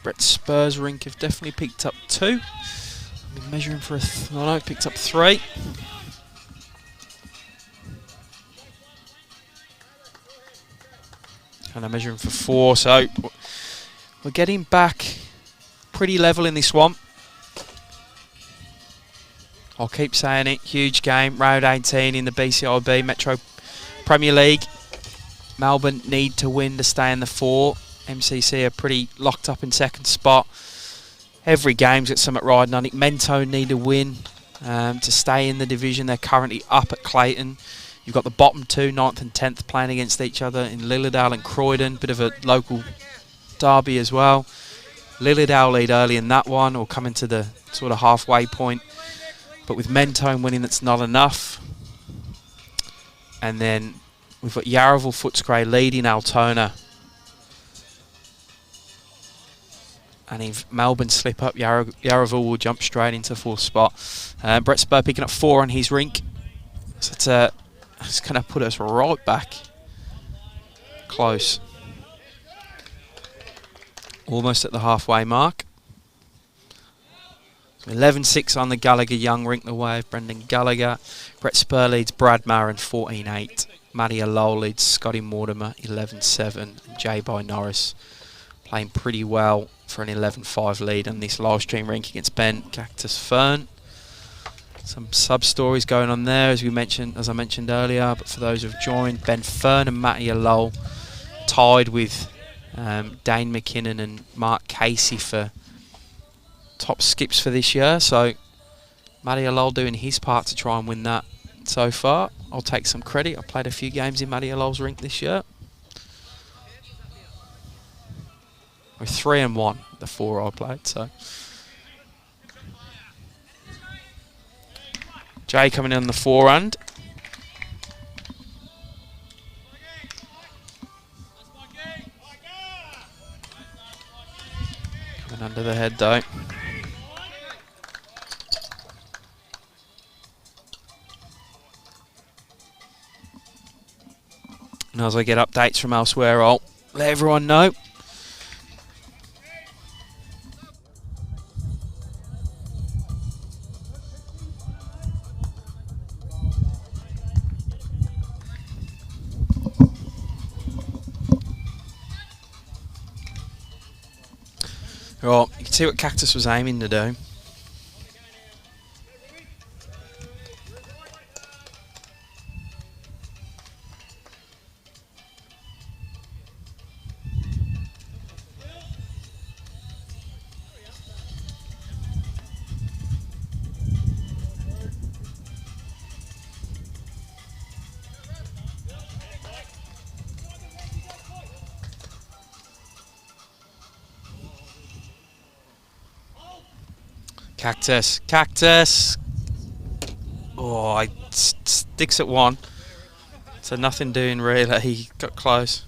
Brett Spurs rink have definitely picked up 2. I've been measuring for no, picked up 3. And I'm measuring for 4, so we're getting back pretty level in this one. I'll keep saying it, huge game, round 18 in the BCIB Metro Premier League. Melbourne need to win to stay in the 4. MCC are pretty locked up in second spot. Every game's got something riding on it. Mento need to win to stay in the division. They're currently up at Clayton. You've got the bottom 2, 9th and 10th, playing against each other in Lilydale and Croydon. Bit of a local derby as well. Lilydale lead early in that one, or coming to the sort of halfway point. But with Mentone winning, that's not enough. And then we've got Yarraville Footscray leading Altona. And if Melbourne slip up, Yarraville will jump straight into 4th spot. Brett Spur picking up 4 on his rink. So it's going to put us right back close. Almost at the halfway mark. 11-6 on the Gallagher-Young rink, the way of Brendan Gallagher. Brett Spur leads Brad Marin 14-8. Matty Lowell leads Scotty Mortimer 11-7. And Jay by Norris playing pretty well for an 11-5 lead on this live stream rink against Ben Cactus Fern. Some sub-stories going on there, as I mentioned earlier. But for those who've joined, Ben Fern and Matty Lowell tied with Dane McKinnon and Mark Casey for top skips for this year, so Matty Lowell doing his part to try and win that so far. I'll take some credit. I played a few games in Matty Lowell's rink this year. We're 3-1 the 4 I played, so. Jay coming in on the forehand. Coming under the head though. And as I get updates from elsewhere, I'll let everyone know. Right, you can see what Cactus was aiming to do. Cactus, Cactus. Oh, it sticks at one. So nothing doing really. He got close.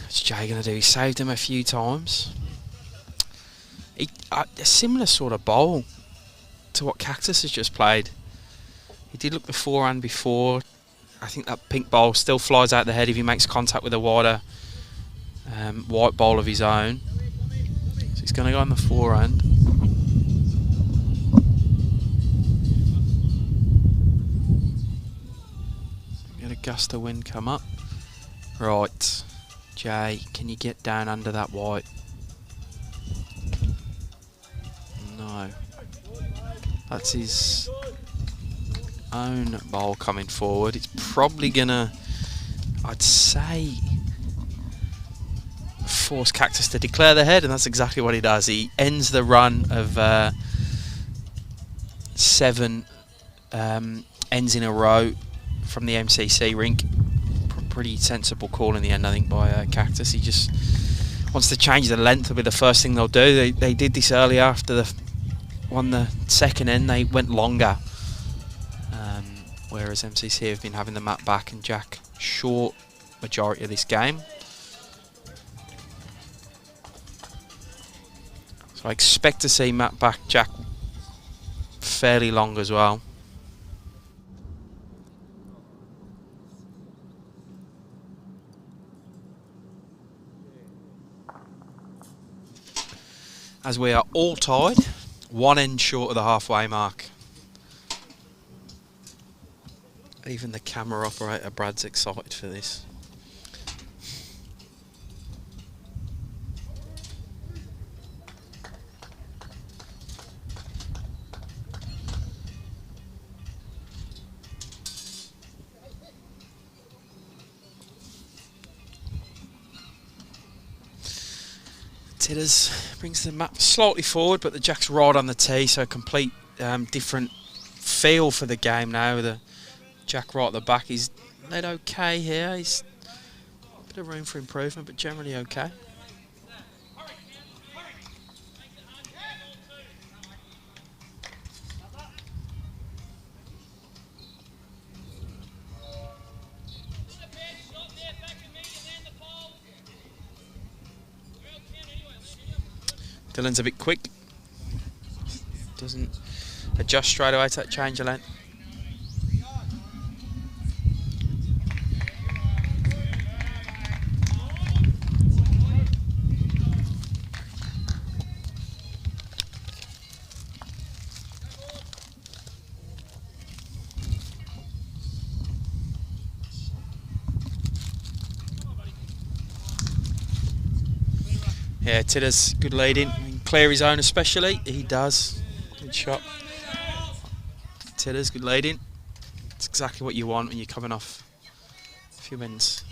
What's Jay going to do? He saved him a few times. A similar sort of bowl to what Cactus has just played. He did look the forehand before. I think that pink bowl still flies out the head if he makes contact with a wider white bowl of his own. So he's going to go on the forehand. Get a gust of wind come up. Right, Jay, can you get down under that white? No. That's his own bowl coming forward. It's probably gonna, I'd say, force Cactus to declare the head, and that's exactly what he does. He ends the run of 7 ends in a row from the MCC rink. Pretty sensible call in the end, I think, by Cactus. He just wants to change the length. Will be the first thing they'll do. They did this earlier after the second end. They went longer, whereas MCC have been having the mat back and Jack short majority of this game. So I expect to see mat back Jack fairly long as well. As we are all tied, one end short of the halfway mark. Even the camera operator Brad's excited for this. Titters brings the map slightly forward, but the Jack's right on the tee, so a complete different feel for the game now. The Jack right at the back, he's led okay here. He's a bit of room for improvement, but generally okay. Dylan's a bit quick. Doesn't adjust straight away to that change of length. Yeah, Titters, good leading. Clear his own especially. He does. Good shot. Titters, good leading. It's exactly what you want when you're coming off a few ends.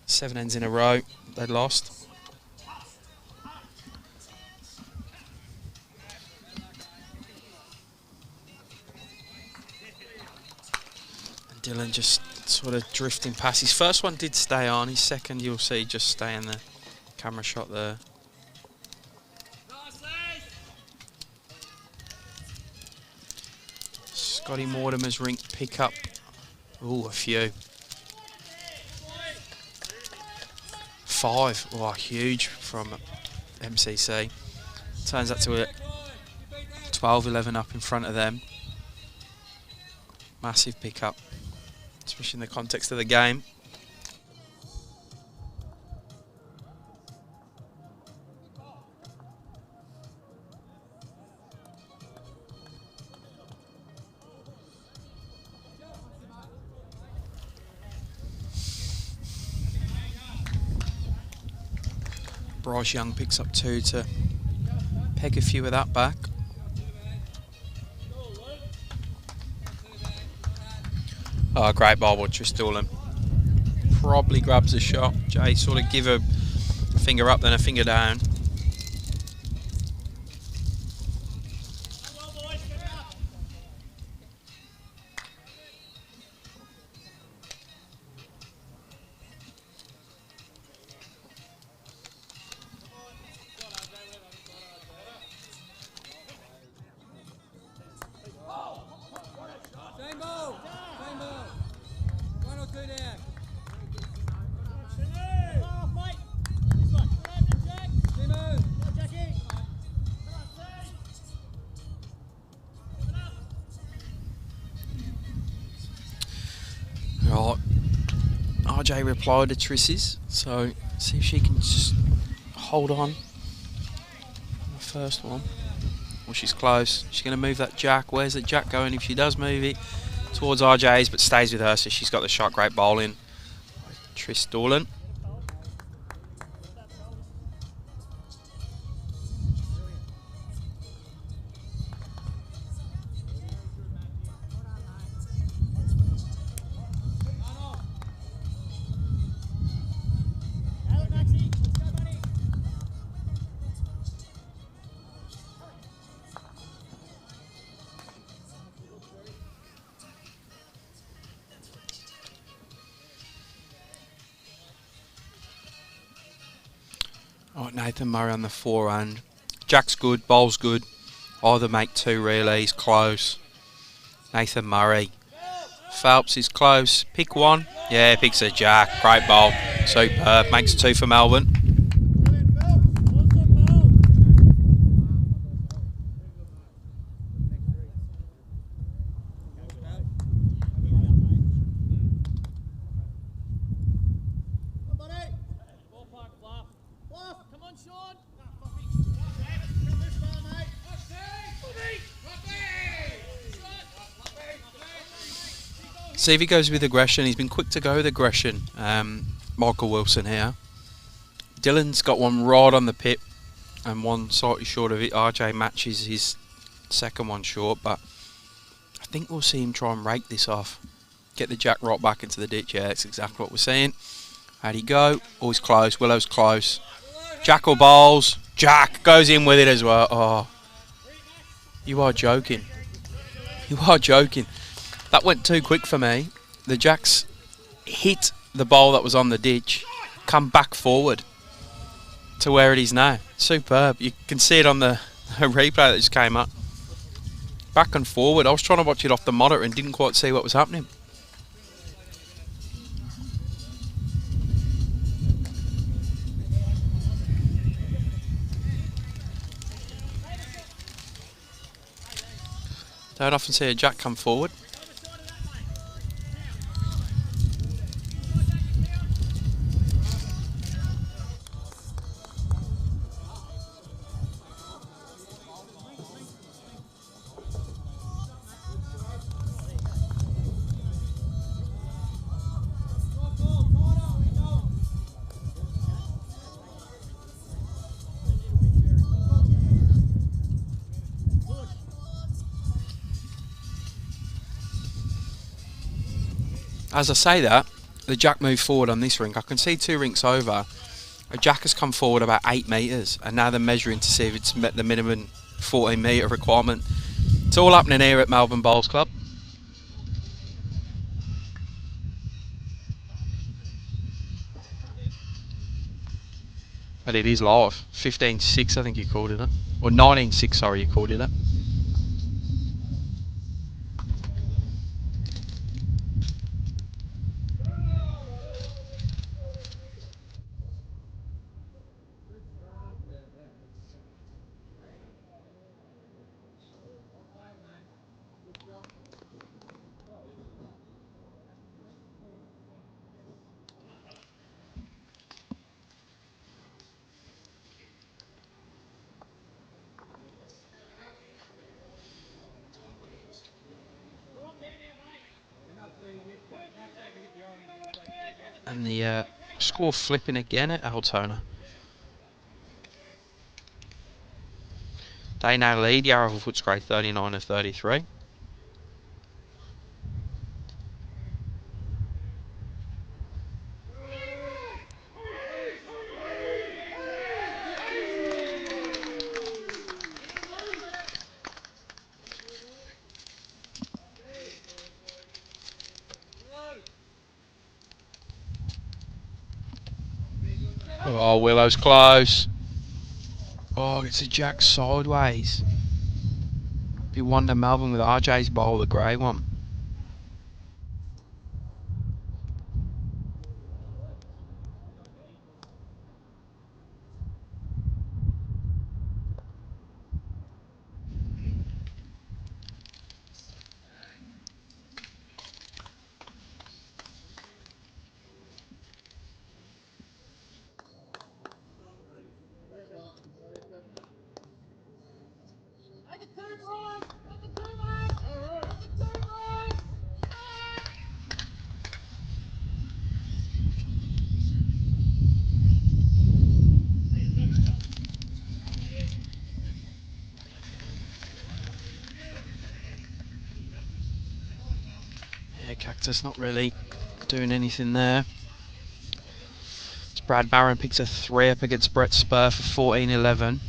7 ends in a row. They'd lost. And Dylan just sort of drifting past. His first one did stay on. His second, you'll see, just stay in the camera shot there. Scotty Mortimer's rink pick up. Ooh, a few. 5. Oh, huge from MCC. Turns that to a 12-11 up in front of them. Massive pick up, especially in the context of the game. Bryce Young picks up 2 to peg a few of that back. Oh, great ball by Tristan. Probably grabs a shot. Jay sort of give a finger up, then a finger down. Right, RJ replied to Triss's, so see if she can just hold on. The first one. Well, she's close. She's going to move that jack. Where's the jack going if she does move it? Towards RJ's, but stays with her, so she's got the shot. Great bowling. Triss Dolan. Oh, Nathan Murray on the forehand. Jack's good, bowl's good. Either make 2 really, he's close. Nathan Murray. Phelps is close. Pick 1. Yeah, picks a jack. Great bowl. Superb. Makes 2 for Melbourne. See if he goes with aggression. He's been quick to go with aggression. Michael Wilson here. Dylan's got one right on the pip and one slightly short of it. RJ matches his second one short, but I think we'll see him try and rake this off. Get the jack right back into the ditch. Yeah, that's exactly what we're seeing. How'd he go? Always close. Willow's close. Jackal bowls. Jack goes in with it as well. Oh, you are joking. You are joking. That went too quick for me. The jacks hit the bowl that was on the ditch, come back forward to where it is now. Superb. You can see it on the replay that just came up. Back and forward. I was trying to watch it off the monitor and didn't quite see what was happening. Don't often see a jack come forward. As I say that, the jack moved forward on this rink. I can see 2 rinks over. A jack has come forward about 8 metres, and now they're measuring to see if it's met the minimum 14 metre requirement. It's all happening here at Melbourne Bowls Club. But it is live. 15-6, I think you called it. Or 19-6, sorry, you called it. And the score flipping again at Altona. They now lead Yarraville Footscray 39 of 33. Oh, Willow's close. Oh, it's a jack sideways. Be one to Melbourne with RJ's bowl, the grey one. Yeah, Cactus not really doing anything there. Brad Barron picks a 3 up against Brett Spur for 14-11.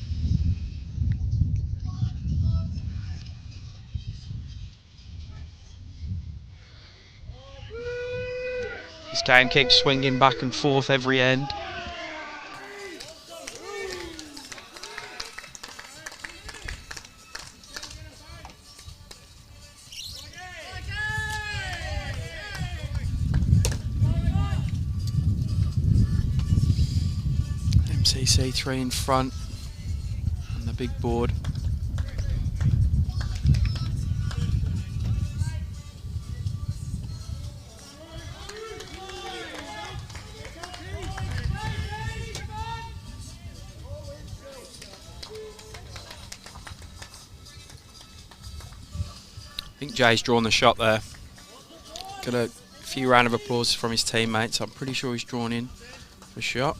This game keeps swinging back and forth every end. MCC 3 in front on the big board. I think Jay's drawn the shot there. Got a few round of applause from his teammates. I'm pretty sure he's drawn in for shot.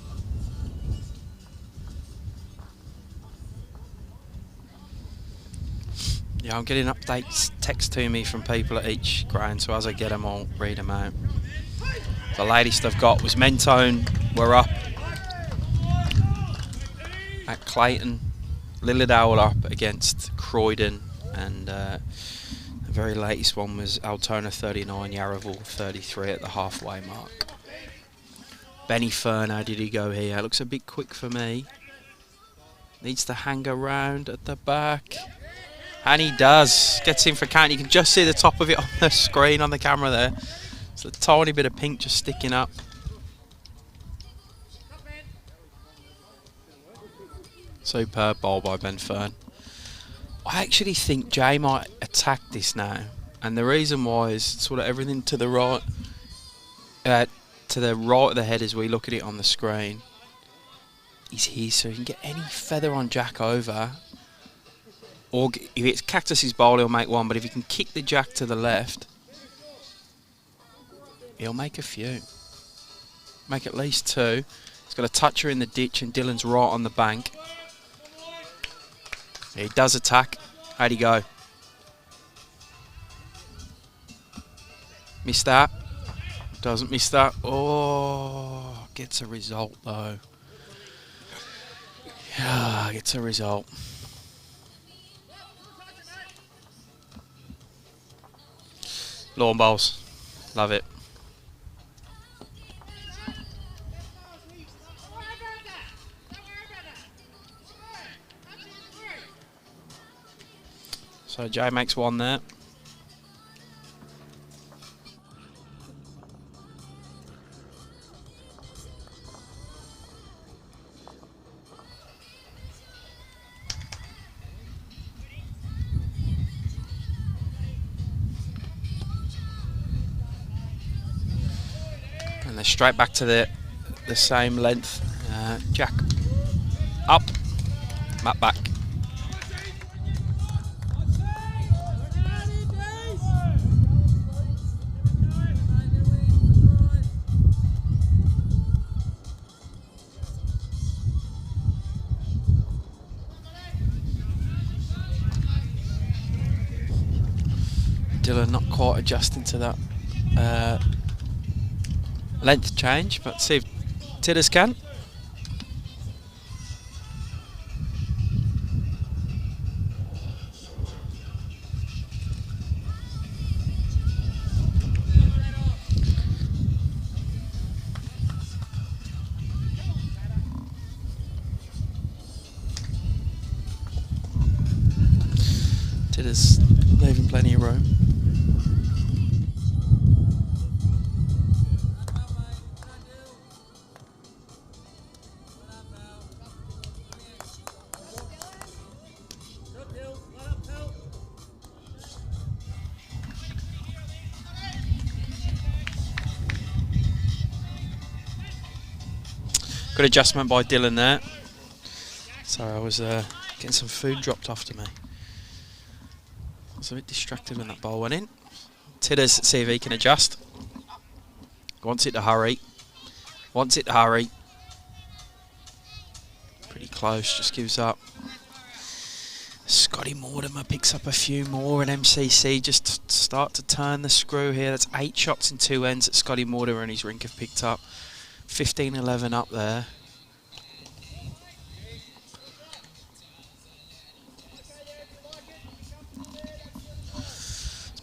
Yeah, I'm getting updates text to me from people at each ground, so as I get them, I'll read them out. The latest I've got was Mentone. We're up at Clayton. Lilydale up against Croydon, and the very latest one was Altona 39, Yarraville 33 at the halfway mark. Benny Fern, how did he go here? Looks a bit quick for me. Needs to hang around at the back. And he does. Gets in for count. You can just see the top of it on the screen on the camera there. It's a tiny bit of pink just sticking up. Superb bowl by Ben Fern. I actually think Jay might attack this now. And the reason why is sort of everything to the right. To the right of the head as we look at it on the screen. He's here so he can get any feather on Jack over. Or if it's Cactus's bowl, he'll make one. But if he can kick the jack to the left, he'll make a few. Make at least 2. He's got a toucher in the ditch and Dylan's right on the bank. He does attack. How'd he go? Missed that. Doesn't miss that. Oh, gets a result though. Yeah, gets a result. Lawn bowls. Love it. So Jay makes one there. And they're straight back to the same length. Jack up, Matt back. Dylan not quite adjusting to that length change, but see if Tidders can. Tidders leaving plenty of room. Good adjustment by Dylan there. Sorry, I was getting some food dropped off to me. I was a bit distracted when that ball went in. Tidders, see if he can adjust. Wants it to hurry. Wants it to hurry. Pretty close, just gives up. Scotty Mortimer picks up a few more, and MCC just start to turn the screw here. That's 8 shots in 2 ends that Scotty Mortimer and his rink have picked up. 15-11 up there.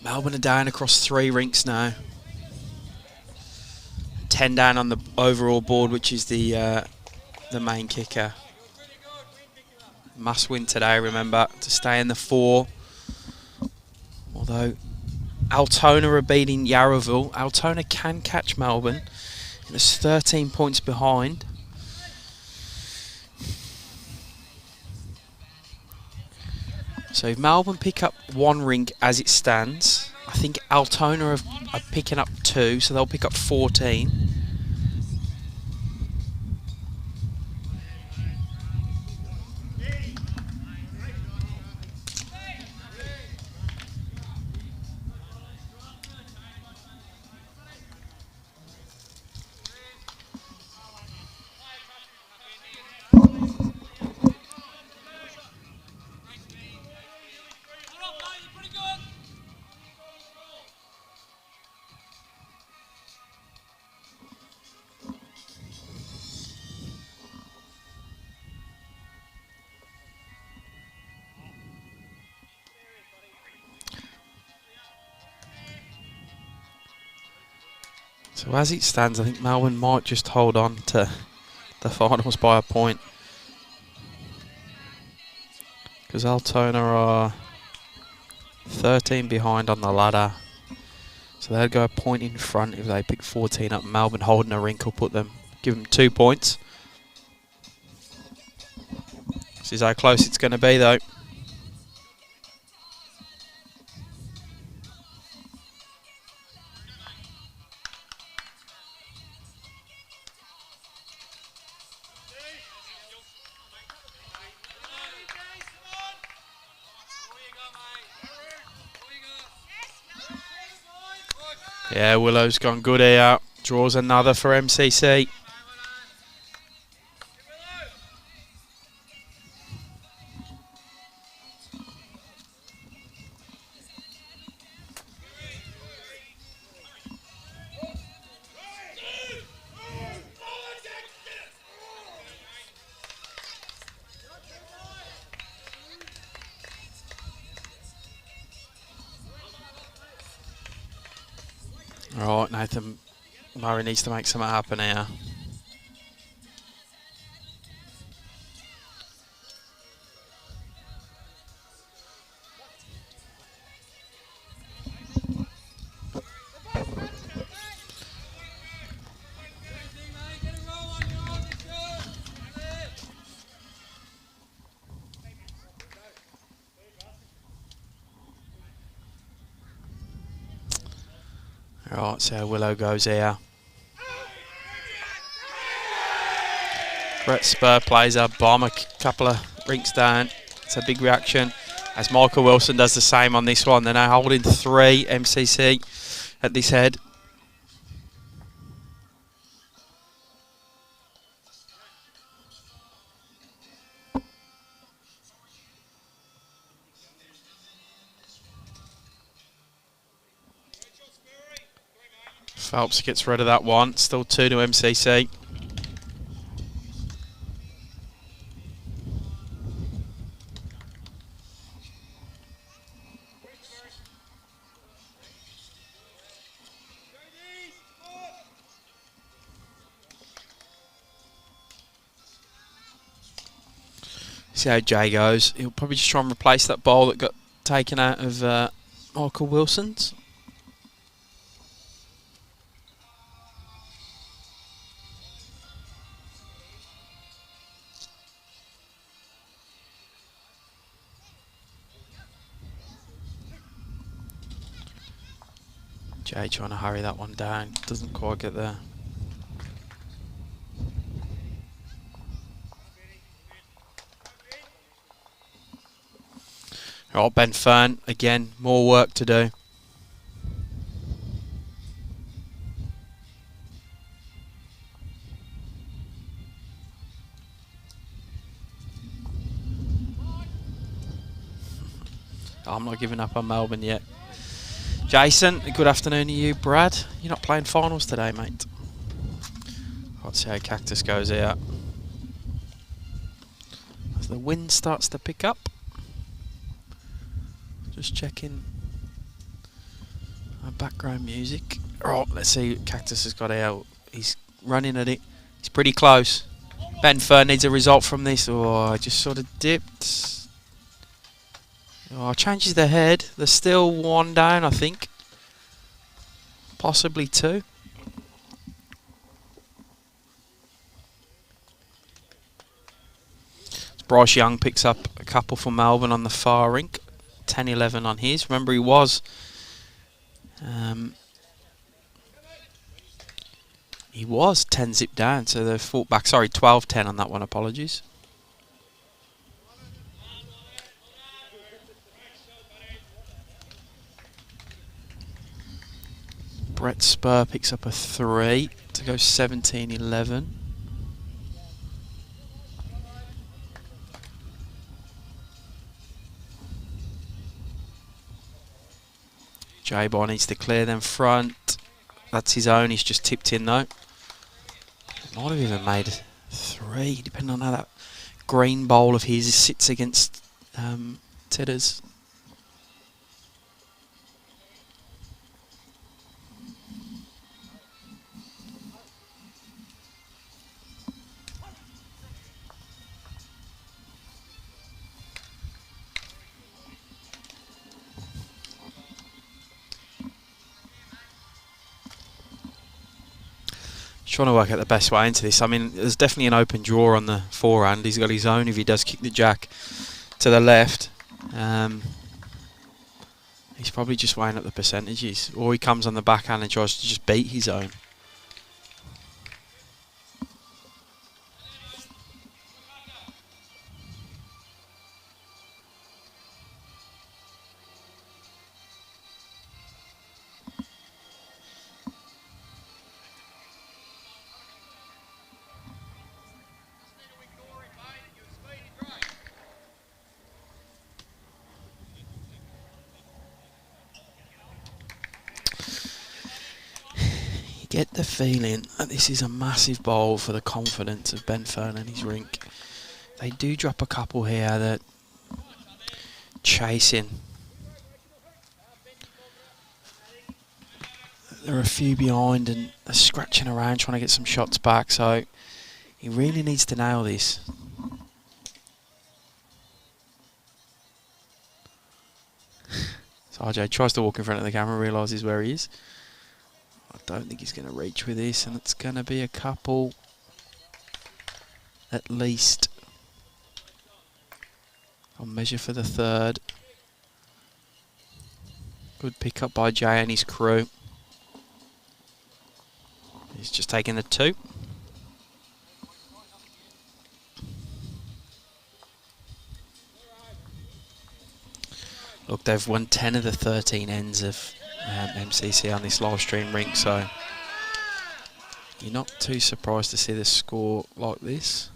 Melbourne are down across 3 rinks now. 10 down on the overall board, which is the main kicker. Must win today, remember, to stay in the 4. Although Altona are beating Yarraville. Altona can catch Melbourne. It's 13 points behind. So if Melbourne pick up 1 rink as it stands, I think Altona are picking up 2, so they'll pick up 14. So as it stands, I think Melbourne might just hold on to the finals by a point. Because Altona are 13 behind on the ladder. So they'll go a point in front if they pick 14 up. Melbourne holding a rink will give them 2 points. This is how close it's going to be though. Yeah, Willow's gone good here. Draws another for MCC. Right, Nathan Murray needs to make something happen here. Right, so Willow goes here. Brett Spur plays a bomb a couple of rinks down. It's a big reaction as Michael Wilson does the same on this one. They're now holding 3 MCC at this head. Phelps gets rid of that one. Still 2 to MCC. See how Jay goes. He'll probably just try and replace that ball that got taken out of Michael Wilson's. Jay trying to hurry that one down. Doesn't quite get there. Oh, Ben Fern, again, more work to do. I'm not giving up on Melbourne yet. Jason, good afternoon to you. Brad, you're not playing finals today, mate. Let's see how Cactus goes here. As the wind starts to pick up. Just checking our background music. Oh, let's see what Cactus has got out. He's running at it. He's pretty close. Ben Fern needs a result from this. Oh, I just sort of dipped. Oh, changes the head. There's still 1 down, I think. Possibly 2. Bryce Young picks up a couple for Melbourne on the far rink. 10-11 on his. Remember, he was 10 zip down, so they've fought back. Sorry, 12-10 on that one. Apologies. Brett Spur picks up a 3 to go 17-11. J-Bar needs to clear them front. That's his own. He's just tipped in though. Might have even made 3, depending on how that green bowl of his sits against Tedder's. Trying to work out the best way into this. I mean, there's definitely an open draw on the forehand. He's got his own if he does kick the jack to the left. He's probably just weighing up the percentages. Or he comes on the backhand and tries to just beat his own. Get the feeling that this is a massive bowl for the confidence of Ben Fern and his rink. They do drop a couple here that chasing. There are a few behind and they're scratching around trying to get some shots back, so he really needs to nail this. So RJ tries to walk in front of the camera, realises where he is. I don't think he's going to reach with this, and it's going to be a couple at least. I'll measure for the 3rd. Good pick up by Jay and his crew. He's just taking the 2. Look, they've won 10 of the 13 ends of MCC on this live stream rink, so you're not too surprised to see the score like this.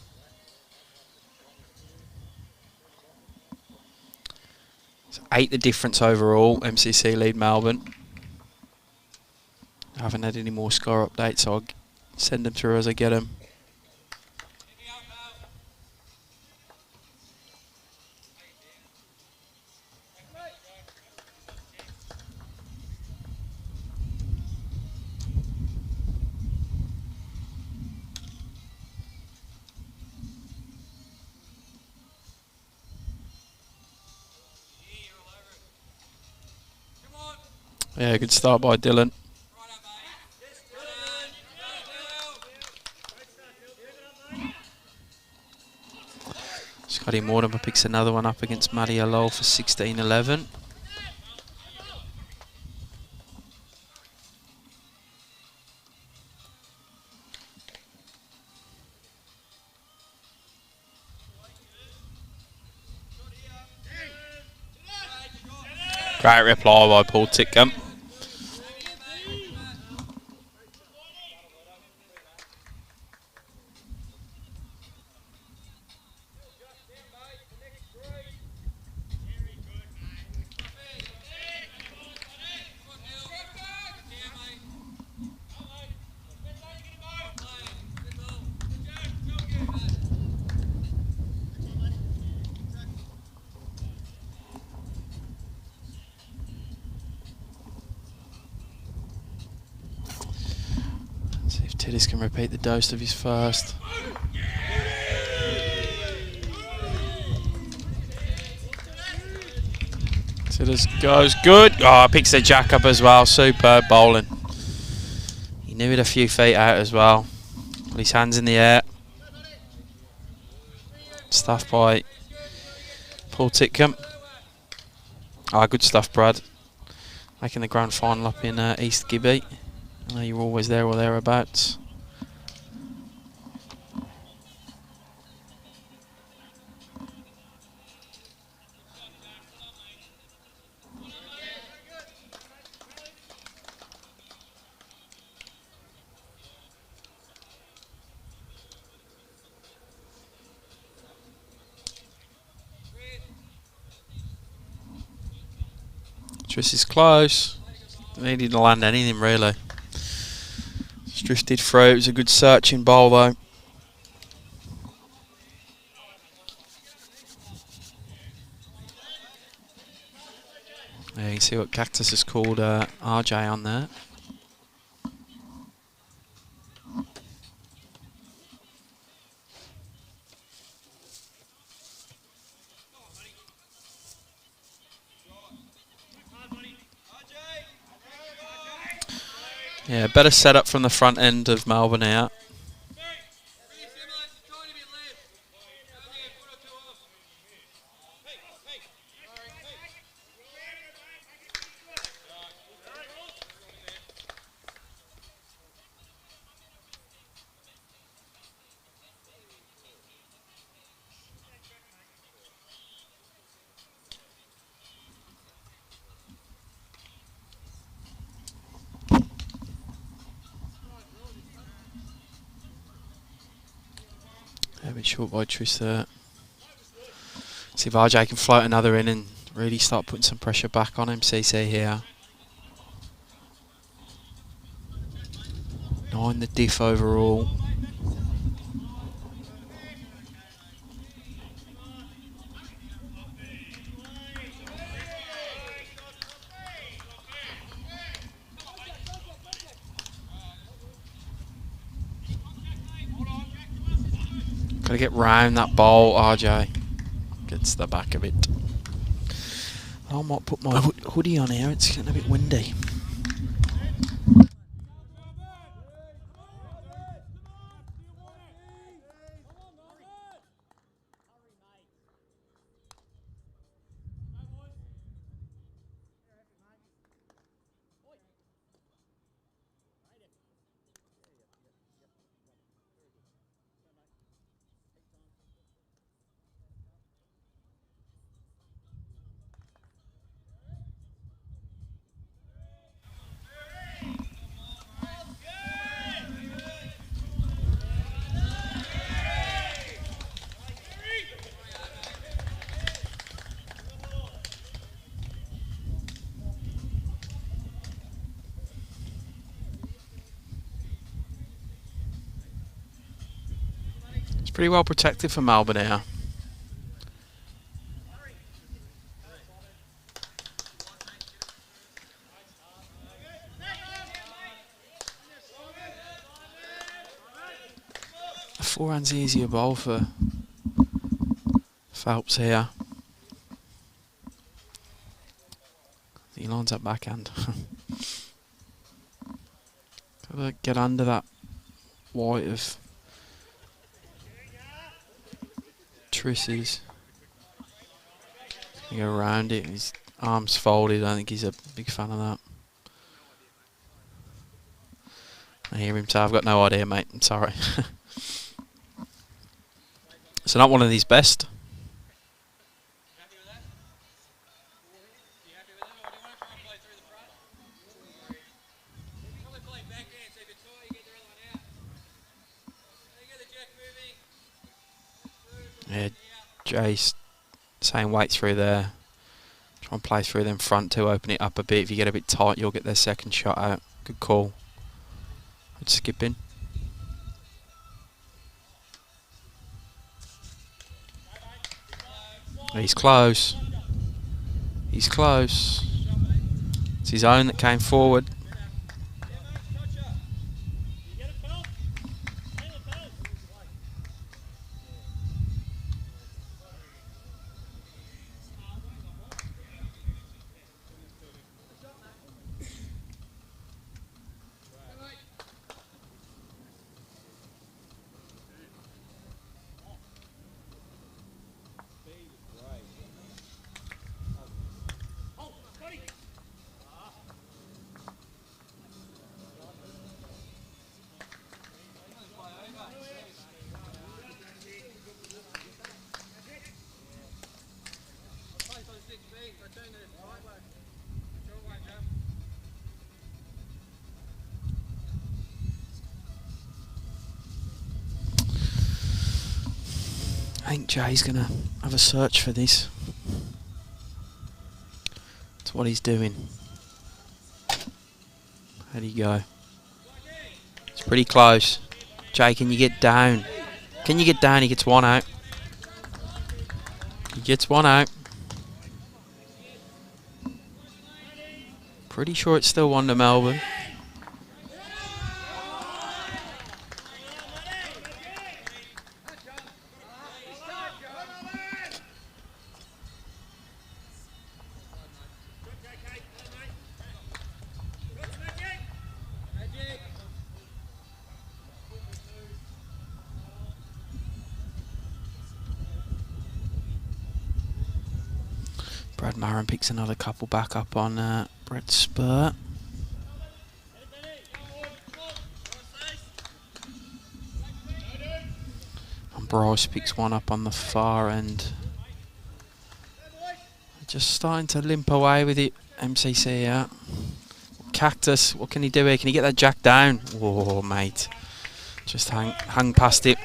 So 8 the difference overall. MCC lead Melbourne. haven't had any more score updates, so I'll send them through as I get them. Yeah, good start by Dylan. Scotty Mortimer picks another one up against Matty Lowell for 16-11. Great reply by Paul Titcomb. See if Tiddis can repeat the dose of his first. Tiddis goes good. Oh, picks the jack up as well. Superb bowling. He knew it a few feet out as well. Got his hands in the air. Stuff by Paul Titcomb. Ah, good stuff, Brad. Making the grand final up in East Gibby. I know you're always there or thereabouts. Triss is close. He didn't land anything really. Just drifted through. It was a good searching bowl though. Yeah, you can see what Cactus has called RJ on there. Yeah, better setup from the front end of Melbourne out. A bit short by Triss there. See if RJ can float another in and really start putting some pressure back on MCC here. 9 the diff overall. Gotta get round that bowl, RJ. Gets the back of it. I might put my hoodie on here, it's getting a bit windy. Pretty well protected for Melbourne here. A forehand's easier ball for Phelps here. He lines up backhand. Gotta get under that white of Triss's. Go around it. His arms folded. I think he's a big fan of that. I hear him say, "I've got no idea, mate. I'm sorry." So not one of these best. Yeah, Jay's saying wait through there. Try and play through them front two, open it up a bit. If you get a bit tight, you'll get their second shot out. Good call. Good skipping. He's close. He's close. It's his own that came forward. I think Jay's going to have a search for this. That's what he's doing. How do you go? It's pretty close. Jay, can you get down? Can you get down? He gets one out. He gets one out. Pretty sure it's still one to Melbourne. Brad Marin picks another couple back up on Brett Spurt. And Bryce picks one up on the far end. Just starting to limp away with it, MCC here. Cactus, what can he do here? Can he get that jack down? Whoa, mate. Just hang past it.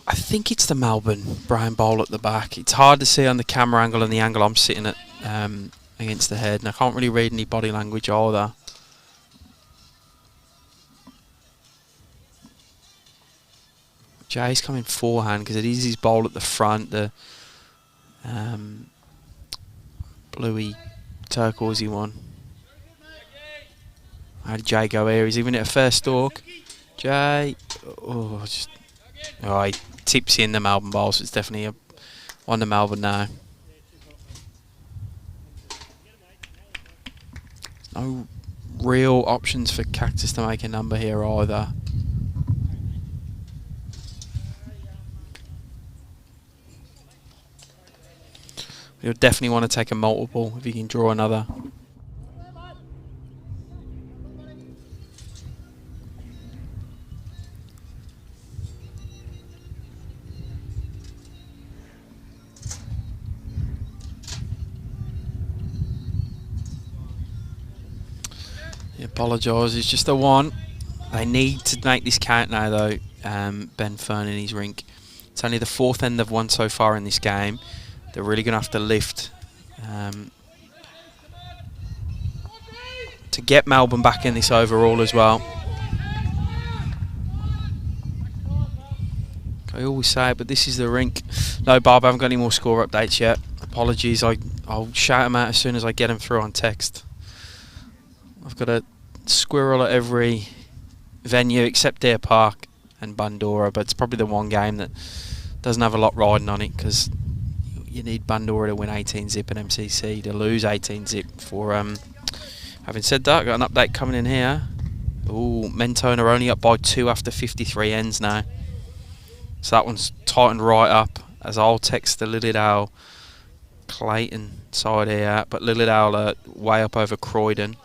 I think it's the Melbourne Brian Bowl at the back. It's hard to see on the camera angle and the angle I'm sitting at against the head, and I can't really read any body language either. Jay's coming forehand because it is his bowl at the front, the bluey turquoisey one. How did Jay go here? He's even at a fair stalk. Jay, oh, he tips in the Melbourne bowl, so it's definitely a one to Melbourne now. No real options for Cactus to make a number here either. You'll definitely want to take a multiple if you can draw another. He apologises, it's just a one. They need to make this count now though, Ben Fern in his rink. It's only the 4th end they've won so far in this game. They're really going to have to lift to get Melbourne back in this overall as well. I always say it, but this is the rink. No, Barb, I haven't got any more score updates yet. Apologies, I'll shout them out as soon as I get them through on text. I've got a squirrel at every venue except Deer Park and Bandura, but it's probably the one game that doesn't have a lot riding on it, because you need Bandura to win 18 zip and MCC to lose 18 zip for... having said that, I've got an update coming in here. Ooh, Mentone are only up by 2 after 53 ends now. So that one's tightened right up, as I'll text the Lilydale Clayton side here, but Lilydale are way up over Croydon.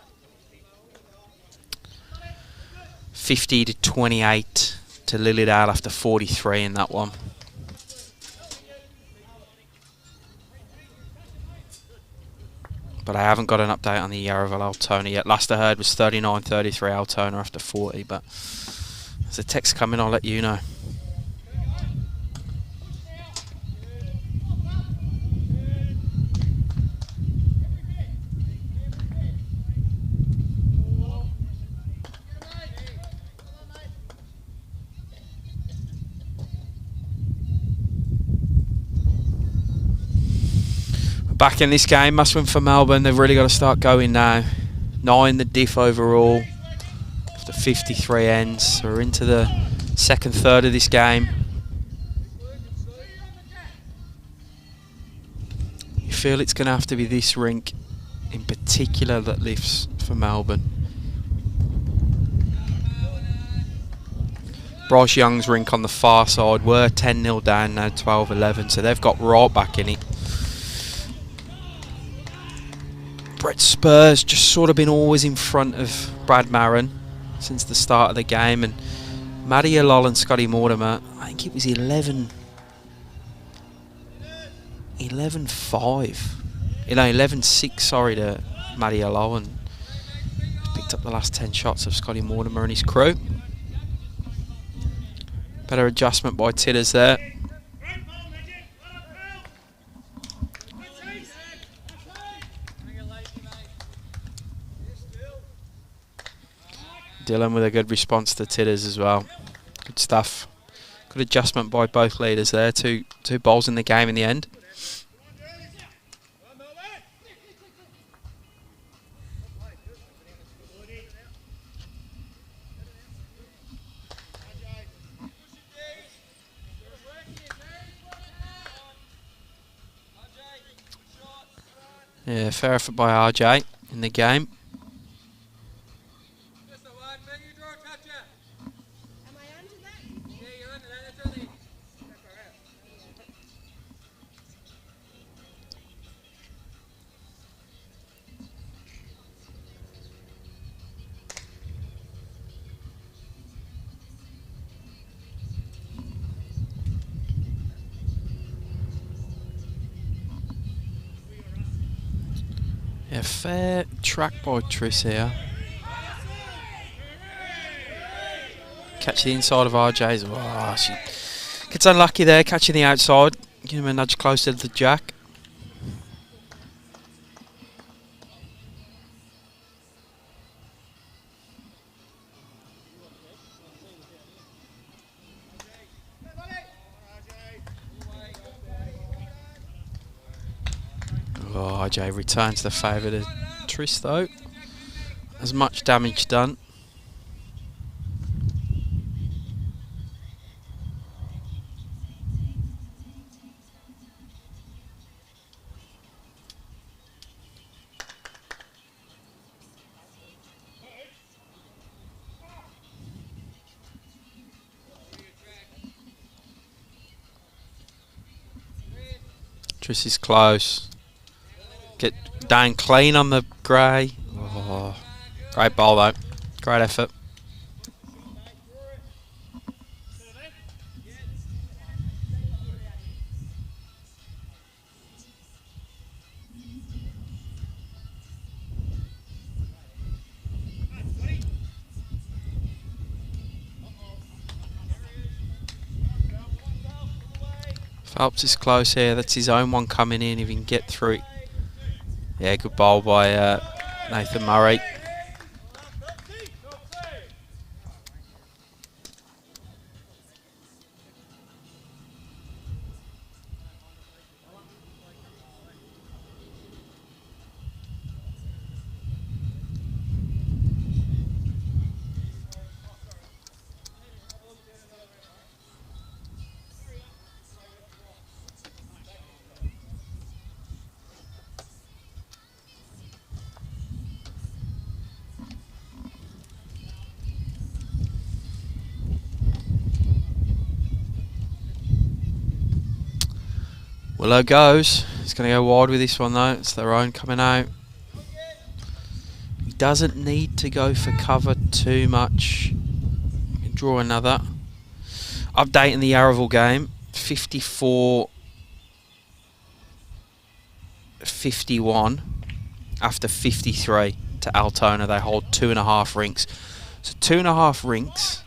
50 to 28 to Lilydale after 43 in that one. But I haven't got an update on the Yarraville Altona yet. Last I heard was 39-33 Altona after 40, but as the text coming, I'll let you know. Back in this game, must win for Melbourne. They've really got to start going now. 9 the diff overall after 53 ends. So we're into the second third of this game. You feel it's going to have to be this rink in particular that lifts for Melbourne. Bryce Young's rink on the far side were 10-0 down, now 12-11, so they've got right back in it. Brett Spurs just sort of been always in front of Brad Marin since the start of the game, and Matty Alol and Scotty Mortimer, I think it was 11-5. You know, 11-6, sorry, to Matty Alol, and picked up the last 10 shots of Scotty Mortimer and his crew. Better adjustment by Titters there. Dylan with a good response to Titters as well. Good stuff. Good adjustment by both leaders there. Two bowls in the game in the end. Yeah, fair effort by RJ in the game. Yeah, fair track by Triss here. Catch the inside of RJ's. Oh, she gets unlucky there, catching the outside. Give him a nudge closer to the jack. Oh, RJ returns the favour to Triss though. As much damage done. Triss is close. Get down clean on the grey. Oh, great bowl though. Great effort. Phelps is close here. That's his own one coming in if he can get through it. Yeah, good bowl by Nathan Murray. Willow goes. He's going to go wide with this one though. It's their own coming out. He doesn't need to go for cover too much. Draw another. Updating the Yarraville game. 54-51 after 53 to Altona. They hold 2.5 rinks. So 2.5 rinks.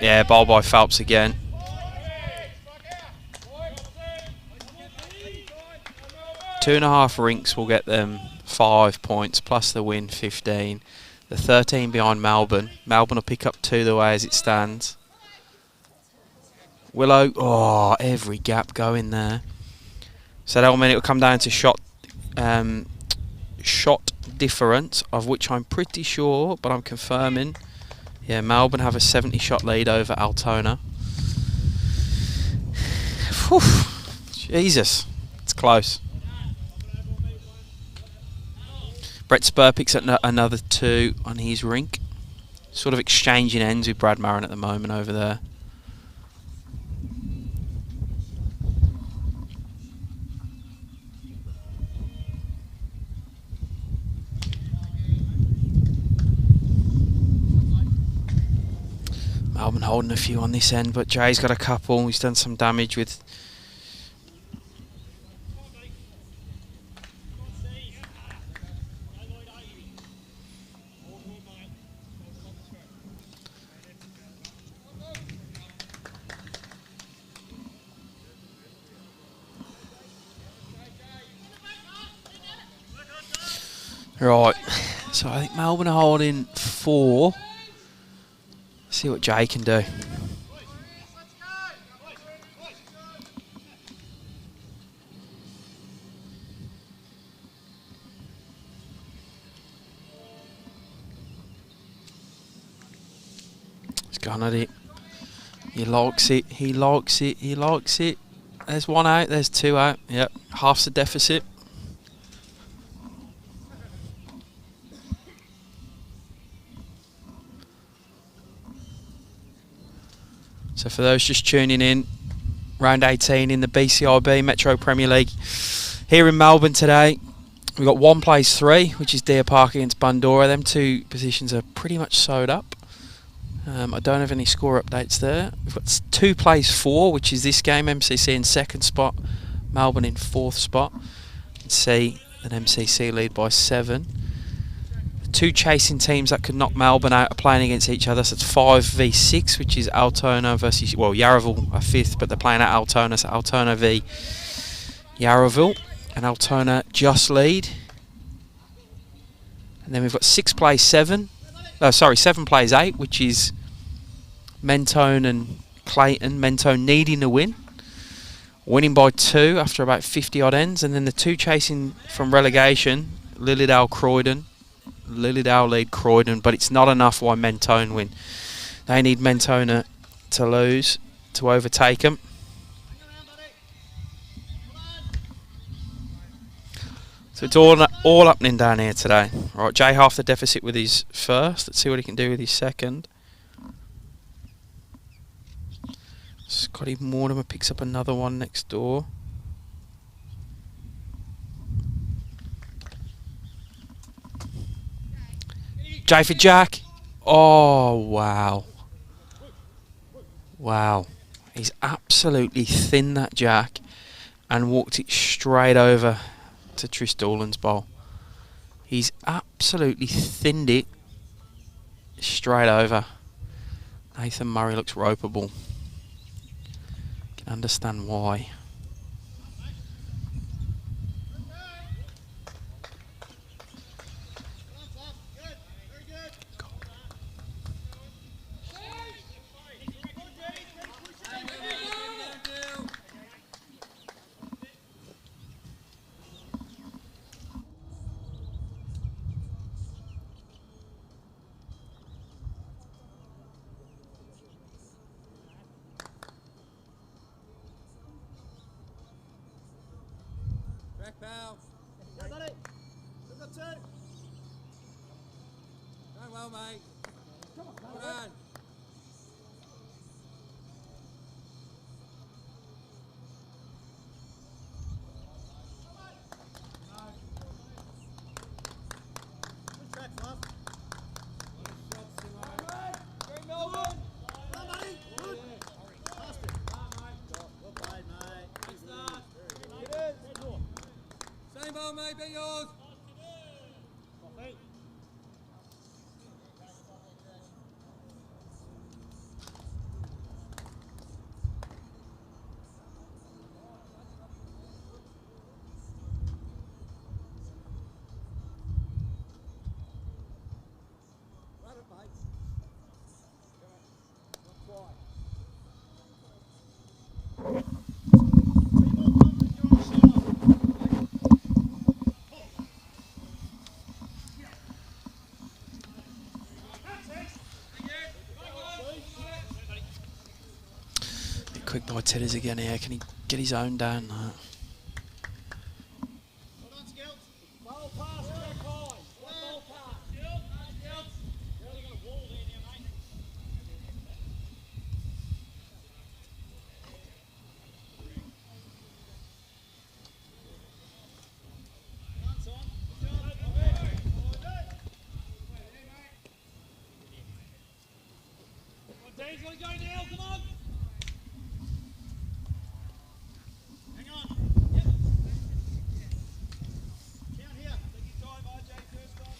Yeah, bowl by Phelps again. Two and a half rinks will get them 5 points plus the win, 15. The 13 behind Melbourne. Melbourne will pick up 2 the way as it stands. Willow, oh, every gap going there. So that will mean it will come down to shot difference, of which I'm pretty sure, but I'm confirming. Yeah, Melbourne have a 70-shot lead over Altona. Whew, Jesus, it's close. Brett Spur picks up another 2 on his rink. Sort of exchanging ends with Brad Marin at the moment over there. Melbourne holding a few on this end, but Jay's got a couple. He's done some damage with... Right, so I think Melbourne are holding 4. See what Jay can do. He's gone at it. He likes it. He likes it. He likes it. There's 1 out. There's 2 out. Yep. Half's the deficit. So for those just tuning in, round 18 in the BCIB Metro Premier League here in Melbourne today. We've got 1 plays 3, which is Deer Park against Bundora. Them 2 positions are pretty much sewed up. I don't have any score updates there. We've got 2 plays 4, which is this game, MCC in 2nd spot, Melbourne in 4th spot. You can see that MCC lead by 7. 2 chasing teams that could knock Melbourne out are playing against each other. So it's 5v6, which is Altona versus, well, Yarraville are 5th, but they're playing at Altona. So Altona v Yarraville, and Altona just lead. And then we've got 6 plays 7. 7 plays 8, which is Mentone and Clayton. Mentone needing a win, winning by 2 after about 50 odd ends. And then the 2 chasing from relegation, Lilydale Croydon. Lilydale lead Croydon, but it's not enough why Mentone win. They need Mentone to lose to overtake them. So it's all happening down here today. Right, Jay half the deficit with his first. Let's see what he can do with his second. Scotty Mortimer picks up another one next door. Jay for Jack. Oh, wow. Wow. He's absolutely thinned that Jack and walked it straight over to Tris Doolan's bowl. He's absolutely thinned it straight over. Nathan Murray looks ropeable. Can understand why. Pal. Yeah, buddy. We've got two. Going well, mate. Come on, well done. Good track, love. Go, Melbourne. Well, buddy. Good. Past it. Well played, mate. Good start. Good. Same ball, mate, be yours. Run it, mate. Not quite. Quick by Tidders again here. Can he get his own down? No. Ball pass, Jack High. Ball pass. Dave's got to go now, come on! Hang on. Yep. Count here. Take your time, RJ, first time.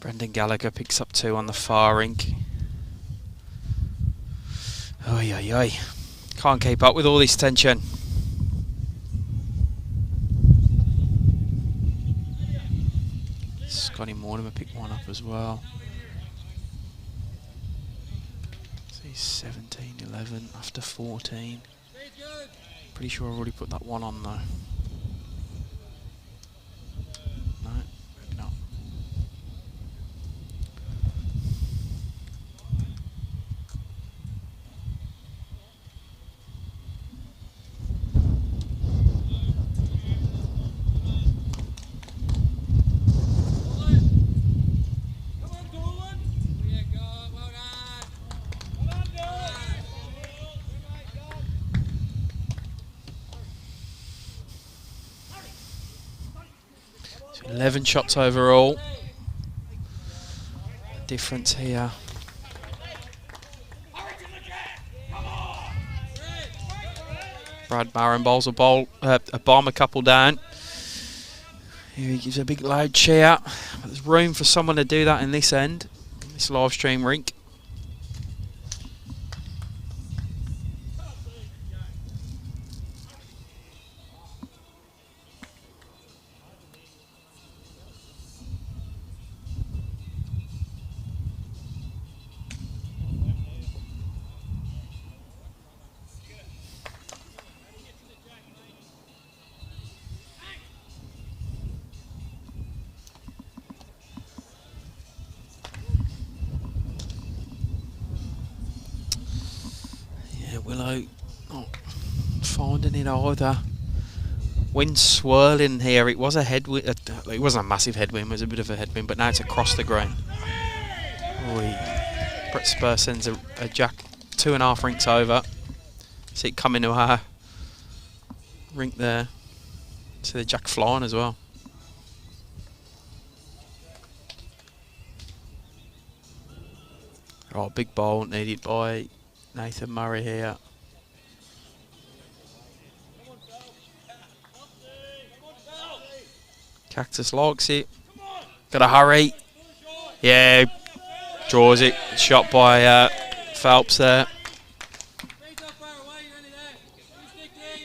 Brendan Gallagher picks up 2 on the far rink. Oi, oi, oi. Can't keep up with all this tension. Scotty Mortimer picked one up as well. He's 17, 11 after 14. Pretty sure I've already put that one on though. No, maybe not. So 11 shots overall. Difference here. Brad Barron bowls a bomb a couple down. Here he gives a big loud cheer. But there's room for someone to do that in this end, this live stream rink. Willow not finding it either. Wind swirling here. It was a headwind. It wasn't a massive headwind. It was a bit of a headwind, but now it's across the green. Brett Spur sends a jack 2.5 rinks over. See it come into our rink there. See the jack flying as well. Oh, big bowl needed by Nathan Murray here. Cactus likes it. Gotta hurry. Yeah, draws it. Shot by Phelps there. Feet not far away, you're only there. You stick there,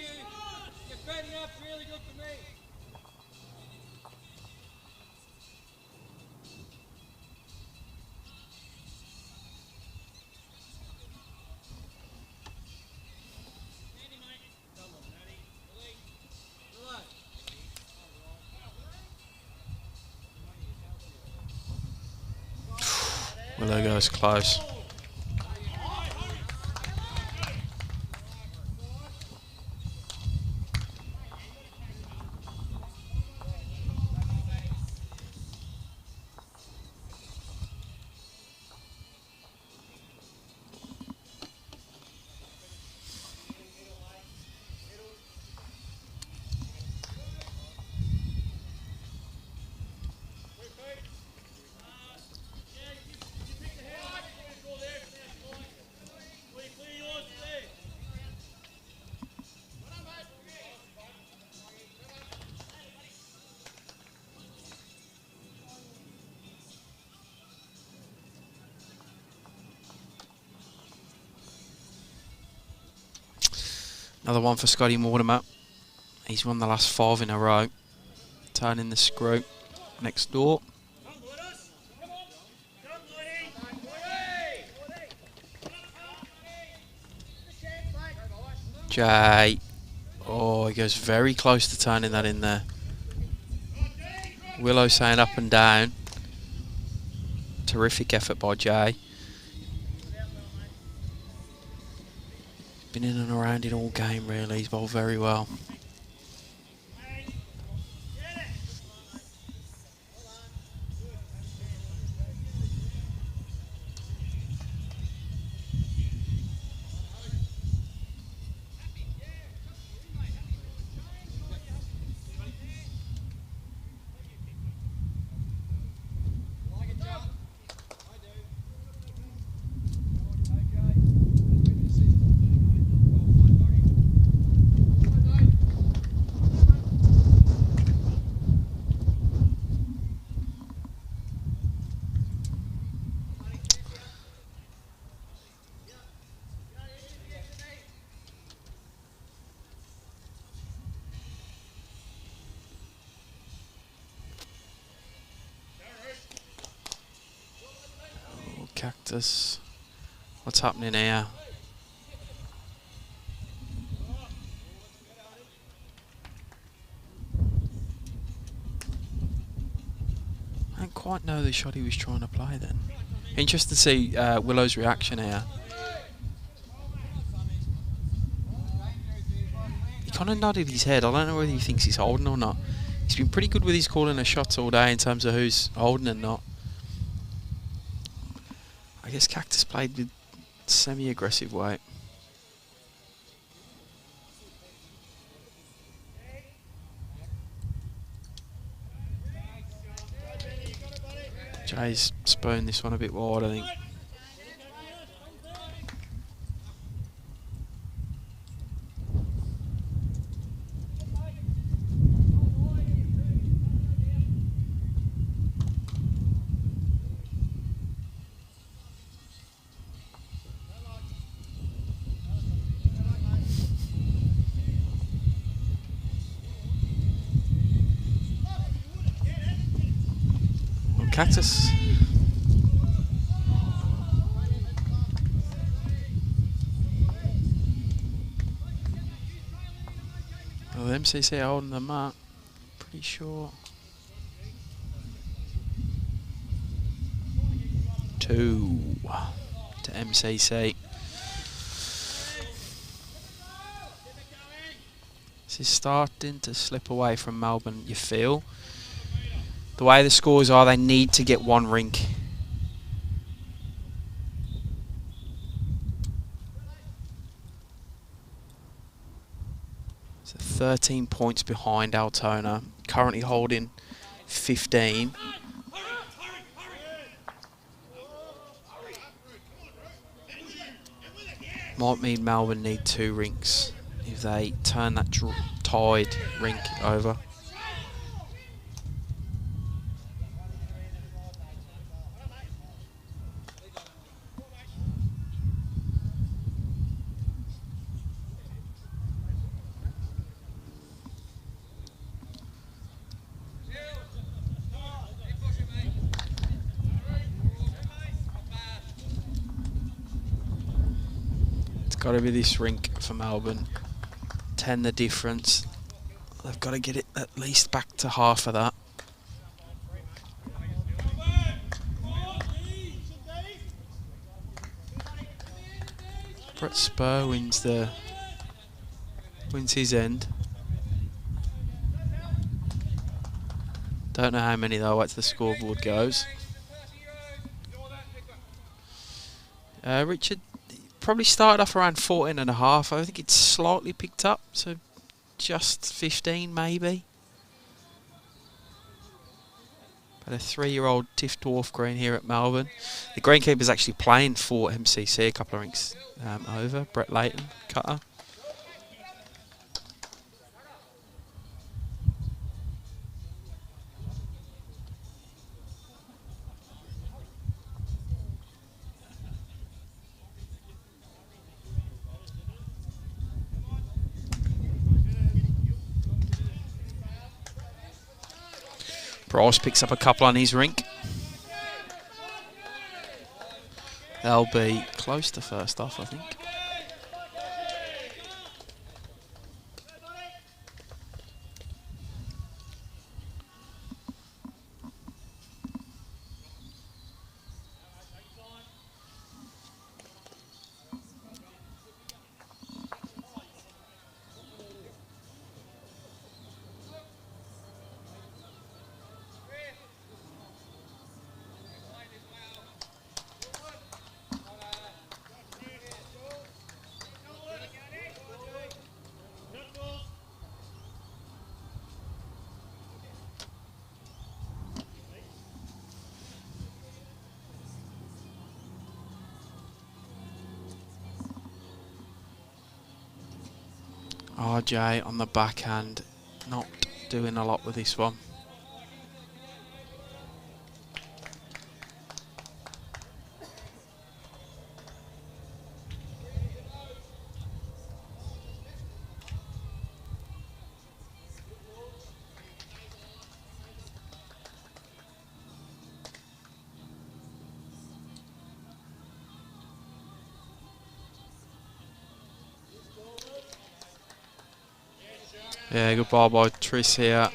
you're bending up really good for me. Willow goes close. Another one for Scotty Mortimer. He's won the last 5 in a row. Turning the screw next door. Jay. Oh, he goes very close to turning that in there. Willow saying up and down. Terrific effort by Jay. Been in and around it all game, really. He's bowled very well. Cactus. What's happening here? I don't quite know the shot he was trying to play then. Interested to see Willow's reaction here. He kind of nodded his head. I don't know whether he thinks he's holding or not. He's been pretty good with his calling of shots all day in terms of who's holding and not. I guess Cactus played with semi-aggressive weight. Jay's spooned this one a bit wide, I think. Cactus. Well, the MCC are holding the mark, pretty sure. 2 to MCC. This is starting to slip away from Melbourne, you feel. The way the scores are, they need to get 1 rink. So 13 points behind Altona, currently holding 15. Might mean Melbourne need 2 rinks if they turn that tied rink over. Got to be this rink for Melbourne. 10 the difference. They've got to get it at least back to half of that. Brett Spur wins his end. Don't know how many though. Wait till the scoreboard goes. Richard probably started off around 14.5. I think it's slightly picked up, so just 15 maybe. But a 3-year-old Tiff Dwarf green here at Melbourne. The greenkeeper's actually playing for MCC a couple of rinks over. Brett Leighton, cutter. Bryce picks up a couple on his rink. They'll be close to first off, I think. RJ on the backhand, not doing a lot with this one. Yeah, good ball by Triss here.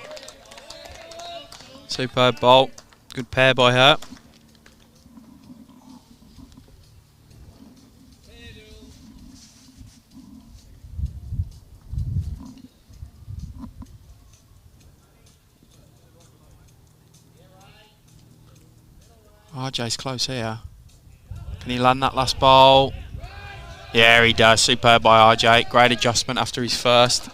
Superb ball. Good pair by her. RJ's close here. Can he land that last ball? Yeah, he does. Superb by RJ. Great adjustment after his first.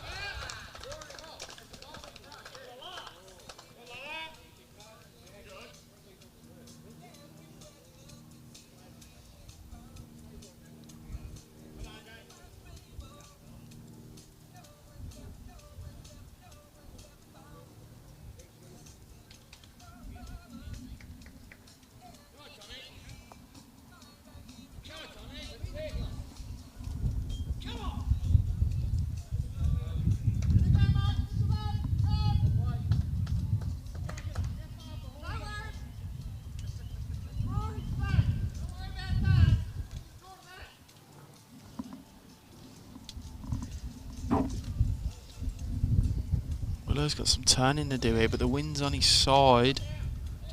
Willow's got some turning to do here, but the wind's on his side.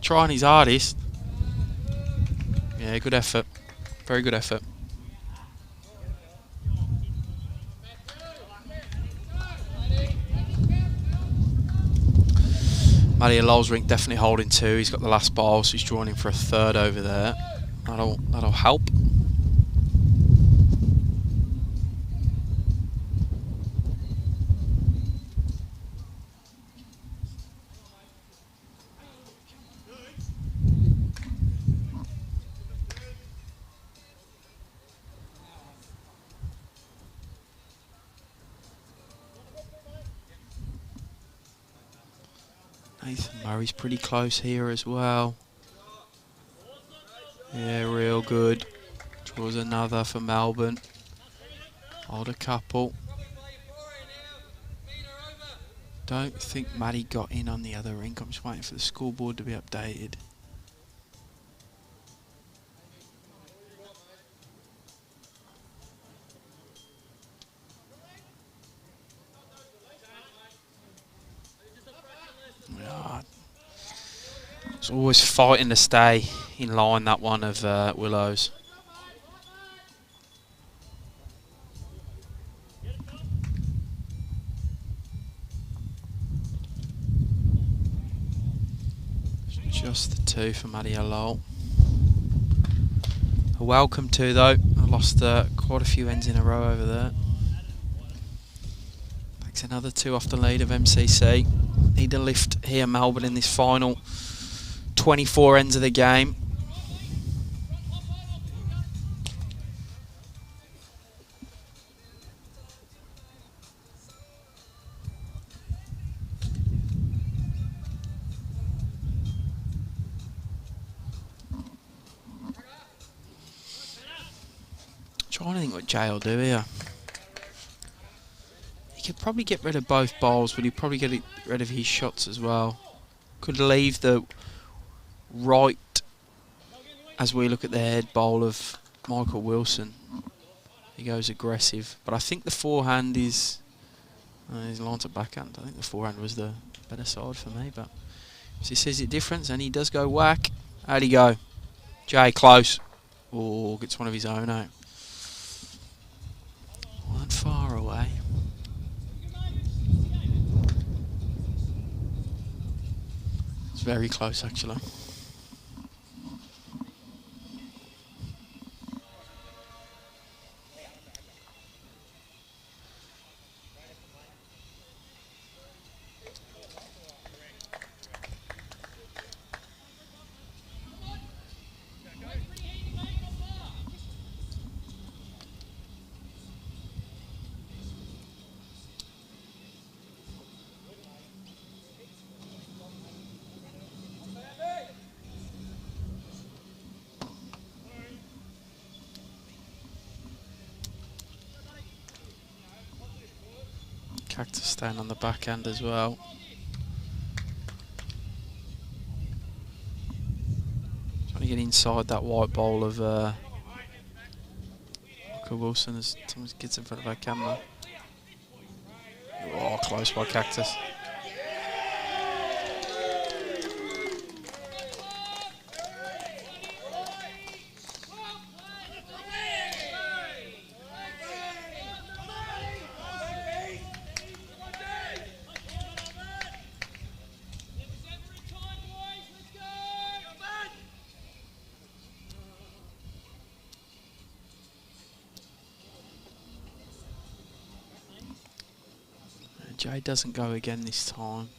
Trying his hardest. Yeah, good effort. Very good effort. Matty Lowell's rink definitely holding two. He's got the last ball, so he's drawing in for a third over there. That'll help. Nathan Murray's pretty close here as well. Yeah, real good. Draws another for Melbourne. Hold a couple. Don't think Matty got in on the other rink. I'm just waiting for the scoreboard to be updated. It's always fighting to stay in line, that one of Willows. Just the 2 for Maddie Lowell. A welcome 2 though. I lost quite a few ends in a row over there. Takes another 2 off the lead of MCC. Need a lift here, Melbourne, in this final 24 ends of the game. Trying to think what Jay will do here. He could probably get rid of both bowls, but he'd probably get rid of his shots as well. Could leave the right as we look at the head bowl of Michael Wilson. He goes aggressive, but I think the forehand is his line to backhand. I think the forehand was the better side for me, but he sees it different, and he does go whack. How'd he go? Jay close. Oh, gets one of his own out. Weren't far away. It's very close, actually. Cactus staying on the backhand as well. Trying to get inside that white bowl of Michael Wilson as Thomas gets in front of our camera. Oh, close by Cactus. Jay doesn't go again this time.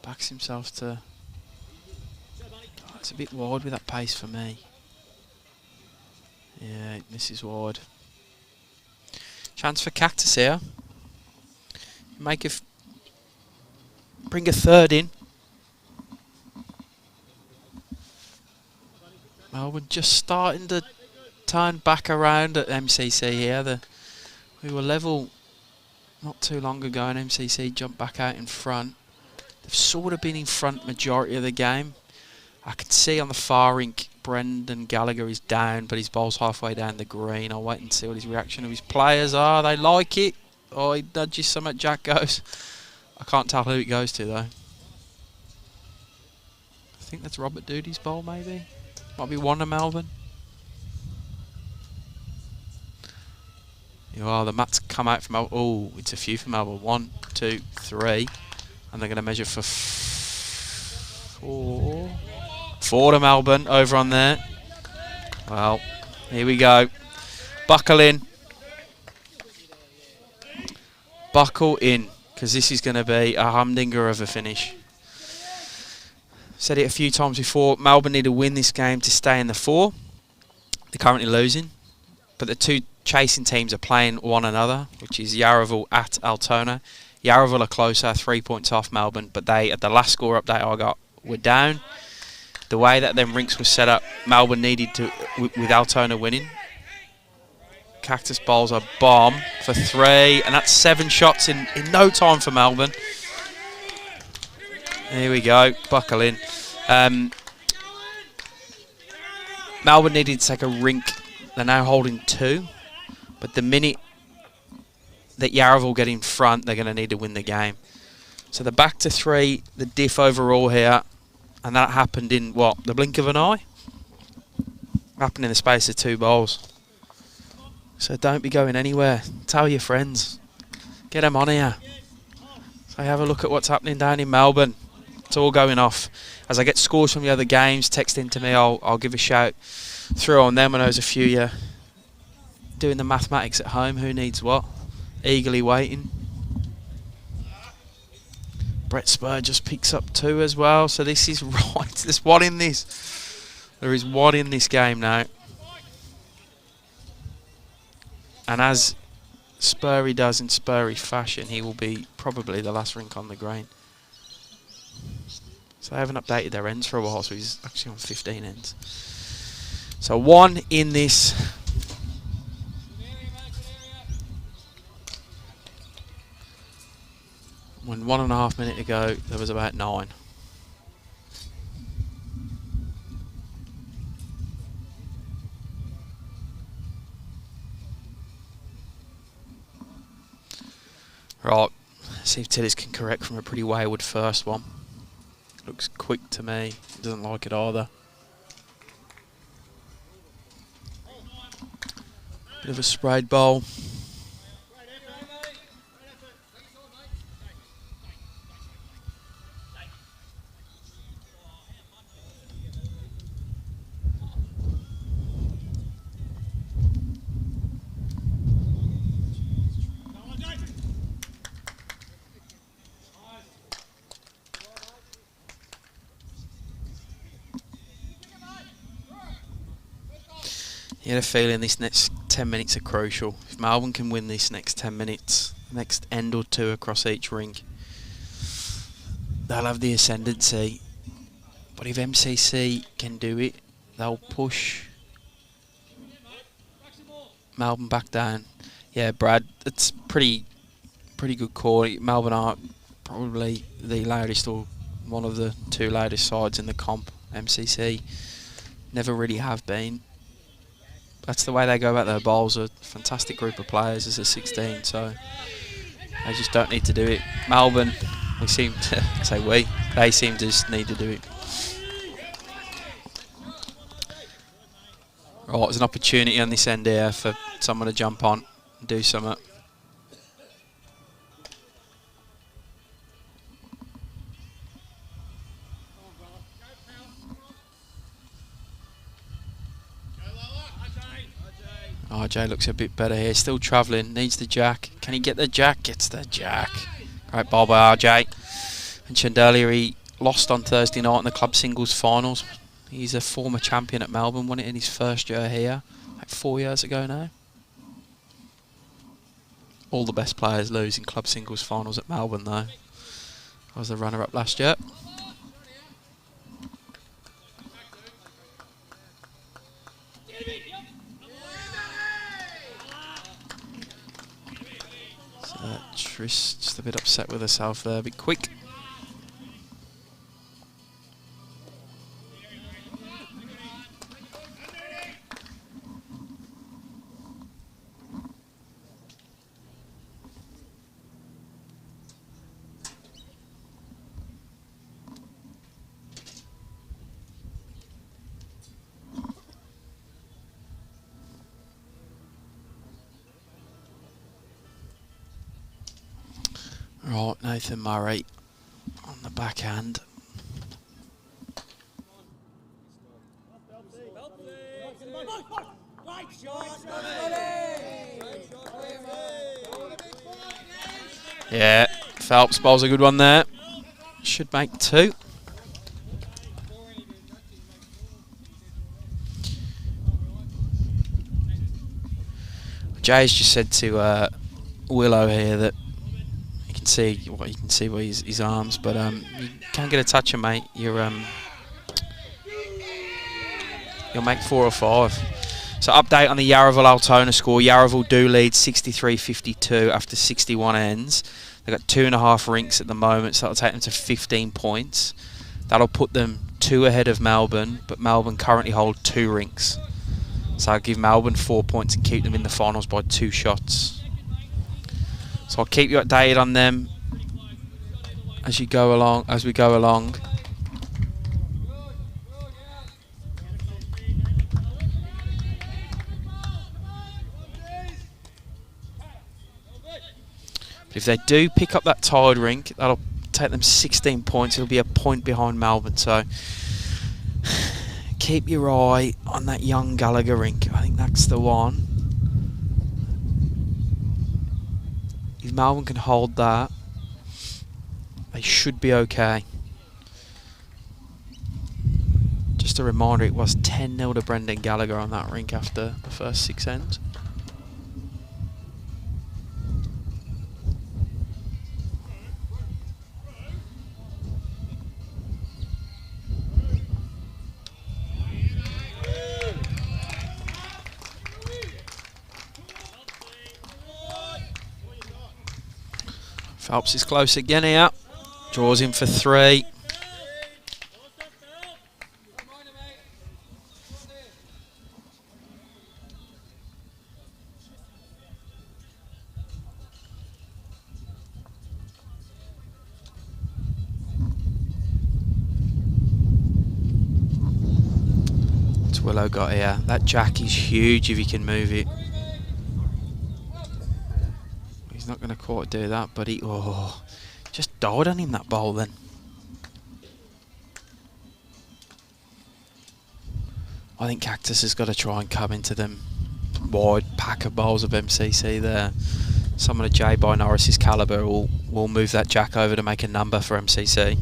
Backs himself to... Oh, it's a bit wide with that pace for me. Yeah, it misses wide. Chance for Cactus here. Bring a third in. Melbourne just starting to turn back around at MCC here. We were level not too long ago, and MCC jumped back out in front. They've sort of been in front majority of the game. I can see on the far rink Brendan Gallagher is down, but his ball's halfway down the green. I'll wait and see what his reaction of his players are. They like it. Oh, he nudges some at Jack goes. I can't tell who it goes to though. I think that's Robert Doody's ball maybe. Might be one to Melbourne. The mats come out from Melbourne. Oh, it's a few for Melbourne. 1, 2, 3. And they're going to measure for 4. 4 to Melbourne over on there. Well, here we go. Buckle in. Buckle in, because this is going to be a humdinger of a finish. Said it a few times before. Melbourne need to win this game to stay in the 4. They're currently losing. But the two chasing teams are playing one another, which is Yarraville at Altona. Yarraville are closer, 3 points off Melbourne, but they, at the last score update I got, were down. The way that them rinks were set up, Melbourne needed to, with Altona winning. Cactus bowls a bomb for 3, and that's 7 shots in no time for Melbourne. Here we go, buckle in. Melbourne needed to take a rink. They're now holding 2, but the minute that Yarraville get in front, they're going to need to win the game. So they're back to 3, the diff overall here, And that happened in, what, the blink of an eye? Happened in the space of 2 bowls. So don't be going anywhere. Tell your friends. Get them on here. So have a look at what's happening down in Melbourne. It's all going off. As I get scores from the other games, text into me, I'll give a shout through on them. I know there's a few of you doing the mathematics at home. Who needs what? Eagerly waiting. Brett Spur just picks up 2 as well. So this is right. There's one in this. There is one in this game now. And as Spurry does in Spurry fashion, he will be probably the last rink on the green. So they haven't updated their ends for a while, so he's actually on 15 ends. So 1 in this. When 1.5 minutes ago, there was about 9. Right, see if Tillis can correct from a pretty wayward first one. Looks quick to me, doesn't like it either. Bit of a sprayed bowl. You had a feeling this next 10 minutes are crucial. If Melbourne can win this next 10 minutes, next end or 2 across each rink, they'll have the ascendancy. But if MCC can do it, they'll push Melbourne back down. Yeah, Brad, it's pretty good call. Melbourne are probably the loudest or one of the 2 loudest sides in the comp. MCC never really have been. That's the way they go about their bowls. A fantastic group of players as a 16, so they just don't need to do it. Melbourne, they seem to they seem to just need to do it. Right, there's an opportunity on this end here for someone to jump on and do something. RJ looks a bit better here. Still travelling. Needs the jack. Can he get the jack? Gets the jack. Great ball by RJ. Mentioned earlier he lost on Thursday night in the club singles finals. He's a former champion at Melbourne. Won it in his first year here. Like 4 years ago now. All the best players lose in club singles finals at Melbourne though. I was the runner-up last year. Trish just a bit upset with herself there, a bit quick. Right, Nathan Murray on the backhand. Yeah, Phelps bowls a good one there. Should make 2. Jay's just said to Willow here that see what you can see by his arms, but you can't get a touch of mate. You'll make 4 or 5. So update on the Yarraville Altona score. Yarraville do lead 63-52 after 61 ends. They've got 2.5 rinks at the moment, so that'll take them to 15 points. That'll put them 2 ahead of Melbourne, but Melbourne currently hold 2 rinks. So I'll give Melbourne 4 points and keep them in the finals by 2 shots. So I'll keep you updated on them as we go along. But if they do pick up that tied rink, that'll take them 16 points. It'll be a point behind Melbourne. So keep your eye on that young Gallagher rink. I think that's the one. If Melbourne can hold that, they should be okay. Just a reminder, it was 10-0 to Brendan Gallagher on that rink after the first 6 ends. Phelps is close again here. Draws in for 3. What's Willow got here? That jack is huge if he can move it. He's not going to quite do that, but he just died on him, that bowl then. I think Cactus has got to try and come into them wide pack of bowls of MCC there. Someone of J by Norris's calibre will move that jack over to make a number for MCC.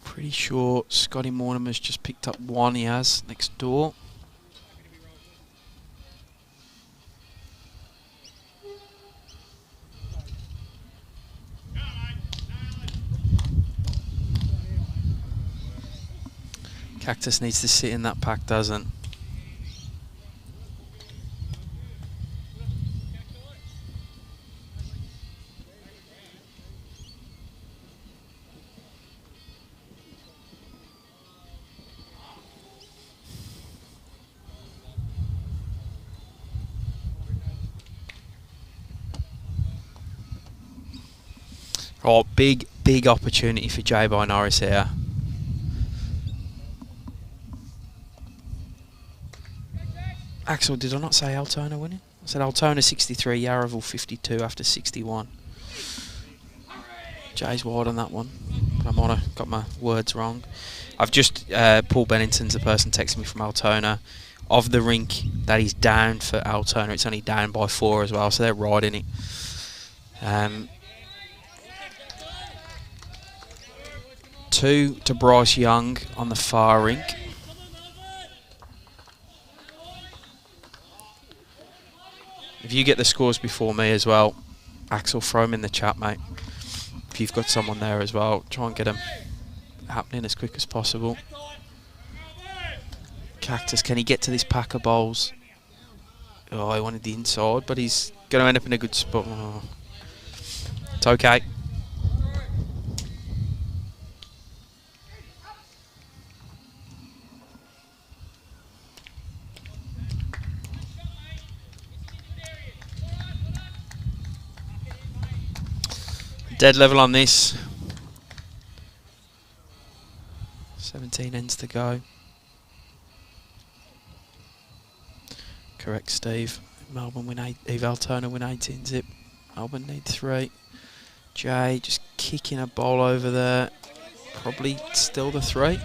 Pretty sure Scotty Mortimer's just picked up one he has next door. Cactus needs to sit in that pack, doesn't? Oh, big opportunity for J by Norris here. Axel, did I not say Altona winning? I said Altona 63, Yarraville 52 after 61. Jay's wide on that one, but I might have got my words wrong. I've just, Paul Bennington's the person texting me from Altona. Of the rink that is down for Altona, it's only down by 4 as well, so they're riding it. 2 to Bryce Young on the far rink. If you get the scores before me as well, Axel, throw them in the chat, mate. If you've got someone there as well, try and get them happening as quick as possible. Cactus, can he get to this pack of bowls? Oh, he wanted the inside, but he's going to end up in a good spot. Oh. It's okay. Dead level on this. 17 ends to go. Correct, Steve. Melbourne win 8. Eve Altona win 18 zip. Melbourne need 3. Jay just kicking a bowl over there. Probably still the 3.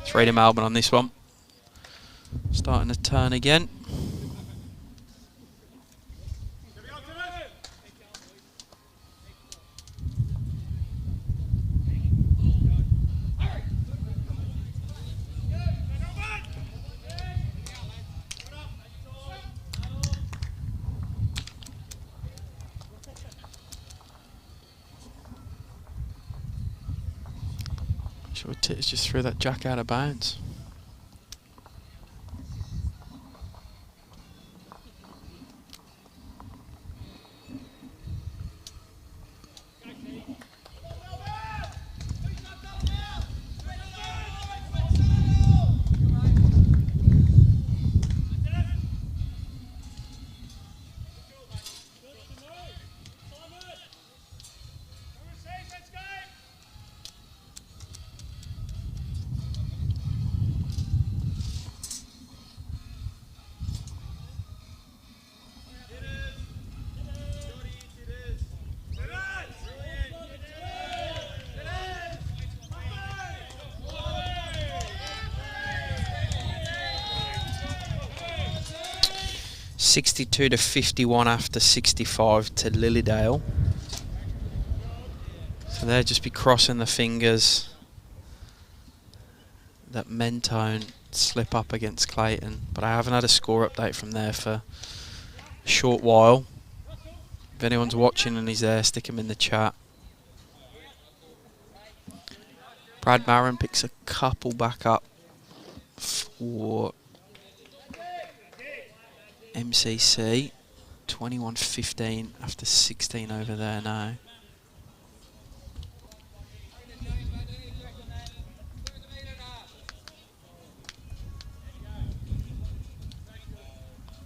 Three to Melbourne on this one. Starting to turn again. Sure, Tits just threw that jack out of bounds. 62 to 51 after 65 to Lilydale. So they'll just be crossing the fingers that Mentone slip up against Clayton. But I haven't had a score update from there for a short while. If anyone's watching and he's there, stick him in the chat. Brad Marin picks a couple back up for MCC. 21-15 after 16 over there now.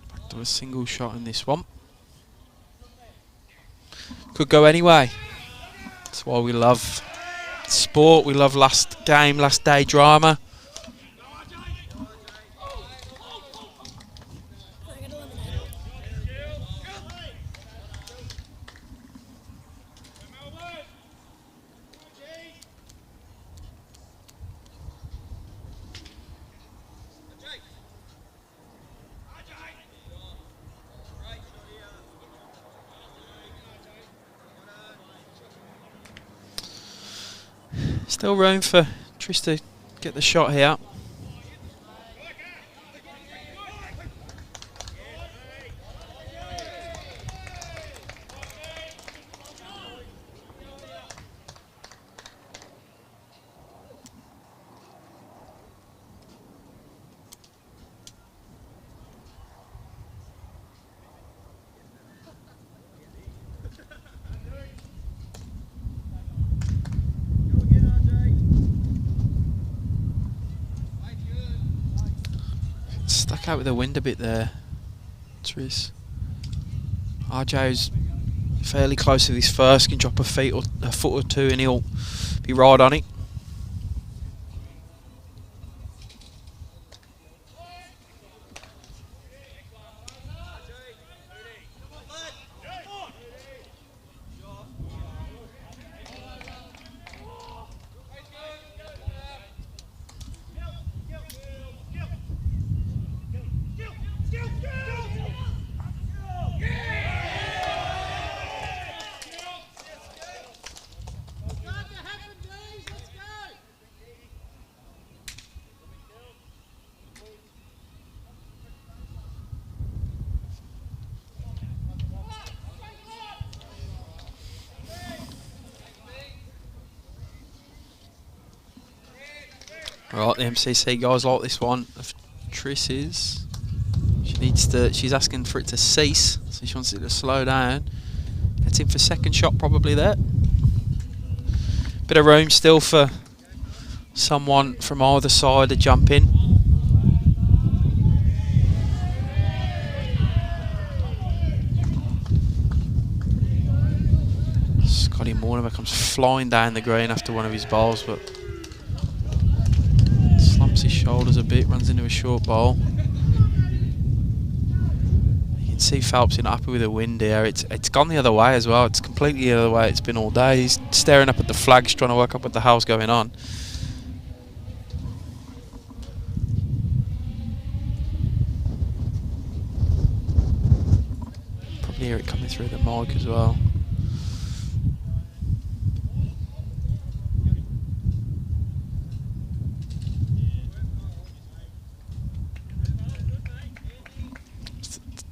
Back to a single shot in this one. Could go anyway. That's why we love sport. We love last game, last day drama. Still room for Tris to get the shot here. Stuck out with the wind a bit there, Tris. RJ's fairly close to his first, can drop a foot or two and he'll be right on it. Right, the MCC guys like this one of Triss's. She's asking for it to cease, so she wants it to slow down. Gets in for second shot probably there. Bit of room still for someone from either side to jump in. Scotty Moama comes flying down the green after one of his bowls, but slumps his shoulders a bit, runs into a short bowl. You can see Phelps is not happy with the wind here. It's gone the other way as well. It's completely the other way it's been all day. He's staring up at the flags, trying to work out what the hell's going on. Probably hear it coming through the mic as well.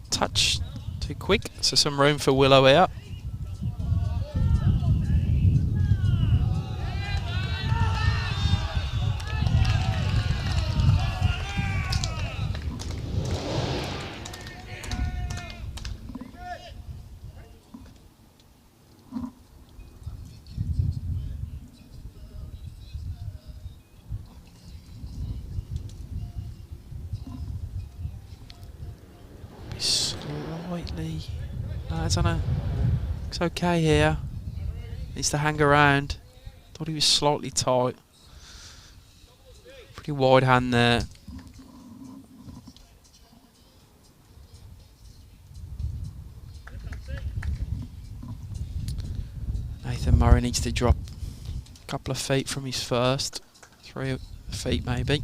Touch too quick, so some room for Willow out. I don't know. Looks okay here. Needs to hang around. Thought he was slightly tight. Pretty wide hand there. Nathan Murray needs to drop a couple of feet from his first. 3 feet maybe.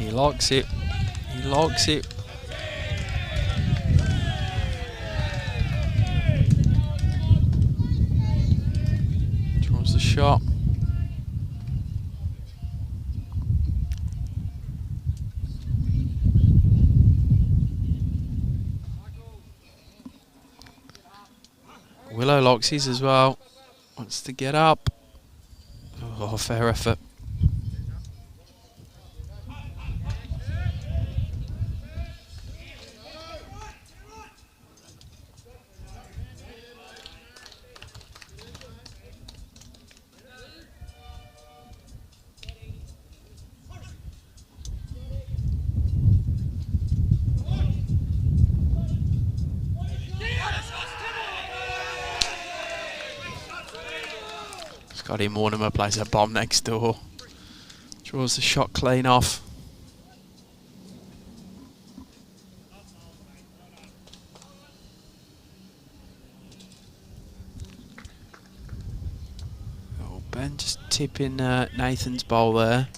He likes it. He likes it. Draws the shot. Willow likes his as well. Wants to get up. Oh, fair effort. Scotty Moama plays a bomb next door. Draws the shot clean off. Oh, Ben just tipping Nathan's bowl there.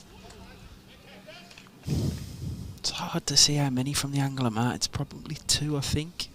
It's hard to see how many from the angle I'm at. It's probably 2, I think.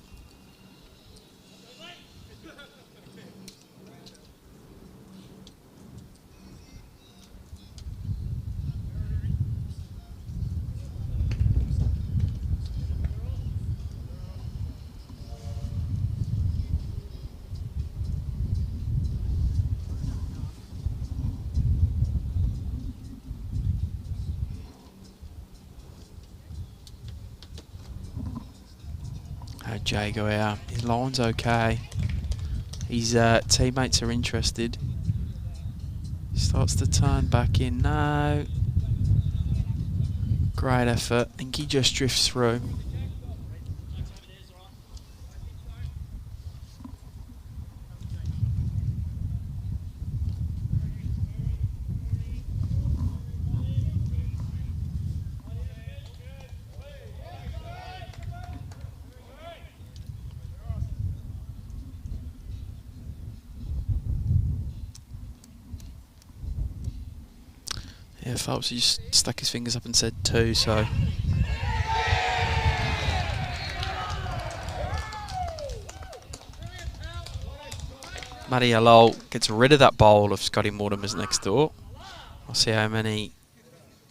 Jago here. His line's okay. His teammates are interested. He starts to turn back in now. Great effort. I think he just drifts through. Yeah, Phelps, he just stuck his fingers up and said 2, so. Matty Alol gets rid of that bowl of Scotty Mortimer's next door. I'll see how many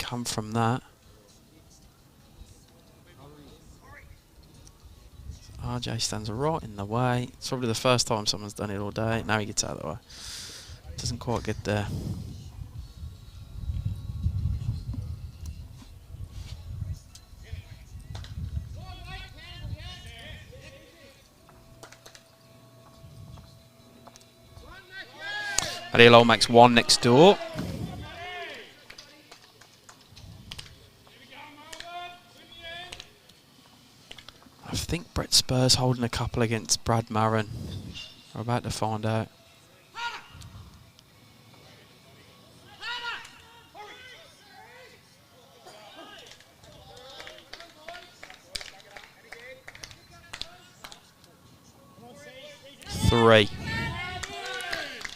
come from that. RJ stands right in the way. It's probably the first time someone's done it all day. Now he gets out of the way. Doesn't quite get there. Adilo makes 1 next door. I think Brett Spur's holding a couple against Brad Marin. We're about to find out.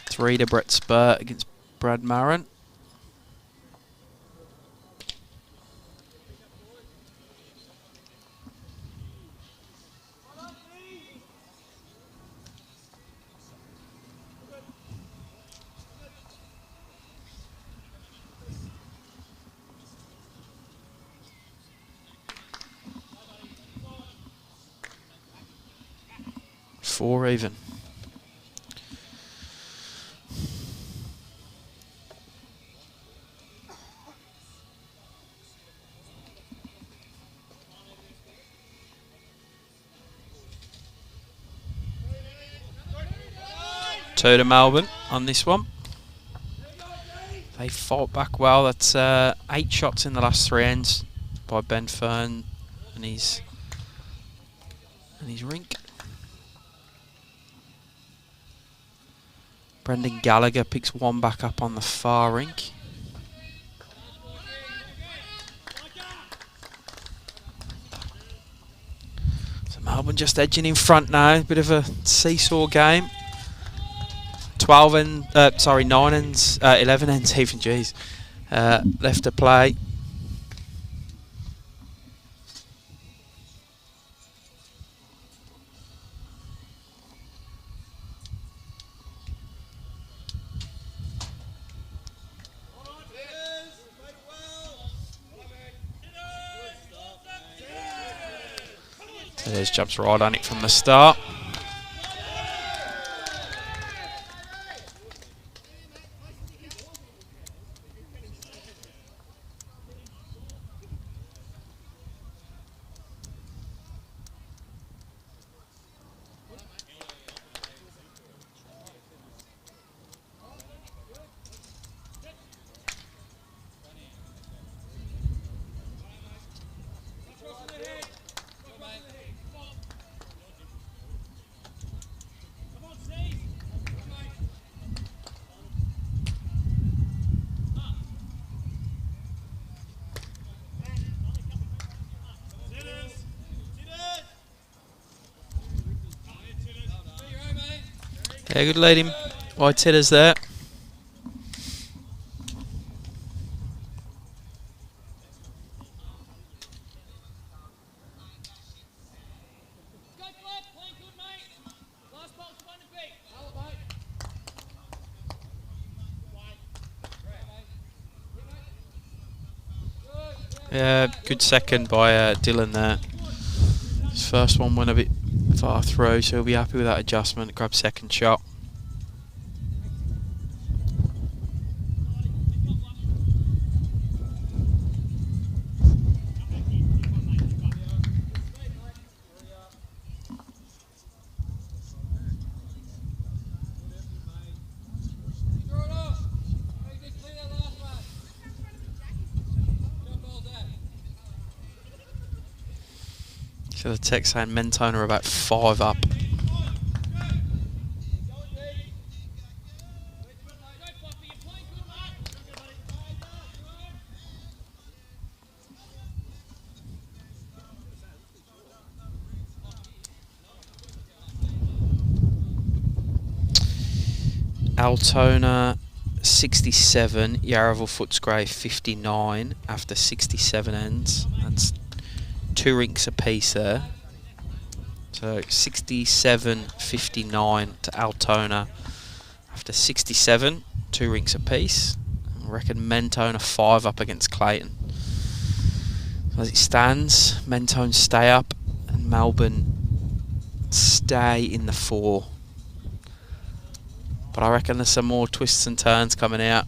Three to Brett Spur against Brad Marin. Four even. Two to Melbourne on this one. They fought back well. That's 8 shots in the last 3 ends by Ben Fern and his rink. Brendan Gallagher picks 1 back up on the far rink. So Melbourne just edging in front now. Bit of a seesaw game. 9 ends, 11 ends even, jeez. Left to play. There's jumps right on it from the start. Yeah, good lead him. Whitehead's there. Yeah, good second by Dylan there. His first one went a bit far through, so he'll be happy with that adjustment. Grab second shot. So the text saying Mentone are about 5 up. Altona 67, Yarraville Footscray 59 after 67 ends. That's 2 rinks apiece there. So 67.59 to Altona after 67, 2 rinks apiece. I reckon Mentone are 5 up against Clayton. As it stands, Mentone stay up and Melbourne stay in the 4. But I reckon there's some more twists and turns coming out.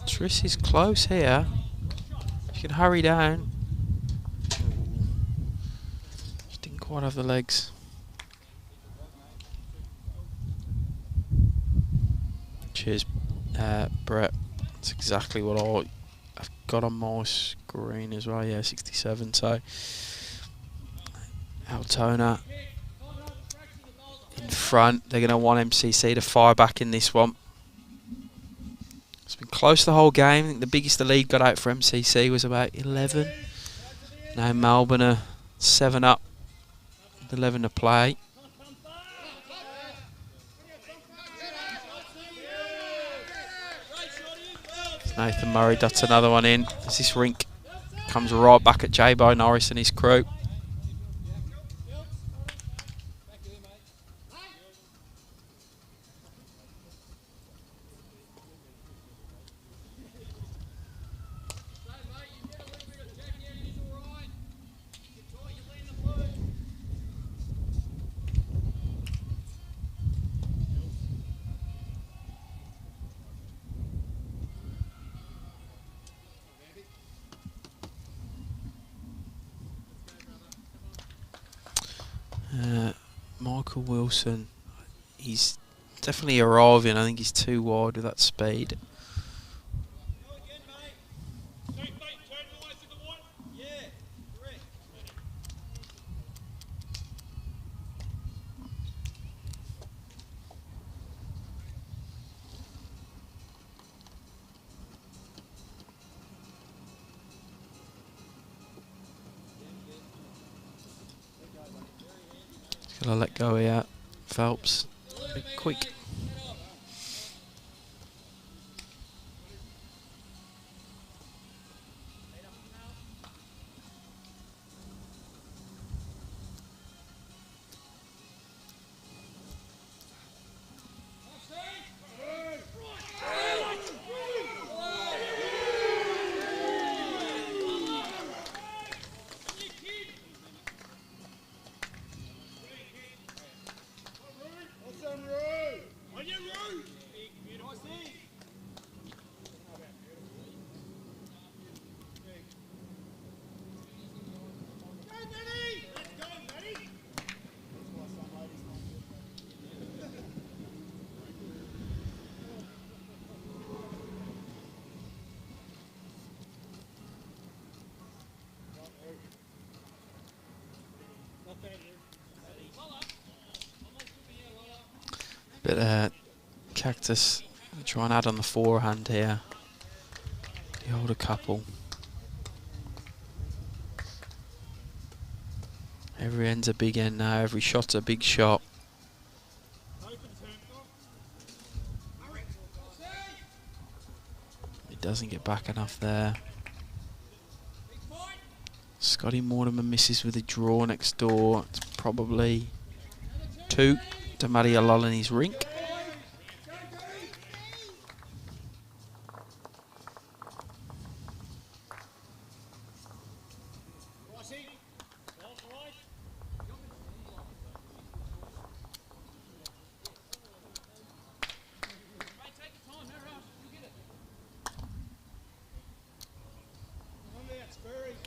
Triss is close here. She can hurry down. She didn't quite have the legs. Cheers, Brett. That's exactly what I've got on my screen as well. Yeah, 67. So Altona in front. They're going to want MCC to fire back in this one. It's been close the whole game. I think the biggest the lead got out for MCC was about 11. Now Melbourne are 7 up, 11 to play. Nathan Murray dots another one in as this rink comes right back at J-Bo Norris and his crew. Michael Wilson, he's definitely arriving. I think he's too wide with that speed. Gotta let go here. Phelps. Bit quick. Bit Cactus try and add on the forehand here. The older couple. Every end's a big end now, every shot's a big shot. He doesn't get back enough there. Scotty Mortimer misses with a draw next door. It's probably 2 to Maria Lolini's rink.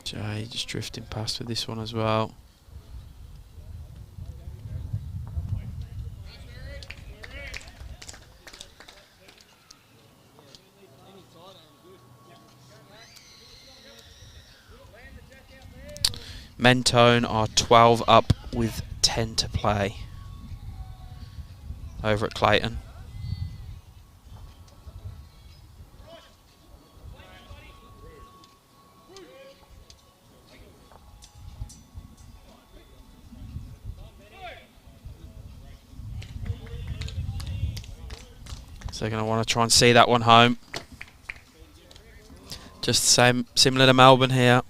Jay just drifting past with this one as well. Mentone are 12 up with 10 to play over at Clayton. So they're going to want to try and see that one home. Just the same, similar to Melbourne here.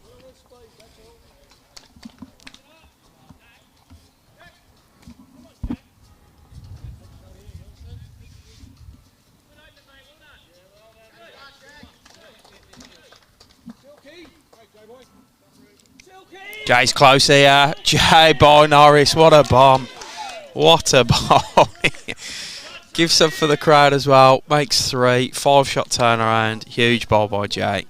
Jay's close here. Jay by Norris. What a bomb. What a bomb. Gives up for the crowd as well. Makes 3. 5-shot turnaround. Huge ball by Jay.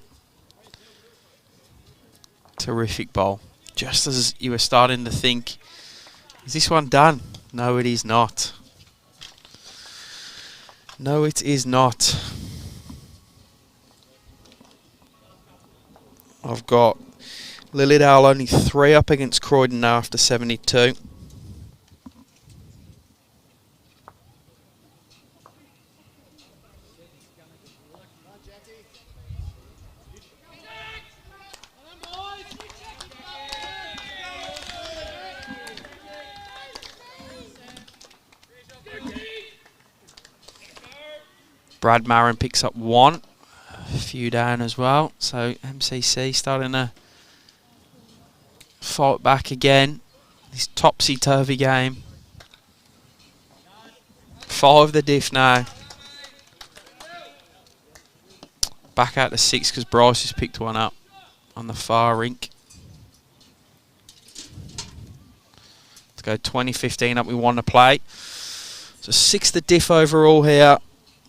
Terrific ball. Just as you were starting to think, is this one done? No, it is not. No, it is not. I've got Lilydale only 3 up against Croydon now after 72. Brad Marin picks up 1. A few down as well. So MCC starting to fight back again. This topsy-turvy game. 5 the diff now. Back out to 6 because Bryce has picked one up on the far rink. Let's go 20-15 up. We want to play. So 6 the diff overall here.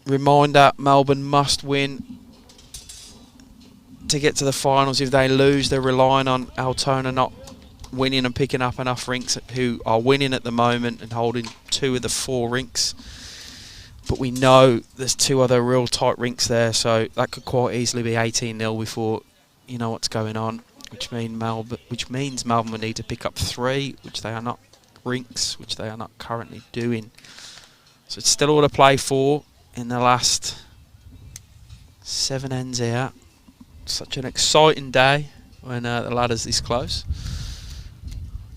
Reminder, Melbourne must win to get to the finals. If they lose, they're relying on Altona not winning and picking up enough rinks, who are winning at the moment and holding 2 of the 4 rinks. But we know there's 2 other real tight rinks there, so that could quite easily be 18-0 before you know what's going on, which means Melbourne will need to pick up 3, which they are not rinks, which they are not currently doing. So it's still all to play for in the last 7 ends out. Such an exciting day when the ladder's this close.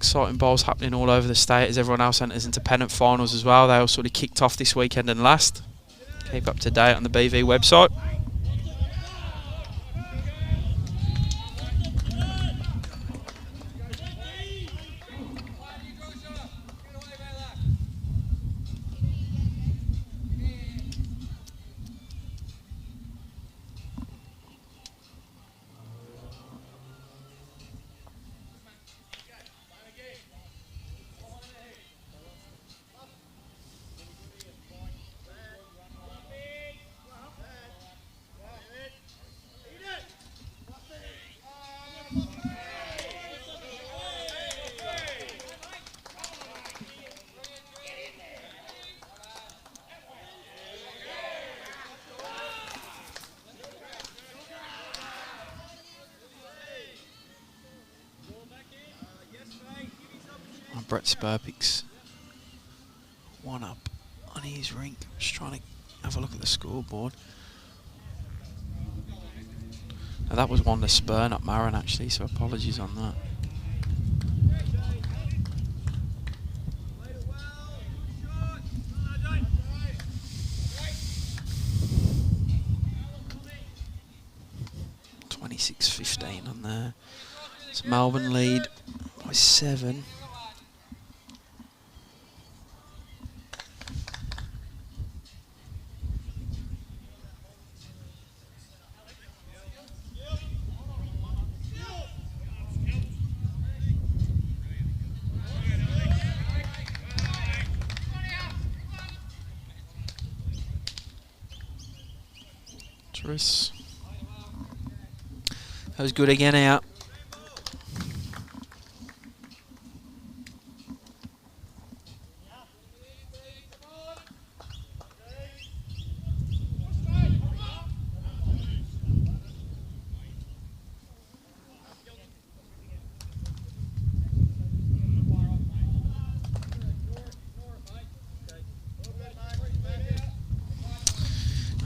exciting bowls happening all over the state as everyone else enters into Pennant finals as well. They all sort of kicked off this weekend and last. Keep up to date on the BV website. Brett Spurpix 1 up on his rink. Just trying to have a look at the scoreboard. Now that was one to spur, not Marin actually, so apologies on that. .26.15 on there. So Melbourne lead by 7. That was good again out.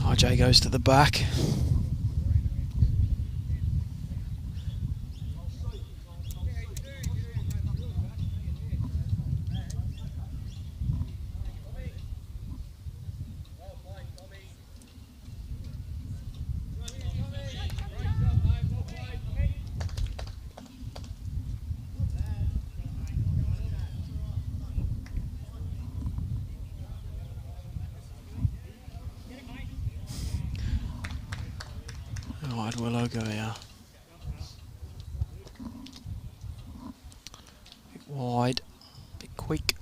RJ goes to the back. Wide Willow go here. Bit wide, bit quick.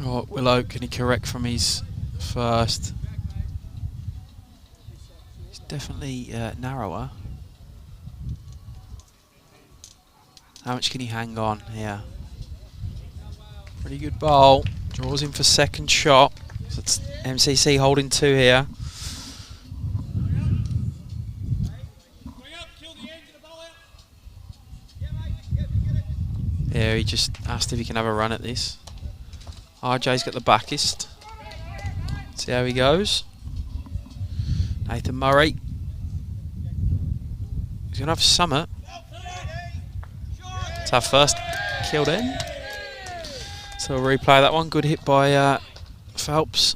Right, Willow, can he correct from his first? It's definitely narrower. How much can he hang on here? Pretty good bowl. Draws him for second shot. So it's MCC holding 2 here. Yeah, he just asked if he can have a run at this. RJ's got the backist. See how he goes. Nathan Murray. He's going to have Summit. It's our first killed in. So we'll replay that one. Good hit by Phelps.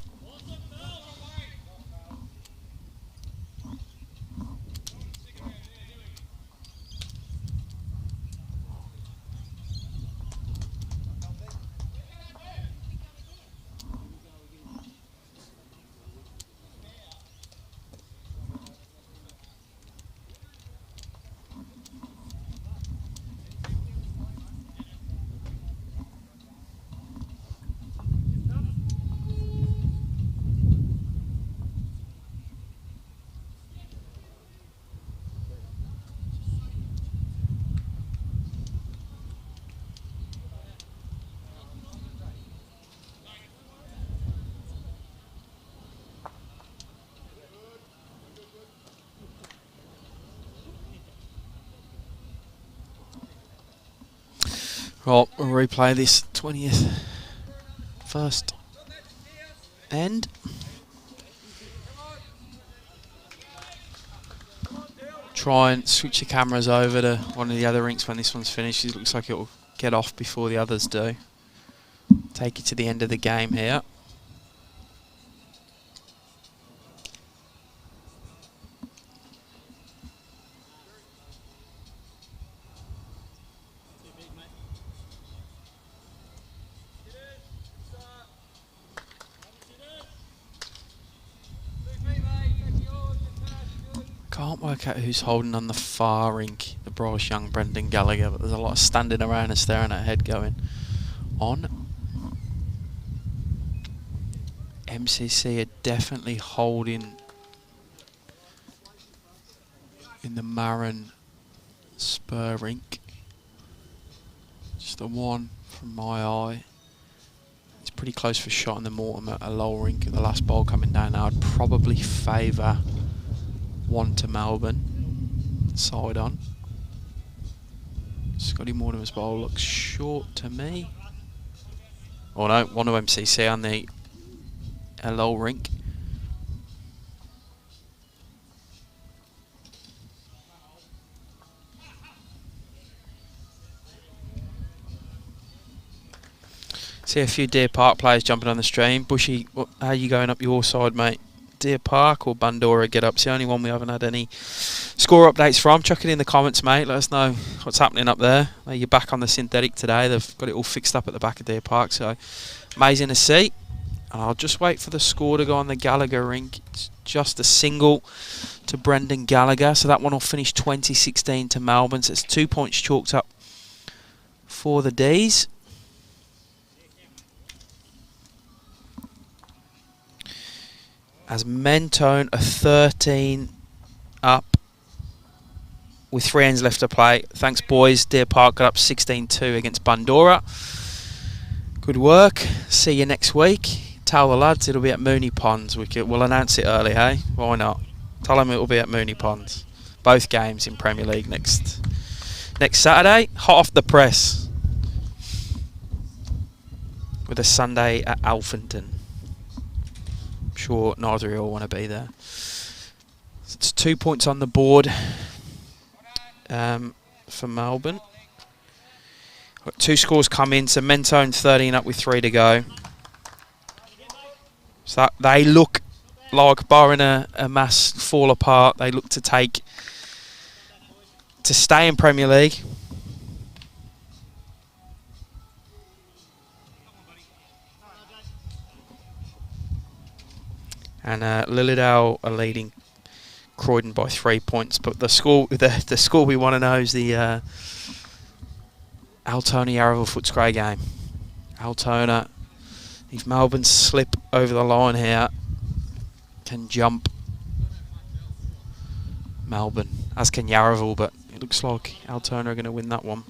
Right, we'll replay this 20th first end. Try and switch your cameras over to one of the other rinks when this one's finished. It looks like it'll get off before the others do. Take it to the end of the game here. Can't work out who's holding on the far rink, the Bryce Young, Brendan Gallagher, but there's a lot of standing around and staring at head going on. MCC are definitely holding in the Marin Spur rink. Just the one from my eye. It's pretty close for shot in the Moama at a low rink. The last ball coming down now, I'd probably favour one to Melbourne. Side on. Scotty Mortimer's bowl looks short to me. Oh no, one to MCC on the low rink. See a few Deer Park players jumping on the stream. Bushy, how are you going up your side, mate? Deer Park or Bandora get up? It's the only one we haven't had any score updates from. Chuck it in the comments, mate. Let us know what's happening up there. You're back on the synthetic today. They've got it all fixed up at the back of Deer Park, so amazing to see. And I'll just wait for the score to go on the Gallagher rink. It's just a single to Brendan Gallagher, so that one will finish 2016 to Melbourne. So it's 2 points chalked up for the D's. As Mentone are 13 up with 3 ends left to play. Thanks, boys. Deer Park got up 16-2 against Bandora. Good work. See you next week. Tell the lads it'll be at Mooney Ponds. We'll announce it early, hey? Why not? Tell them it'll be at Mooney Ponds. Both games in Premier League next Saturday. Hot off the press. With a Sunday at Alphington. Sure, neither of you all want to be there. So it's 2 points on the board for Melbourne. Got 2 scores come in, so Mentone 13 up with 3 to go. So they look like, barring a mass fall apart, they look to stay in Premier League. And Lilydale are leading Croydon by 3 points, but the score we want to know is the Altona Yarraville Footscray game. Altona, if Melbourne slip over the line here, can jump Melbourne, as can Yarraville, but it looks like Altona are going to win that one.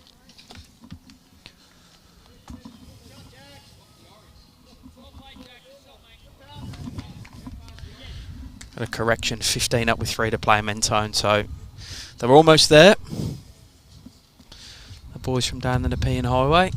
A correction, 15 up with 3 to play Mentone, so they're almost there. The boys from down the Nepean Highway.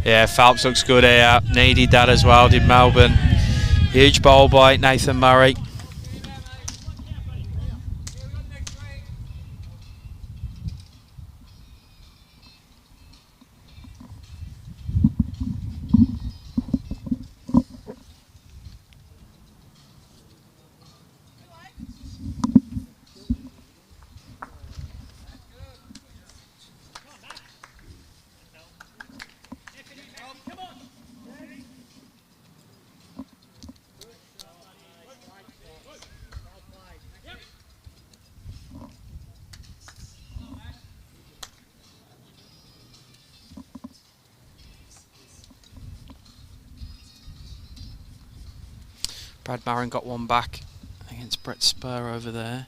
Yeah, Phelps looks good here. Needed that as well, did Melbourne. Huge bowl by Nathan Murray. Brad Marin got one back against Brett Spur over there.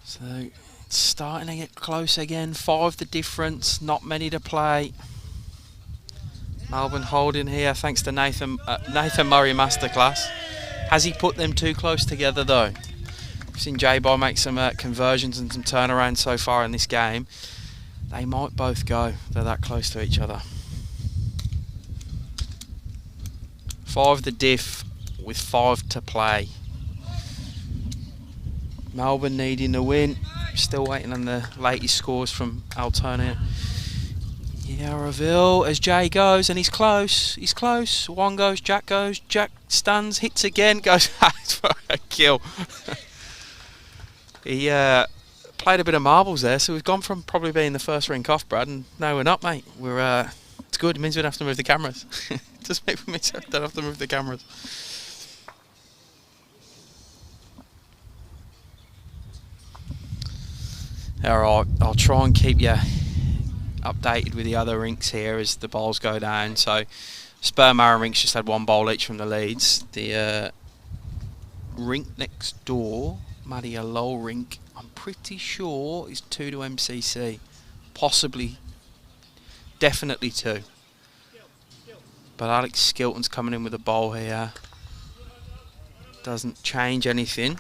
So it's starting to get close again. 5 the difference, not many to play. Melbourne holding here thanks to Nathan Murray masterclass. Has he put them too close together though? We've seen J-Bar make some conversions and some turnarounds so far in this game. They might both go. They're that close to each other. 5 the diff with 5 to play. Melbourne needing the win. Still waiting on the latest scores from Altona. Yarraville as Jay goes, and he's close. He's close. One goes, Jack goes. Jack stuns, hits again, goes for a kill. He played a bit of marbles there, so we've gone from probably being the first rink off, Brad, and now we're not, mate. We're it's good. It means we don't have to move the cameras. Just make me don't have to move the cameras. Alright, I'll try and keep you updated with the other rinks here as the bowls go down. So Spur Mara rinks just had 1 bowl each from the leads. The rink next door, Maria Lowell rink, I'm pretty sure is 2 to MCC. Possibly, definitely 2. But Alex Skilton's coming in with a bowl here. Doesn't change anything.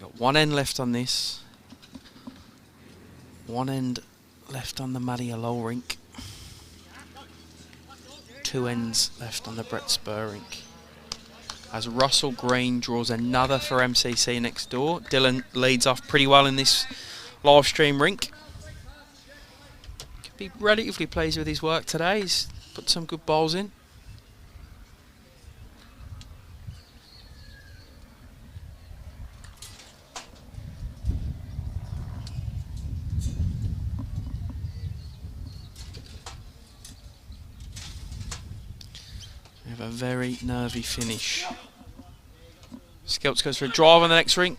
Got 1 end left on this. 1 end left on the Maria Lowell rink. 2 ends left on the Brett Spur rink. As Russell Green draws another for MCC next door. Dylan leads off pretty well in this live stream rink. Could be relatively pleased with his work today. He's put some good bowls in. We have a very nervy finish. Skilts goes for a drive on the next ring.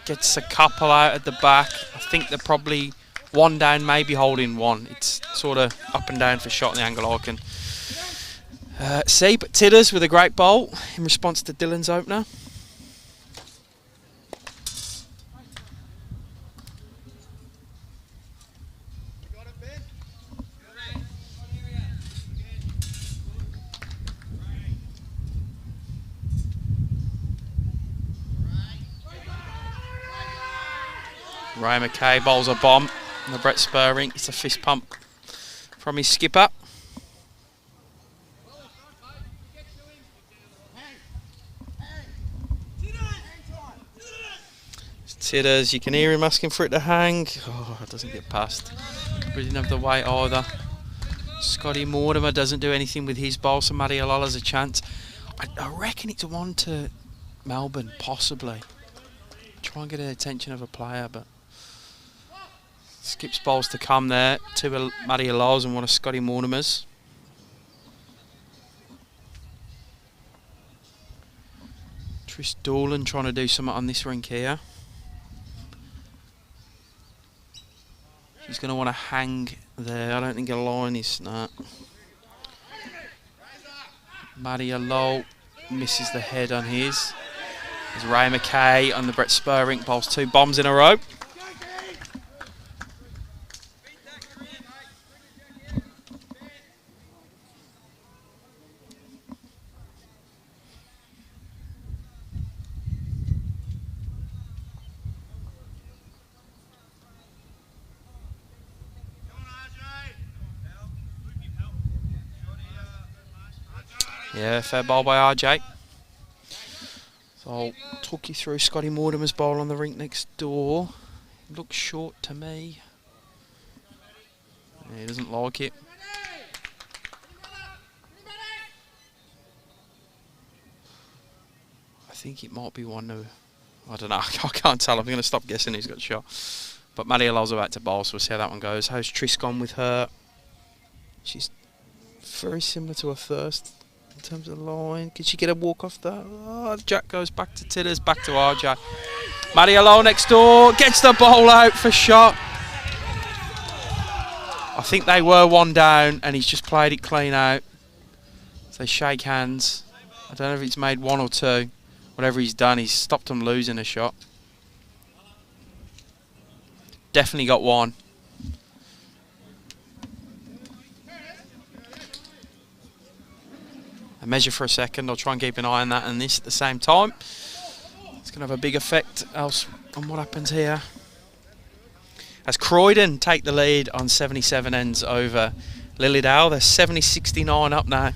Gets a couple out at the back. I think they're probably 1 down, maybe holding 1. It's sort of up and down for shot in the angle I can see. But Tidders with a great bowl in response to Dylan's opener. Ray McKay bowls a bomb on the Brett Spur rink. It's a fist pump from his skipper. Tidders, you can hear him asking for it to hang. Oh, it doesn't get past. We didn't have the weight either. Scotty Mortimer doesn't do anything with his bowl, so Matty Alola's a chance. I reckon it's 1 to Melbourne, possibly. Try and get the attention of a player, but skips bowls to come there. 2 Matty Alola's and 1 of Scotty Mortimer's. Trish Doolan trying to do something on this rink here. She's going to want to hang there. I don't think a line is snap. Matty Alola misses the head on his. There's Ray McKay on the Brett Spur rink, bowls 2 bombs in a row. Yeah, fair bowl by RJ. So I'll talk you through Scotty Mortimer's bowl on the rink next door. It looks short to me. Yeah, he doesn't like it. I think it might be 1 to... I don't know, I can't tell. I'm going to stop guessing who's got shot. But Maddie Alola's about to bowl, so we'll see how that one goes. How's Trish gone with her? She's very similar to her first. in terms of the line. Can she get a walk off that? Oh, Jack goes back to Tidders, back to RJ. Maddie Lowe next door, gets the ball out for shot. I think they were one down and he's just played it clean out. So they shake hands. I don't know if he's made one or two. Whatever he's done, he's stopped them losing a shot. Definitely got one. I measure for a second. I'll try and keep an eye on that and this at the same time. It's going to have a big effect else on what happens here. As Croydon take the lead on 77 ends over Lilydale. They're 70-69 up now.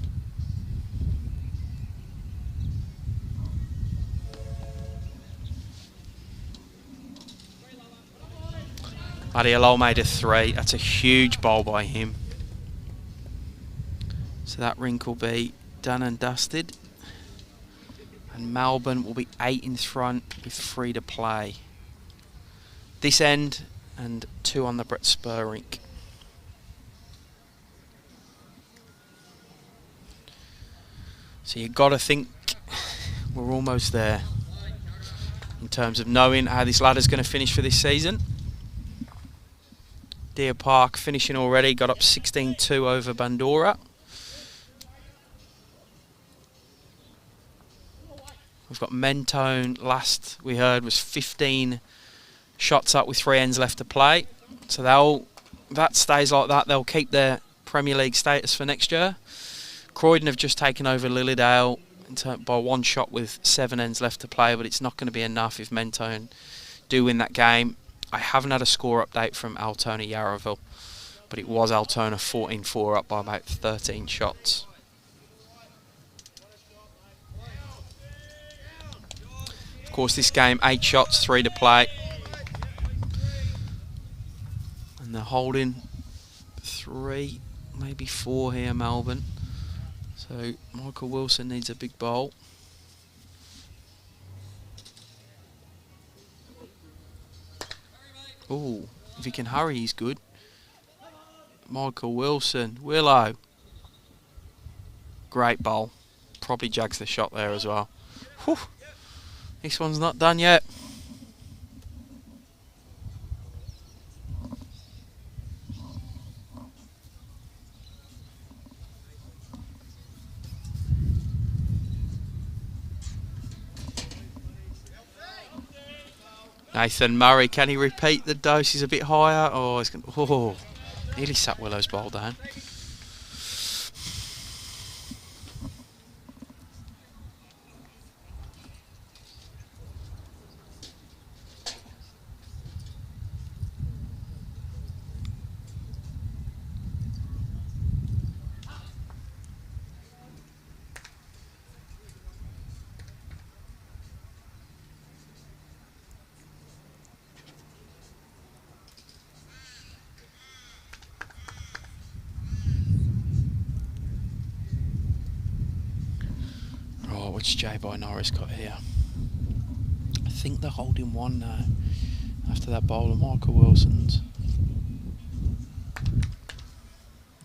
Adialol made a 3. That's a huge bowl by him. So that rink will be done and dusted. And Melbourne will be 8 in front with 3 to play. This end and 2 on the Brett Spur rink. So you've got to think we're almost there in terms of knowing how this ladder's going to finish for this season. Deer Park finishing already, got up 16-2 over Bandora. We've got Mentone, last we heard was 15 shots up with 3 ends left to play. So that stays like that, they'll keep their Premier League status for next year. Croydon have just taken over Lilydale by 1 shot with 7 ends left to play, but it's not going to be enough if Mentone do win that game. I haven't had a score update from Altona Yarraville, but it was Altona 14-4 up by about 13 shots. Of course, this game, 8 shots, 3 to play. And they're holding 3, maybe 4 here, Melbourne. So Michael Wilson needs a big bowl. Oh, if he can hurry, he's good. Michael Wilson, Willow. Great bowl. Probably jags the shot there as well. Whew. This one's not done yet. Nathan Murray, can he repeat the dose? He's a bit higher. Oh, he's going. Oh, nearly sat Willow's bowl down. What's J by Norris got here? I think they're holding 1 now after that bowl of Michael Wilson's.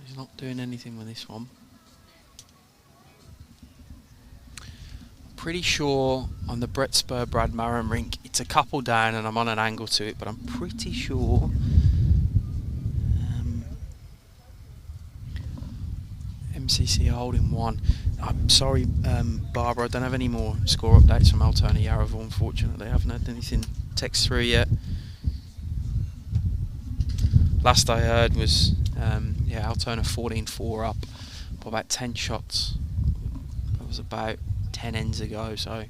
He's not doing anything with this one. Pretty sure on the Brett Spur Brad Maran rink it's a couple down and I'm on an angle to it, but I'm pretty sure MCC are holding 1. I'm sorry, Barbara, I don't have any more score updates from Altona Yarraville, unfortunately. I haven't had anything text through yet. Last I heard was Altona 14-4 up by about 10 shots. That was about 10 ends ago, so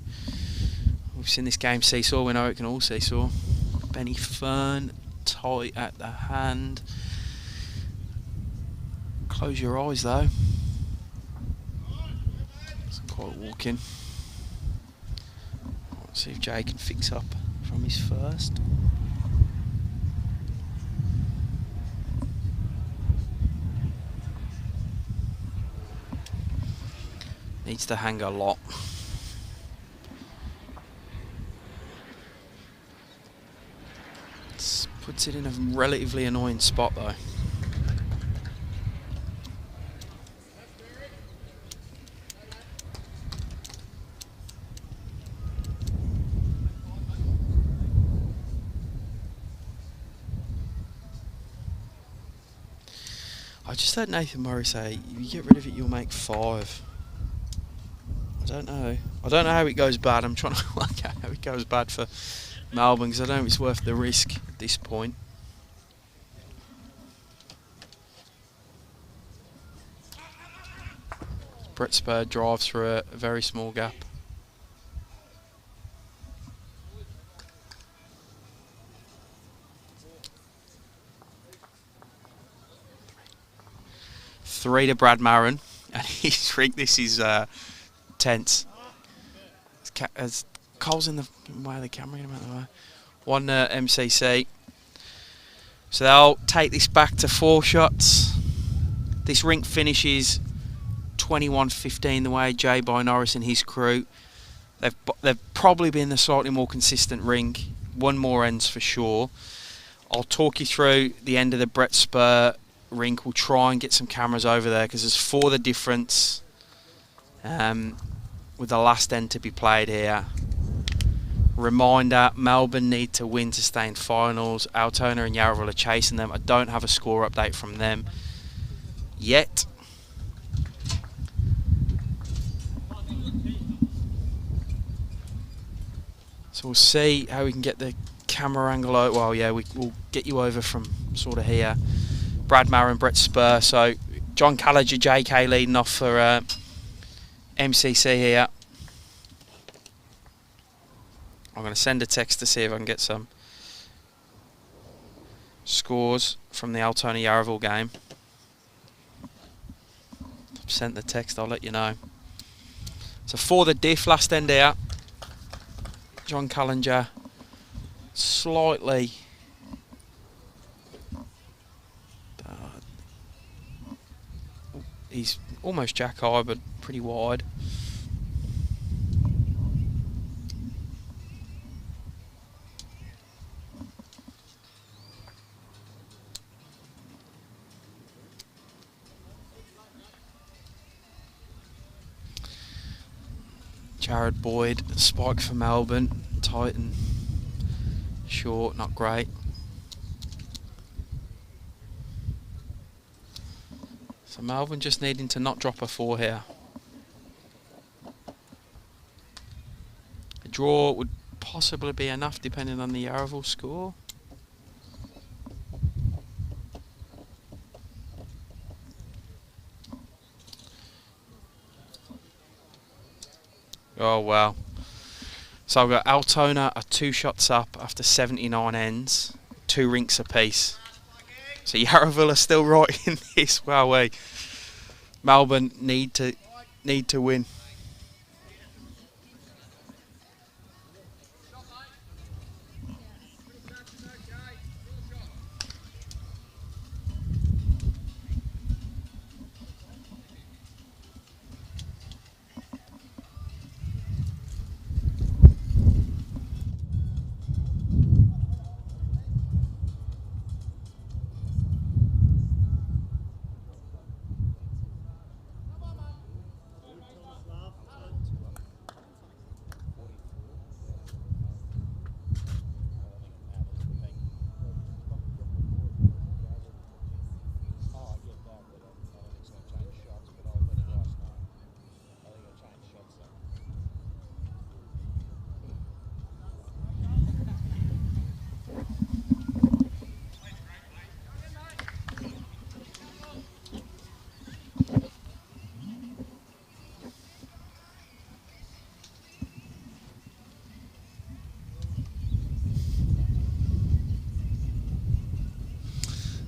we've seen this game seesaw. We know it can all seesaw. Benny Fern tight at the hand. Close your eyes though. Quite walking. Let's see if Jay can fix up from his first. Needs to hang a lot. Puts it in a relatively annoying spot though. just heard Nathan Murray say, if you get rid of it, you'll make 5. I don't know. I don't know how it goes bad. I'm trying to work out how it goes bad for Melbourne, because I don't know if it's worth the risk at this point. Brett Spur drives through a very small gap. Three to Brad Marin, and he's rigged. This is tense. As Cole's in the way of the camera, one MCC. So they'll take this back to 4 shots. This rink finishes 21-15 the way Jay by Norris and his crew. They've probably been the slightly more consistent rink. One more ends for sure. I'll talk you through the end of the Brett Spur rink. We'll try and get some cameras over there because there's 4 the difference with the last end to be played here. Reminder, Melbourne need to win to stay in finals. Altona and Yarraville are chasing them. I don't have a score update from them yet. So we'll see how we can get the camera angle out. Well, yeah, we'll get you over from sort of here. Brad Marin, Brett Spur. So John Callagher, JK leading off for MCC here. I'm going to send a text to see if I can get some scores from the Altona Yarraville game. I've sent the text, I'll let you know. So for the diff, last end here, John Callagher slightly he's almost jack high but pretty wide. Jared Boyd, spike for Melbourne, tight and short, not great. So Melbourne just needing to not drop a 4 here. A draw would possibly be enough depending on the Yarraville score. Oh wow. So I've got Altona are 2 shots up after 79 ends, 2 rinks apiece. So Yarraville are still right in this. Wow, Melbourne need to win.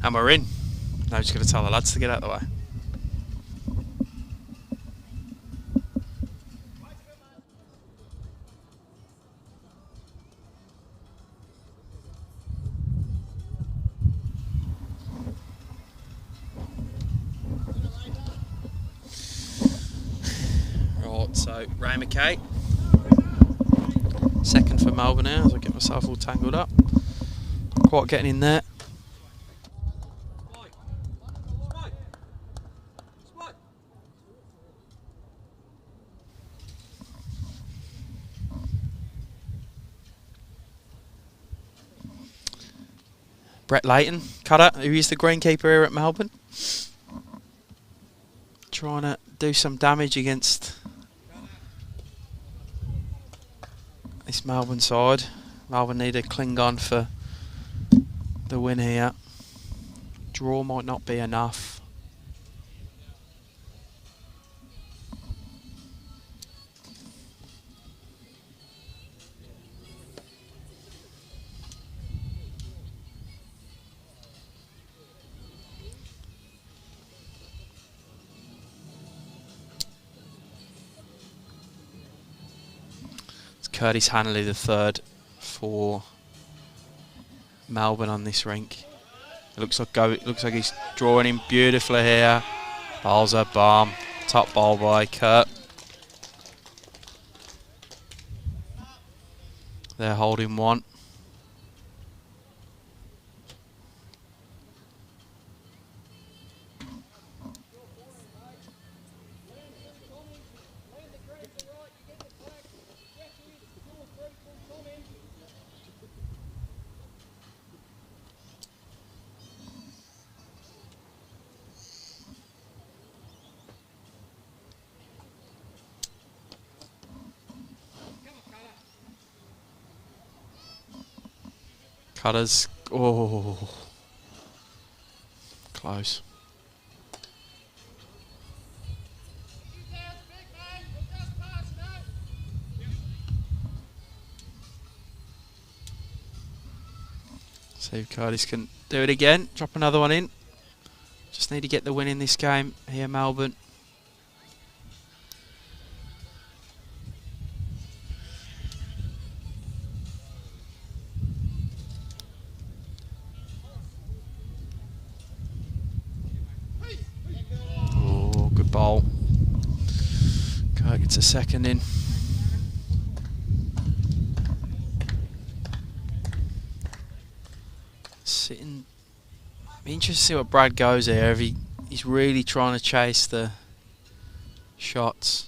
And we're in. Now just going to tell the lads to get out of the way. Right, so Ray McKay. Second for Melbourne now as I get myself all tangled up. Quite getting in there. Brett Layton, cutter, who is the greenkeeper here at Melbourne. trying to do some damage against this Melbourne side. Melbourne need to cling on for the win here. Draw might not be enough. Curtis Hanley the third for Melbourne on this rink. It looks like he's drawing him beautifully here. Ball's a bomb. Top ball by Kurt. They're holding one. Cutters, oh, close. See if Curtis can do it again, drop another one in. Just need to get the win in this game here, Melbourne. Ball. Kirk gets a second in. Sitting. Be interested to see what Brad goes there. If he's really trying to chase the shots.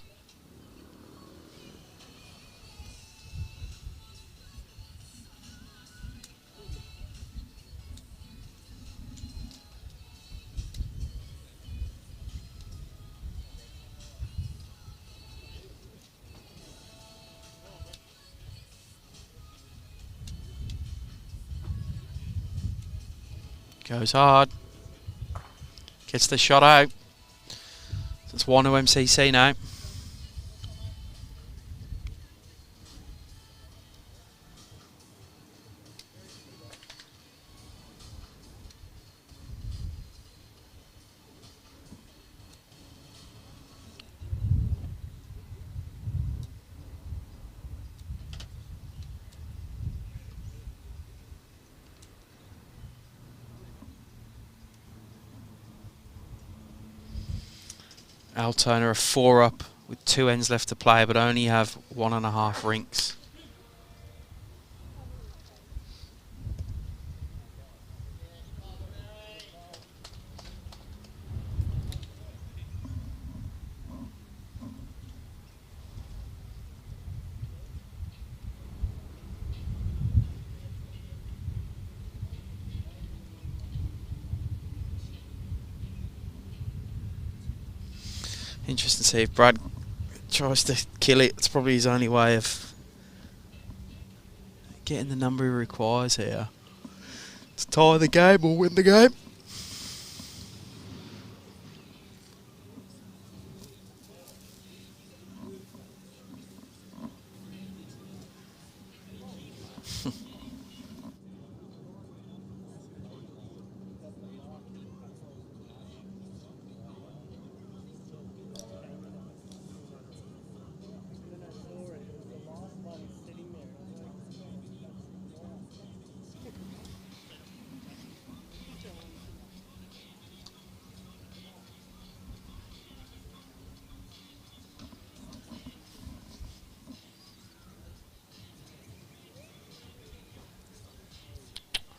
Goes hard. Gets the shot out. It's 1-2 MCC now. Altona are 4 up with 2 ends left to play, but only have 1.5 rinks. Interesting to see if Brad tries to kill it. It's probably his only way of getting the number he requires here. To tie the game or win the game.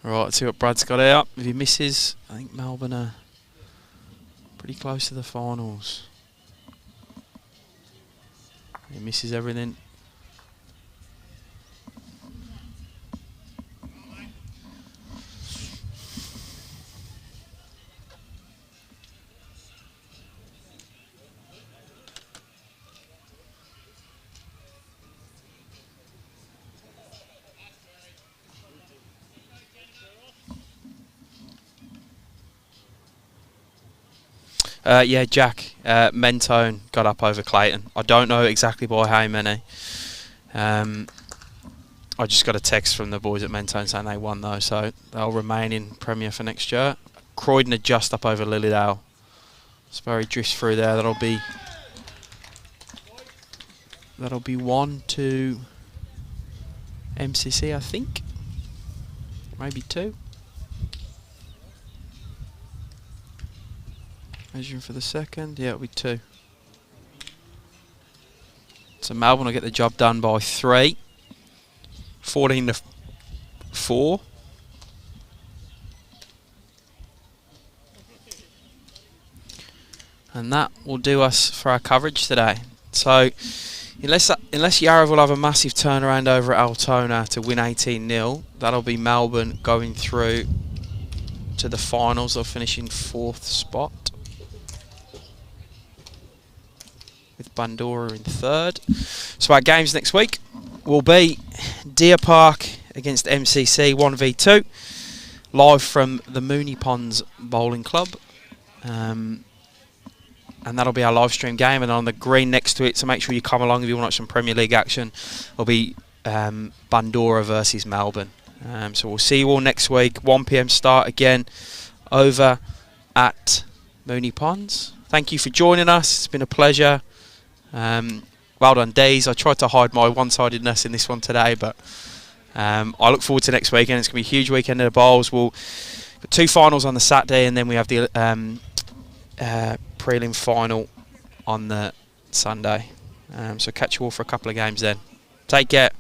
Right, let's see what Brad's got out. If he misses, I think Melbourne are pretty close to the finals. He misses everything. Yeah, Jack. Mentone got up over Clayton. I don't know exactly by how many. I just got a text from the boys at Mentone saying they won though, so they'll remain in Premier for next year. Croydon are just up over Lilydale. Sperry drifts through there. That'll be 1 to MCC, I think. Maybe 2. Measuring for the second. Yeah, it'll be 2. So Melbourne will get the job done by 3. 14 to 4. And that will do us for our coverage today. So unless Yarraville have a massive turnaround over at Altona to win 18-0, that'll be Melbourne going through to the finals. They'll finish in 4th spot, with Bandura in 3rd. So our games next week will be Deer Park against MCC 1v2, live from the Mooney Ponds Bowling Club. And that'll be our live stream game, and on the green next to it, so make sure you come along if you want to watch some Premier League action. It'll be Bandura versus Melbourne. So we'll see you all next week. 1 PM start again over at Mooney Ponds. Thank you for joining us. It's been a pleasure. Well done, Dees. I tried to hide my one-sidedness in this one today, but I look forward to next weekend. It's going to be a huge weekend of the bowls. We'll got 2 finals on the Saturday, and then we have the prelim final on the Sunday. So catch you all for a couple of games then. Take care.